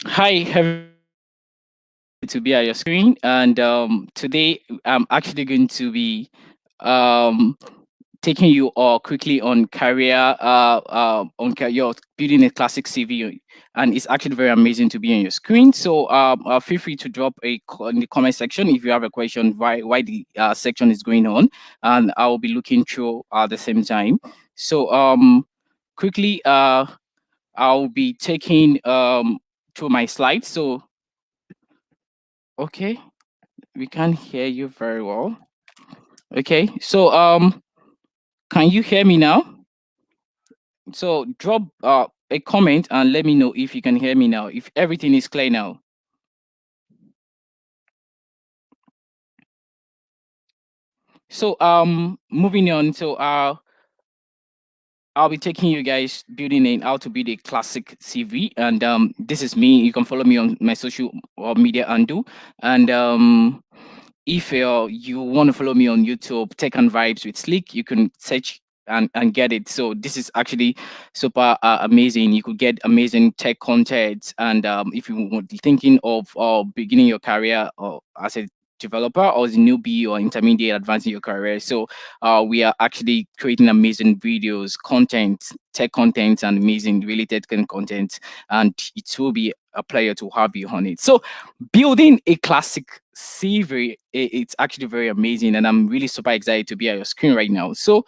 Hi, to be at your screen, and today I'm actually going to be um, taking you all quickly on career your building a classic CV, and it's actually very amazing to be on your screen. So feel free to drop in the comment section if you have a question why the section is going on, and I will be looking through at the same time. So quickly I'll be taking through my slides. So okay, we can't hear you very well. Okay, so can you hear me now? So drop a comment and let me know if you can hear me now, if everything is clear now. So moving on, so I'll be taking you guys building how to build a classic CV, and this is me. You can follow me on my social media handle, and if you want to follow me on YouTube, Tech and Vibes with Slick, you can search and get it. So this is actually super amazing. You could get amazing tech content, and if you were thinking of beginning your career or as a developer or as a newbie or intermediate advancing your career, so we are actually creating amazing videos, content, tech content, and amazing related content, and it will be a pleasure to have you on it. So building a classic CV, it's actually very amazing, and I'm really super excited to be at your screen right now. So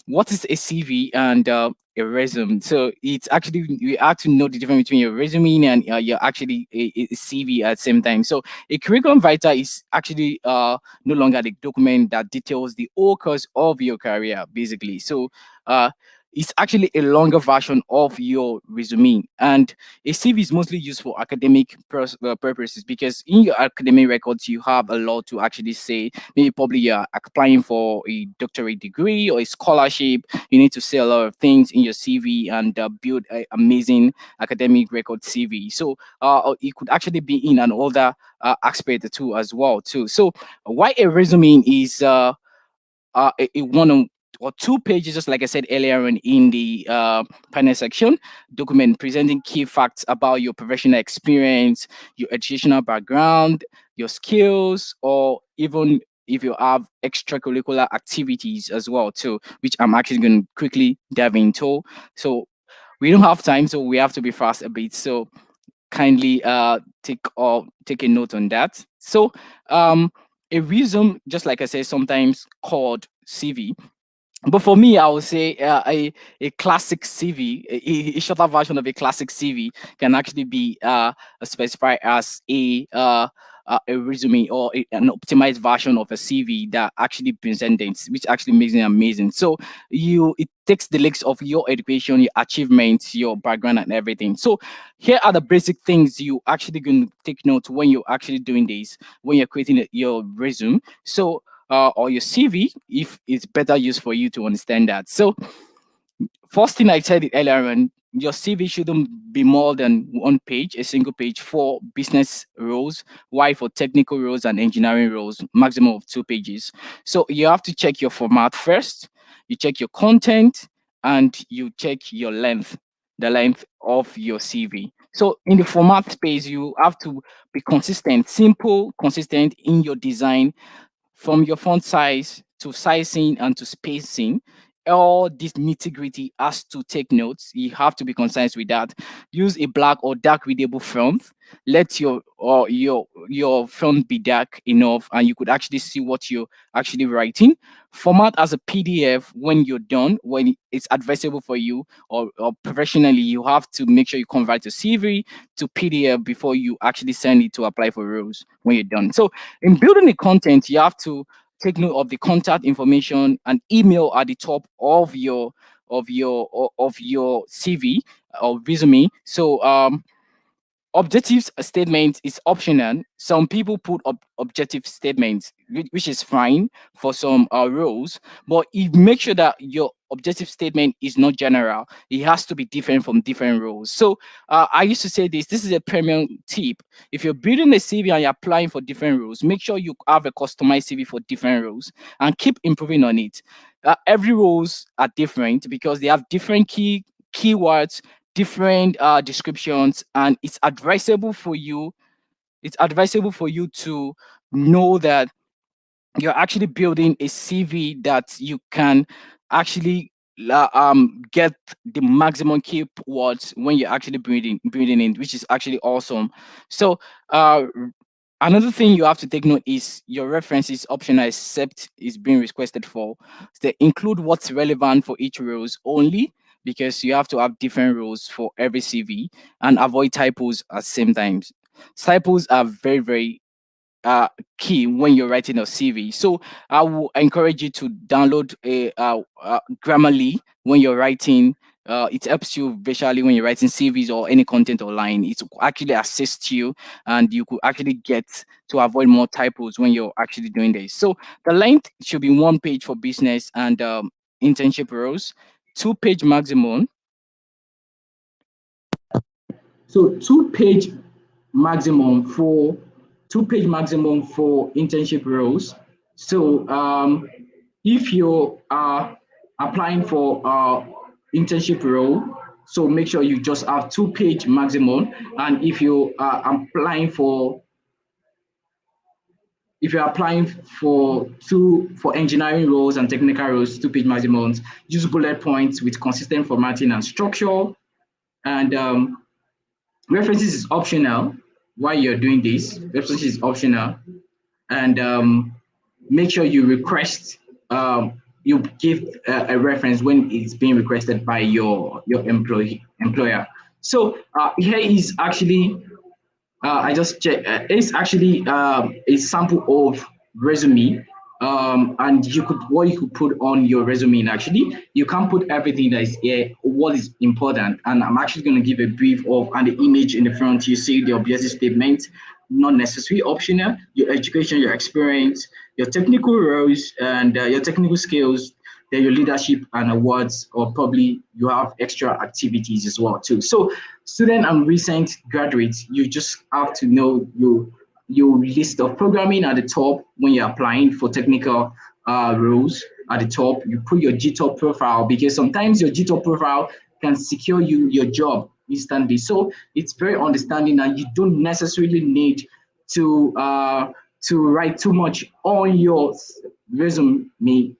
what is a CV and a resume? So it's actually, you have to know the difference between your resume and your actually a CV at the same time. So a curriculum writer is actually no longer the document that details the whole course of your career, basically. So it's actually a longer version of your resume, and a CV is mostly used for academic purposes, because in your academic records you have a lot to actually say. Maybe probably you're applying for a doctorate degree or a scholarship. You need to say a lot of things in your CV and build an amazing academic record CV. So it could actually be in an older aspect too as well too. So why a resume is a one or two pages, just like I said earlier on in the panel section, document presenting key facts about your professional experience, your educational background, your skills, or even if you have extracurricular activities as well too, which I'm actually going to quickly dive into. So we don't have time, so we have to be fast a bit. So kindly take a note on that. So a resume, just like I said, sometimes called CV, but for me, I would say a classic CV, a shorter version of a classic CV, can actually be specified as a resume or an optimized version of a CV that actually presents, which actually makes it amazing. So it takes the links of your education, your achievements, your background, and everything. So here are the basic things you actually going to take note when you're actually doing this, when you're creating your resume. So or your CV, if it's better used for you to understand that. So first thing I said it earlier on, your CV shouldn't be more than one page, a single page for business roles, while for technical roles and engineering roles, maximum of 2 pages. So you have to check your format first, you check your content, and you check your length, the length of your CV. So in the format space, you have to be consistent, simple, consistent in your design, from your font size to sizing and to spacing. All this nitty-gritty has to take notes. You have to be concise with that. Use a black or dark readable font. Let your font be dark enough and you could actually see what you're actually writing. Format as a PDF when you're done, when it's advisable for you, or professionally, you have to make sure you convert your CV to PDF before you actually send it to apply for roles when you're done. So in building the content, you have to take note of the contact information and email at the top of your CV or resume. So objective statement is optional. Some people put objective statements, which is fine for some roles, but you make sure that your objective statement is not general. It has to be different from different roles. So I used to say this is a premium tip. If you're building a CV and you're applying for different roles, make sure you have a customized CV for different roles and keep improving on it. Every roles are different because they have different keywords, different descriptions, and it's advisable for you to know that you're actually building a CV that you can actually get the maximum keywords when you're actually building it, which is actually awesome. So another thing you have to take note is your reference is optional except it's being requested for. So include what's relevant for each roles only, because you have to have different roles for every CV, and avoid typos at the same time. Typos are very, very key when you're writing a CV. So I will encourage you to download a Grammarly when you're writing. It helps you visually when you're writing CVs or any content online. It will actually assist you, and you could actually get to avoid more typos when you're actually doing this. So the length should be 1 page for business and internship roles, 2 page maximum. So maximum for 2 page maximum for internship roles. So if you are applying for internship role, so make sure you just have 2 page maximum. And if you are applying for for engineering roles and technical roles, 2 page maximums, use bullet points with consistent formatting and structure. And references is optional while you're doing this. References is optional. And make sure you request, you give a reference when it's being requested by your employer. So here is actually, I just checked, it's actually a sample of resume. And what you could put on your resume. And actually, you can't put everything that is here, what is important. And I'm actually going to give a brief of, and the image in the front, you see the objective statement, not necessarily optional, your education, your experience, your technical roles, and your technical skills, then your leadership and awards, or probably you have extra activities as well too. So student and recent graduates, you just have to know your list of programming at the top when you're applying for technical roles. At the top, you put your GTOP profile, because sometimes your GTOP profile can secure you your job instantly. So it's very understanding that you don't necessarily need to write too much on your resume.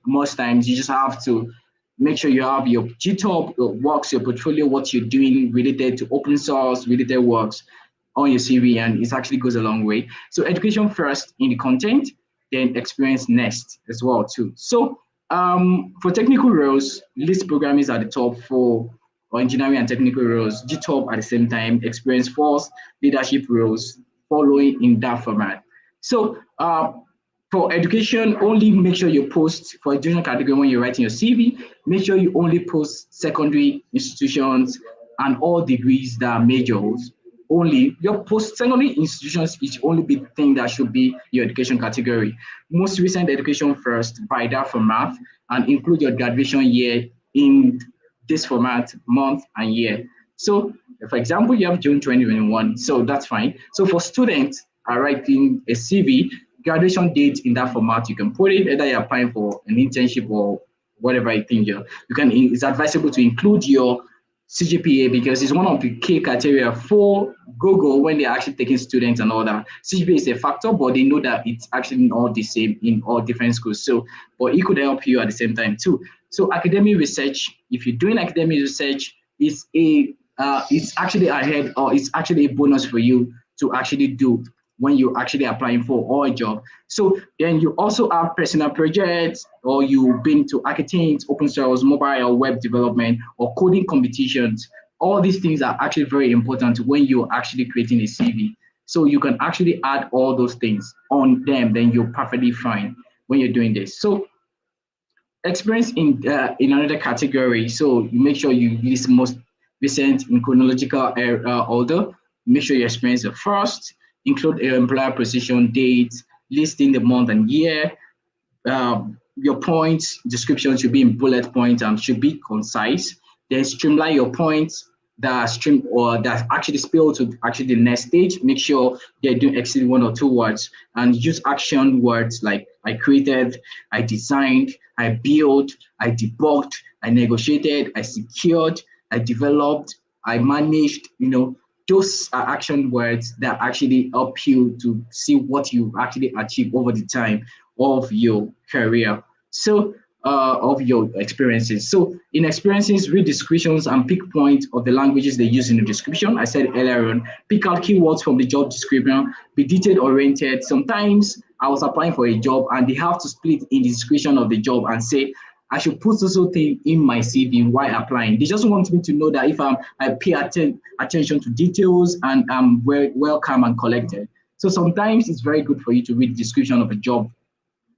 Most times you just have to make sure you have your GTOP, your works, your portfolio, what you're doing related to open source related works on your CV, and it actually goes a long way. So education first in the content, then experience next as well too. So for technical roles, list programming is at the top for engineering and technical roles, GTOP at the same time, experience first, leadership roles following in that format. So for education, only make sure you post for education category when you're writing your CV, make sure you only post secondary institutions and all degrees that are majors. Only your post-secondary institutions is only big thing that should be your education category. Most recent education first by that format, and include your graduation year in this format, month and year. So for example, you have June 2021, so that's fine. So for students are writing a CV, graduation date in that format, you can put it, either you're applying for an internship or whatever you think you can. It's advisable to include your CGPA, because it's one of the key criteria for Google when they're actually taking students and all that. CGPA is a factor, but they know that it's actually not the same in all different schools. So, but it could help you at the same time too. So academic research, if you're doing academic research, it's actually ahead, or it's actually a bonus for you to actually do when you're actually applying for a job. So then you also have personal projects, or you've been to architects, open source, mobile or web development, or coding competitions. All these things are actually very important when you're actually creating a CV. So you can actually add all those things on them, then you're perfectly fine when you're doing this. So experience in another category. So you make sure you list most recent in chronological order. make sure you experience the first, include your employer position, date, listing the month and year. Your points description should be in bullet points and should be concise. Then streamline your points that actually spill to actually the next stage. Make sure they're doing exceed 1 or 2 words, and use action words like I created, I designed, I built, I debugged, I negotiated, I secured, I developed, I managed. Those are action words that actually help you to see what you actually achieve over the time of your career. So of your experiences. So in experiences, read descriptions and pick points of the languages they use in the description. I said earlier on, pick out keywords from the job description, be detail oriented. Sometimes I was applying for a job and they have to split in the description of the job and say, I should put also thing in my CV while applying. They just want me to know that if I pay attention to details and I'm well calm and collected. So sometimes it's very good for you to read the description of a job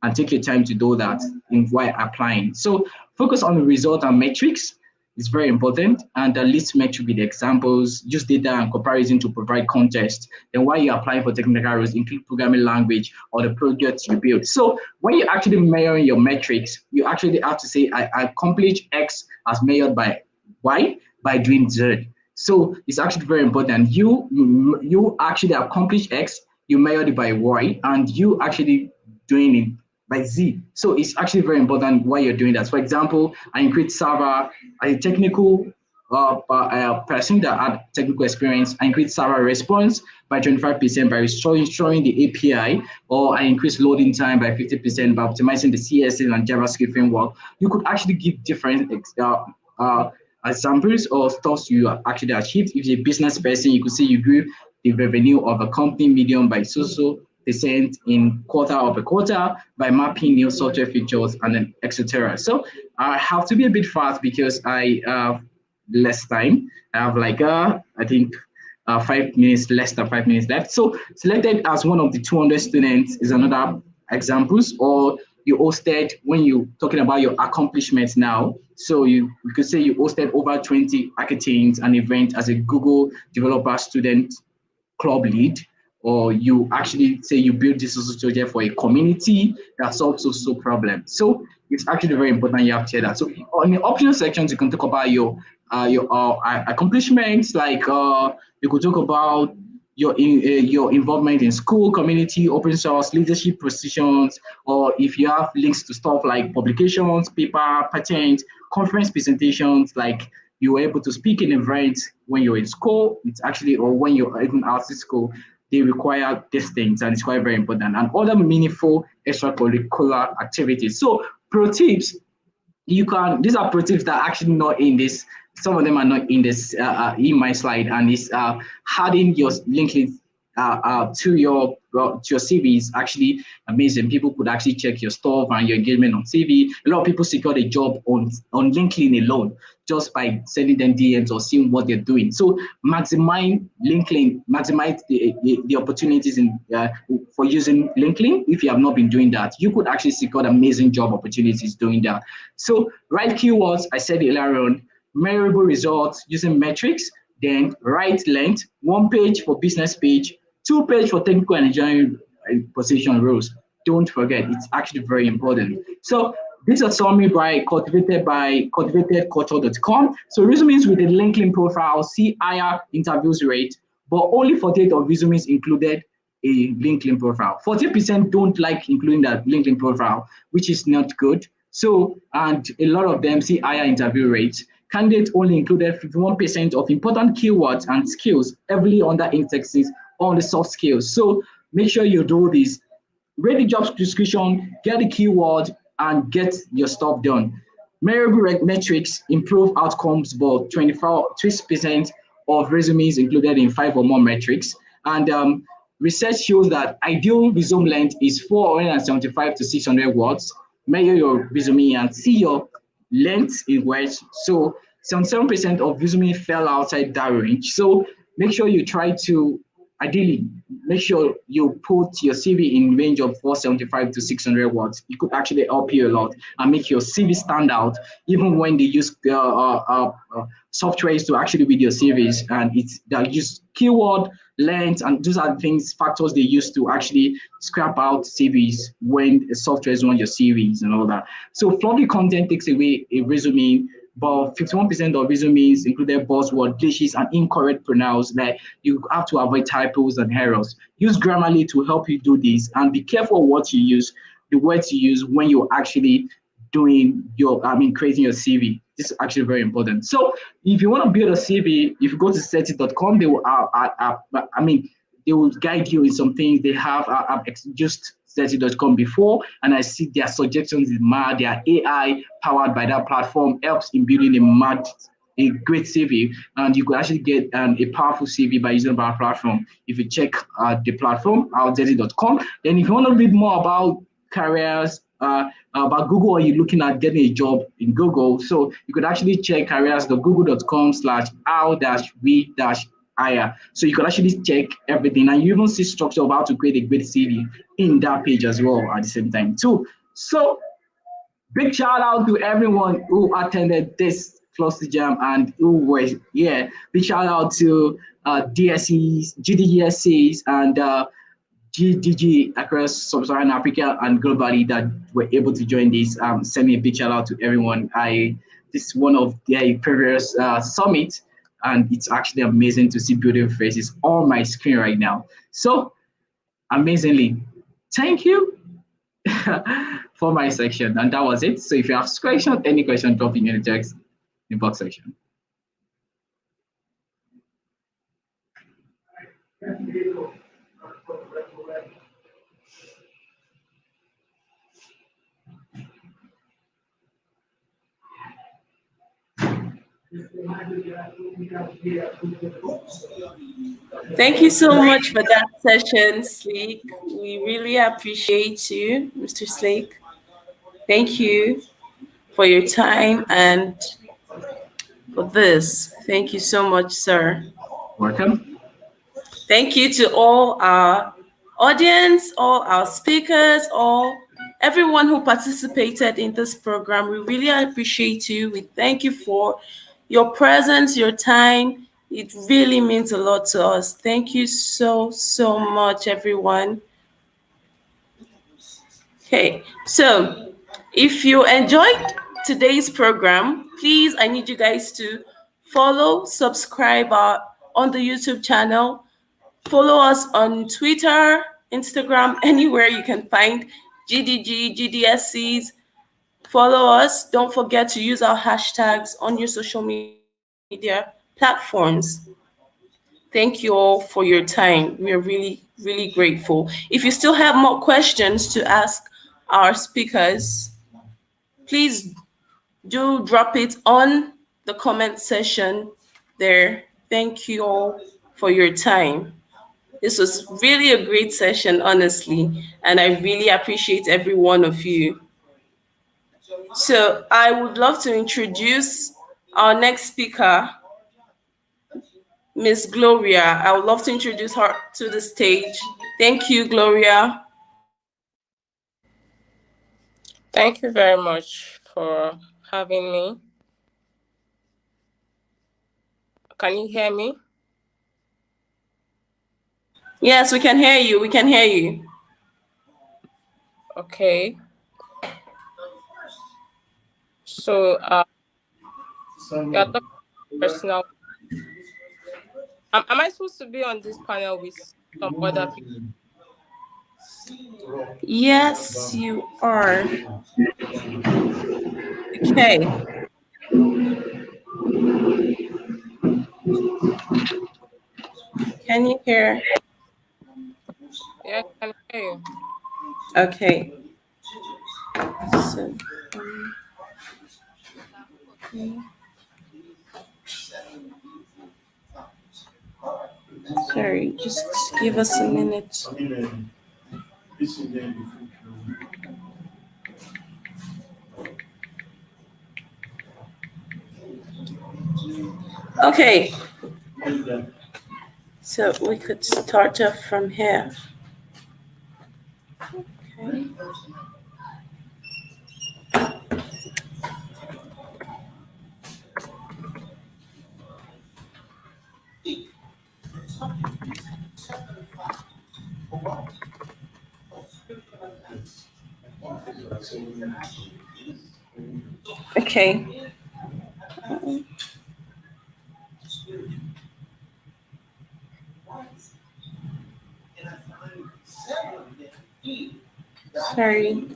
and take your time to do that while applying. So focus on the result and metrics. It's very important. And the list metric with the examples, use data and comparison to provide context. Then while you're applying for technical roles, include programming language or the projects you build. So when you actually measure your metrics, you actually have to say, I accomplished X as measured by Y by doing Z. So it's actually very important. You actually accomplish X, you measured it by Y, and you actually doing it by Z. So it's actually very important why you're doing that. For example, I increased server, a technical person that had technical experience, I increased server response by 25% by restoring the API, or I increased loading time by 50% by optimizing the CSS and JavaScript framework. You could actually give different examples or stuff you actually achieved. If you're a business person, you could say you grew the revenue of a company medium by so percent in quarter-over-quarter by mapping new software features and then etc. So I have to be a bit fast because I have less time. I have like I think 5 minutes, less than 5 minutes left. So selected as one of the 200 students is another examples, or you hosted when you're talking about your accomplishments now. So you could say you hosted over 20 hackathons and events as a Google developer student club lead, or you actually say you build this social project for a community that solves social problems. So it's actually very important you have to share that. So on the optional sections, you can talk about your accomplishments, like you could talk about your involvement in school, community, open source, leadership positions, or if you have links to stuff like publications, paper, patents, conference presentations, like you were able to speak in events when you're in school, it's actually, or when you're even out of school, they require these things, and it's quite very important, and other meaningful extracurricular activities. So pro tips, these are pro tips that are actually not in this. Some of them are not in this in my slide, and it's adding your LinkedIn to your CV is actually amazing. People could actually check your stuff and your engagement on CV. A lot of people secure a job on LinkedIn alone just by sending them DMs or seeing what they're doing. So maximize LinkedIn, maximize the opportunities for using LinkedIn. If you have not been doing that, you could actually secure amazing job opportunities doing that. So write keywords, I said earlier on, measurable results using metrics, then write length, 1 page for business page, 2 page for technical and engineering position roles. Don't forget, it's actually very important. So this is a summary by cultivatedculture.com. So resumes with a LinkedIn profile see higher interviews rate, but only 48% of resumes included a LinkedIn profile. 40% don't like including that LinkedIn profile, which is not good. So, and a lot of them see higher interview rates. Candidates only included 51% of important keywords and skills heavily under indexes on the soft skills. So make sure you do this. Read the job description, get the keyword, and get your stuff done. Measurable metrics improve outcomes, but 24% of resumes included in 5 or more metrics. And research shows that ideal resume length is 475 to 600 words. Measure your resume and see your length in words. So 77% of resume fell outside that range. So make sure you try to ideally, make sure you put your CV in range of 475 to 600 words. It could actually help you a lot and make your CV stand out, even when they use softwares to actually read your CVs, and they use keyword length, and those are factors they use to actually scrap out CVs when softwares run your CVs and all that. So floppy content takes away a resume, but 51% of resumes included buzzword, glitches, and incorrect pronouns. Like, you have to avoid typos and errors. Use Grammarly to help you do this, and be careful what you use, the words you use when you're actually creating your CV. This is actually very important. So if you want to build a CV, if you go to Seti.com, they will, they will guide you in some things. They have just Seti.com before, and I see their suggestions is mad. Their AI powered by that platform helps in building a great CV, and you could actually get a powerful CV by using our platform. If you check the platform, Seti.com. Then if you want to read more about careers, about Google, or you're looking at getting a job in Google, so you could actually check careers.google.com/our-we-hire. So you can actually check everything, and you even see structure of how to create a great CV in that page as well at the same time too. So big shout out to everyone who attended this Cluster Jam and who was here. Big shout out to DSCs, GDGs DSCs, and GDG across Sub-Saharan Africa and globally that were able to join this. Send me a big shout out to everyone. This is one of their previous summits, and it's actually amazing to see beautiful faces on my screen right now. So amazingly, thank you for my section, and that was it. So if you have any question, drop in the text inbox section. Thank you so much for that session, Sleek. We really appreciate you, Mr. Sleek. Thank you for your time and for this. Thank you so much, sir. Welcome. Thank you to all our audience, all our speakers, everyone who participated in this program. We really appreciate you. We thank you for your presence, your time. It really means a lot to us. Thank you so, so much, everyone. Okay, so if you enjoyed today's program, please, I need you guys to follow, subscribe on the YouTube channel, follow us on Twitter, Instagram, anywhere you can find GDG DSCs. Follow us. Don't forget to use our hashtags on your social media platforms. Thank you all for your time. We are really, really grateful. If you still have more questions to ask our speakers, please do drop it on the comment section there. Thank you all for your time. This was really a great session, honestly, and I really appreciate every one of you. So I would love to introduce our next speaker, Miss Gloria. I would love to introduce her to the stage. Thank you, Gloria. Thank you very much for having me. Can you hear me? Yes, we can hear you. We can hear you. Okay. So, you're talking personal. Am I supposed to be on this panel with some other people? Yes, you are. Okay. Can you hear? Yeah, I can hear you. Okay. So, sorry, just give us a minute. Okay. So we could start off from here. Okay. Okay. Sorry.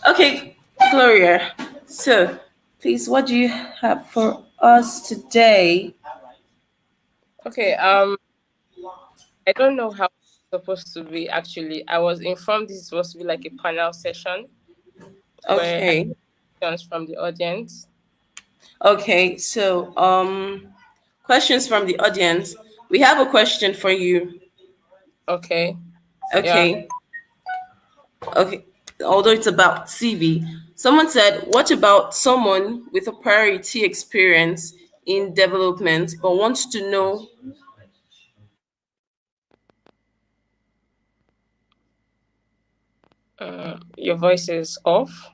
Okay, Gloria. So, please, what do you have for us today? Okay, I don't know how it's supposed to be actually. I was informed this is supposed to be like a panel session where I Okay. get questions from the audience. Okay, so questions from the audience. We have a question for you. Okay. Yeah. Okay. Okay. Although it's about CV. Someone said, what about someone with a priority experience in development but wants to know Your voice is off.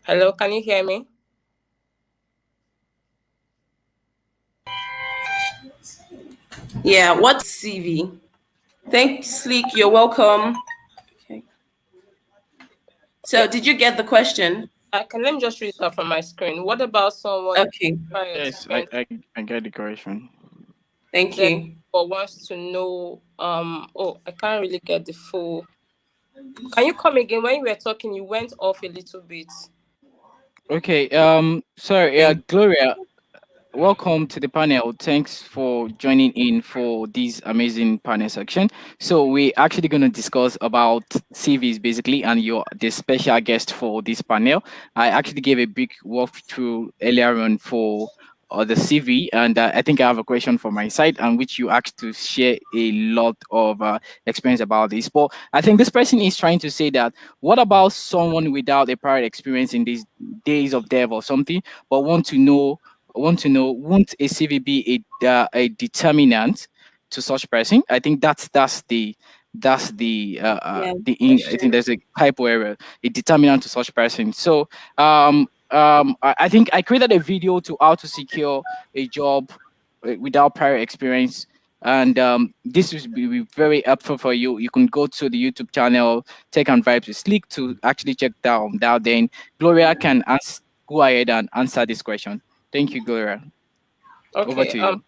Hello, can you hear me? yeah, what CV? Thanks, Sleek, you're welcome. Okay. So Yeah. did you get the question? Let me just read it out from my screen. What about someone Okay. Yes, I get the correction. Thank that you. wants to know oh, I can't really get the full. Can you come again? When you were talking, you went off a little bit. Okay, sorry, Gloria, welcome to the panel. Thanks for joining in for this amazing panel section. So we're actually going to discuss about CVs basically, and you're the special guest for this panel. I actually gave a big walkthrough earlier on for the CV, and I think I have a question from my side, and which you asked to share a lot of experience about this. But I think this person is trying to say that what about someone without a prior experience in these days of dev or something, but want to know, won't a CV be a determinant to such person? I think that's the I think there's a typo error, a determinant to such person. So I think I created a video to how to secure a job without prior experience, and this will be very helpful for you. You can go to the YouTube channel Tech and Vibes with Sleek to actually check down. Then Gloria can go ahead and answer this question. Thank you, Gloria. Okay. Over to you.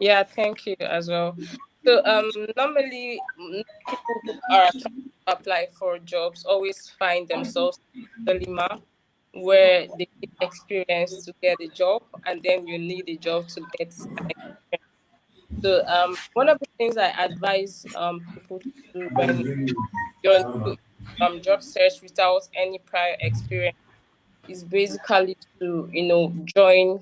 Yeah, thank you as well. So normally people who are trying to apply for jobs always find themselves in a dilemma where they need experience to get a job, and then you need a job to get an experience. So one of the things I advise people to do when you're into job search without any prior experience is basically to join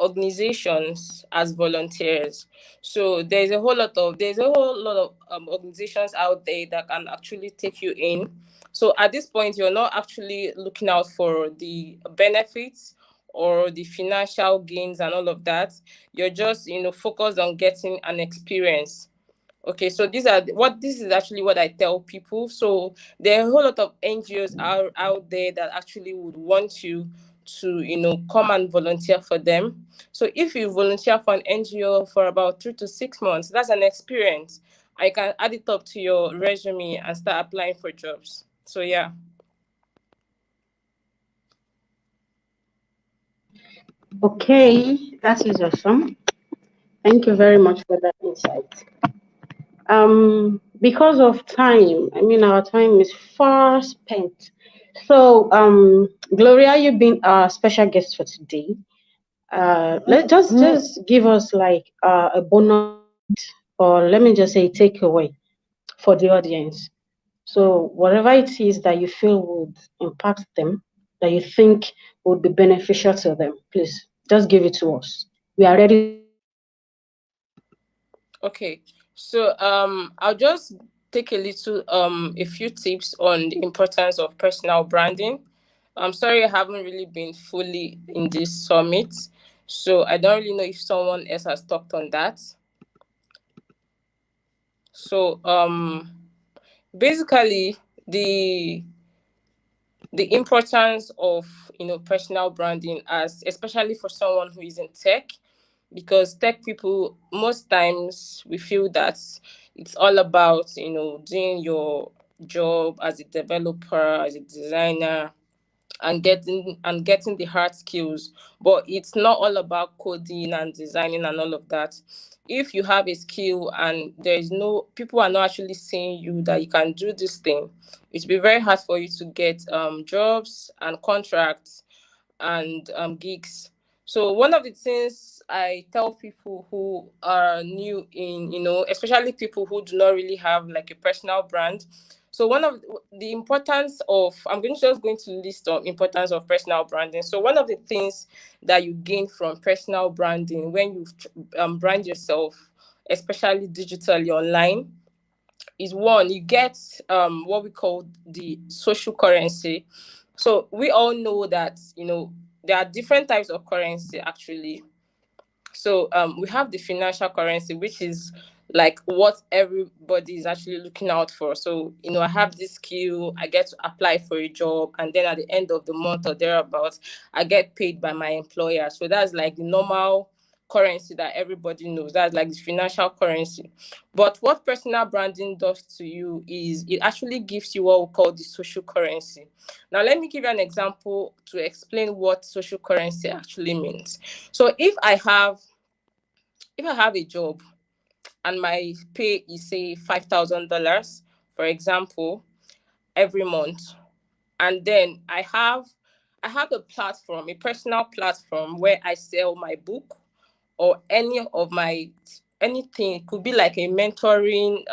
organizations as volunteers. So there's a whole lot of organizations out there that can actually take you in. So at this point, you're not actually looking out for the benefits or the financial gains and all of that. You're just focused on getting an experience. Okay, so this is actually what I tell people. So there are a whole lot of NGOs out there that actually would want you to come and volunteer for them. So if you volunteer for an NGO for about 3 to 6 months, that's an experience. I can add it up to your resume and start applying for jobs. So yeah. Okay, that is awesome. Thank you very much for that insight. Because of time, I mean, our time is far spent. So, Gloria, you've been our special guest for today. Let's just give us like a bonus, or let me just say takeaway for the audience. So, whatever it is that you feel would impact them, that you think would be beneficial to them, please just give it to us. We are ready. Okay, so I'll just take a few tips on the importance of personal branding. I'm sorry I haven't really been fully in this summit. So I don't really know if someone else has talked on that. So basically the importance of personal branding, as especially for someone who is in tech, because tech people, most times we feel that it's all about doing your job as a developer, as a designer, and getting the hard skills, but it's not all about coding and designing and all of that. If you have a skill and there is no people are not actually saying you that you can do this thing, it'll be very hard for you to get jobs and contracts and gigs. So one of the things I tell people who are new in, especially people who do not really have like a personal brand. So one of the importance of, I'm just going to list the importance of personal branding. So one of the things that you gain from personal branding when you brand yourself, especially digitally online, is one, you get what we call the social currency. So we all know that there are different types of currency actually. So we have the financial currency, which is like what everybody is actually looking out for. So I have this skill, I get to apply for a job, and then at the end of the month or thereabouts, I get paid by my employer. So that's like the normal currency that everybody knows. That's like the financial currency. But what personal branding does to you is it actually gives you what we call the social currency. Now let me give you an example to explain what social currency actually means. So if I have a job and my pay is say $5,000, for example, every month, and then I have a platform, a personal platform where I sell my book or any of my anything. It could be like a mentoring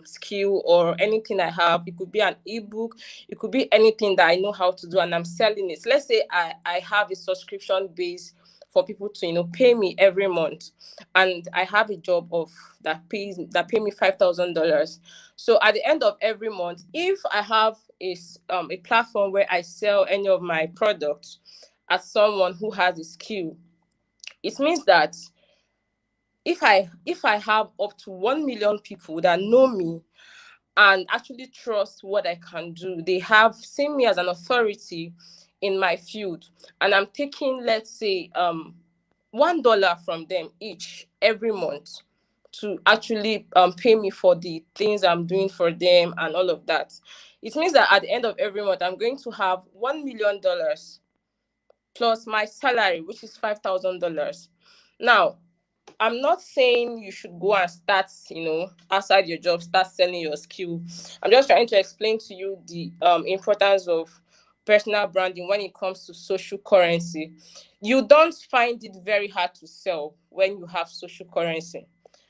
skill or anything I have. It could be an ebook. It could be anything that I know how to do and I'm selling it. So let's say I have a subscription base for people to pay me every month, and I have a job of that pay me $5,000. So at the end of every month, if I have a platform where I sell any of my products as someone who has a skill, it means that if I have up to 1 million people that know me and actually trust what I can do, they have seen me as an authority in my field, and I'm taking, let's say, $1 from them each every month to actually pay me for the things I'm doing for them and all of that. It means that at the end of every month, I'm going to have $1 million plus my salary, which is $5,000. Now, I'm not saying you should go and start, outside your job, start selling your skill. I'm just trying to explain to you the importance of personal branding when it comes to social currency. You don't find it very hard to sell when you have social currency,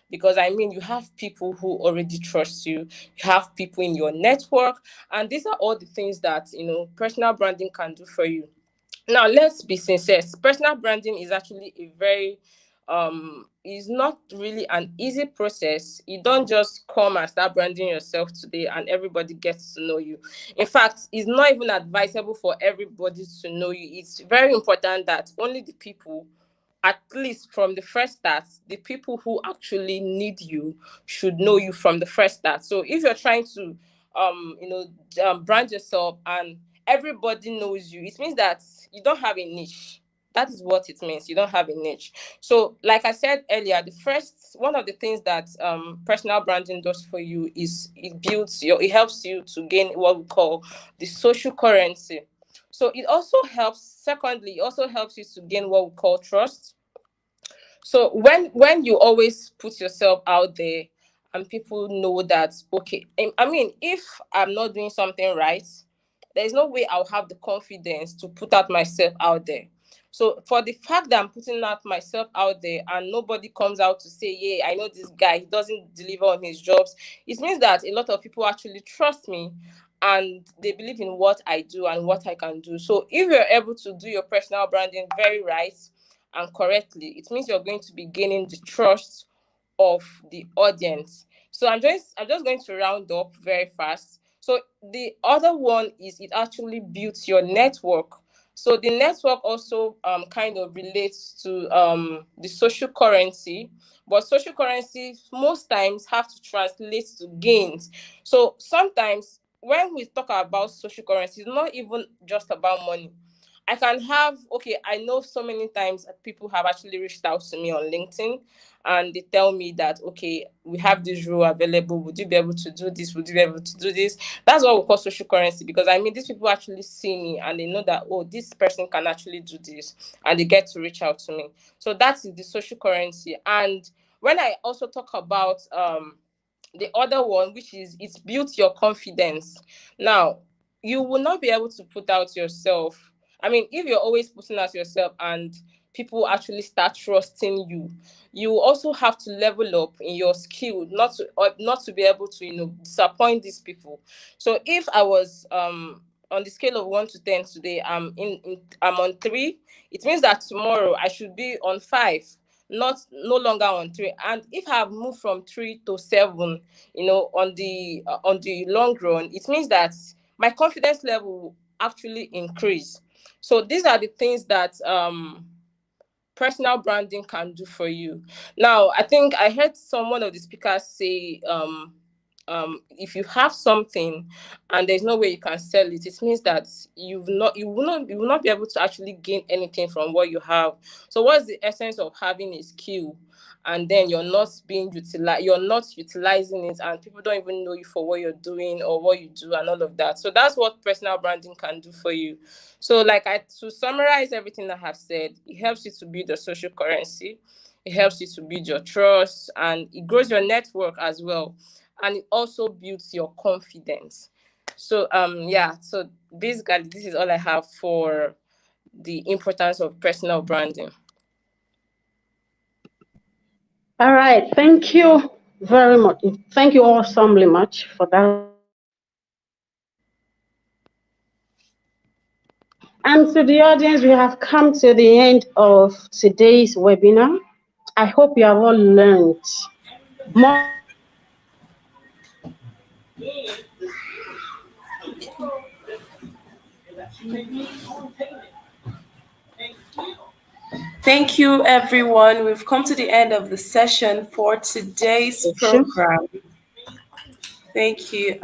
because you have people who already trust you. You have people in your network, and these are all the things that personal branding can do for you. Now, let's be sincere. Personal branding is actually a very is not really an easy process. You don't just come and start branding yourself today and everybody gets to know you. In fact, it's not even advisable for everybody to know you. It's very important that only the people, at least from the first start, the people who actually need you should know you from the first start. So if you're trying to brand yourself and everybody knows you, it means that you don't have a niche. That is what it means. You don't have a niche. So like I said earlier, one of the things that personal branding does for you is it helps you to gain what we call the social currency. So it also helps you to gain what we call trust. So when you always put yourself out there and people know that, okay, if I'm not doing something right, there's no way I'll have the confidence to put out myself out there. So for the fact that I'm putting out myself out there and nobody comes out to say, yeah, I know this guy, he doesn't deliver on his jobs, it means that a lot of people actually trust me and they believe in what I do and what I can do. So if you're able to do your personal branding very right and correctly, it means you're going to be gaining the trust of the audience. So I'm just going to round up very fast. So the other one is it actually builds your network. So the network also kind of relates to the social currency, but social currency most times have to translate to gains. So sometimes when we talk about social currency, it's not even just about money. I can have, okay, I know so many times that people have actually reached out to me on LinkedIn and they tell me that, okay, we have this role available. Would you be able to do this? Would you be able to do this? That's what we call social currency, because I mean, these people actually see me and they know that, oh, this person can actually do this, and they get to reach out to me. So that is the social currency. And when I also talk about the other one, which is it's built your confidence. Now, you will not be able to put out yourself. I mean, if you're always putting out yourself and people actually start trusting you, you also have to level up in your skill, not to be able to, you know, disappoint these people. So if I was on the scale of 1 to 10 today, I'm on 3, it means that tomorrow I should be on 5, not no longer on 3. And if I have moved from 3 to 7, you know, on the long run, it means that my confidence level will actually increase. So these are the things that personal branding can do for you. Now, I think I heard one of the speakers say, if you have something and there's no way you can sell it, it means that you will not be able to actually gain anything from what you have. So what's the essence of having a skill and then you're not utilizing it, and people don't even know you for what you're doing or what you do and all of that? So that's what personal branding can do for you. So to summarize everything I have said, it helps you to build a social currency, it helps you to build your trust, and it grows your network as well, and it also builds your confidence. So so basically this is all I have for the importance of personal branding. All right, thank you very much. Thank you awesomely much for that. And to the audience, we have come to the end of today's webinar. I hope you have all learned more. Thank you, everyone. We've come to the end of the session for today's program. Thank you.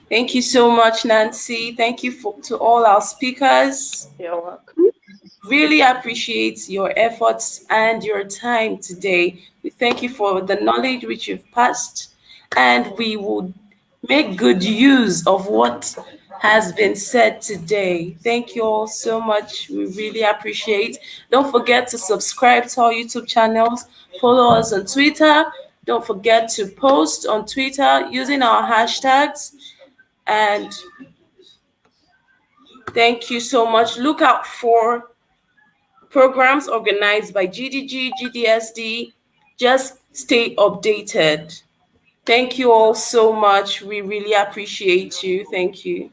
Thank you so much, Nancy. Thank you to all our speakers. You're welcome. Really appreciate your efforts and your time today. We thank you for the knowledge which you've passed, and we will make good use of what has been said today. Thank you all so much. We really appreciate. Don't forget to subscribe to our YouTube channels. Follow us on Twitter. Don't forget to post on Twitter using our hashtags. And thank you so much. Look out for programs organized by GDG, GDSD. Just stay updated. Thank you all so much. We really appreciate you. Thank you.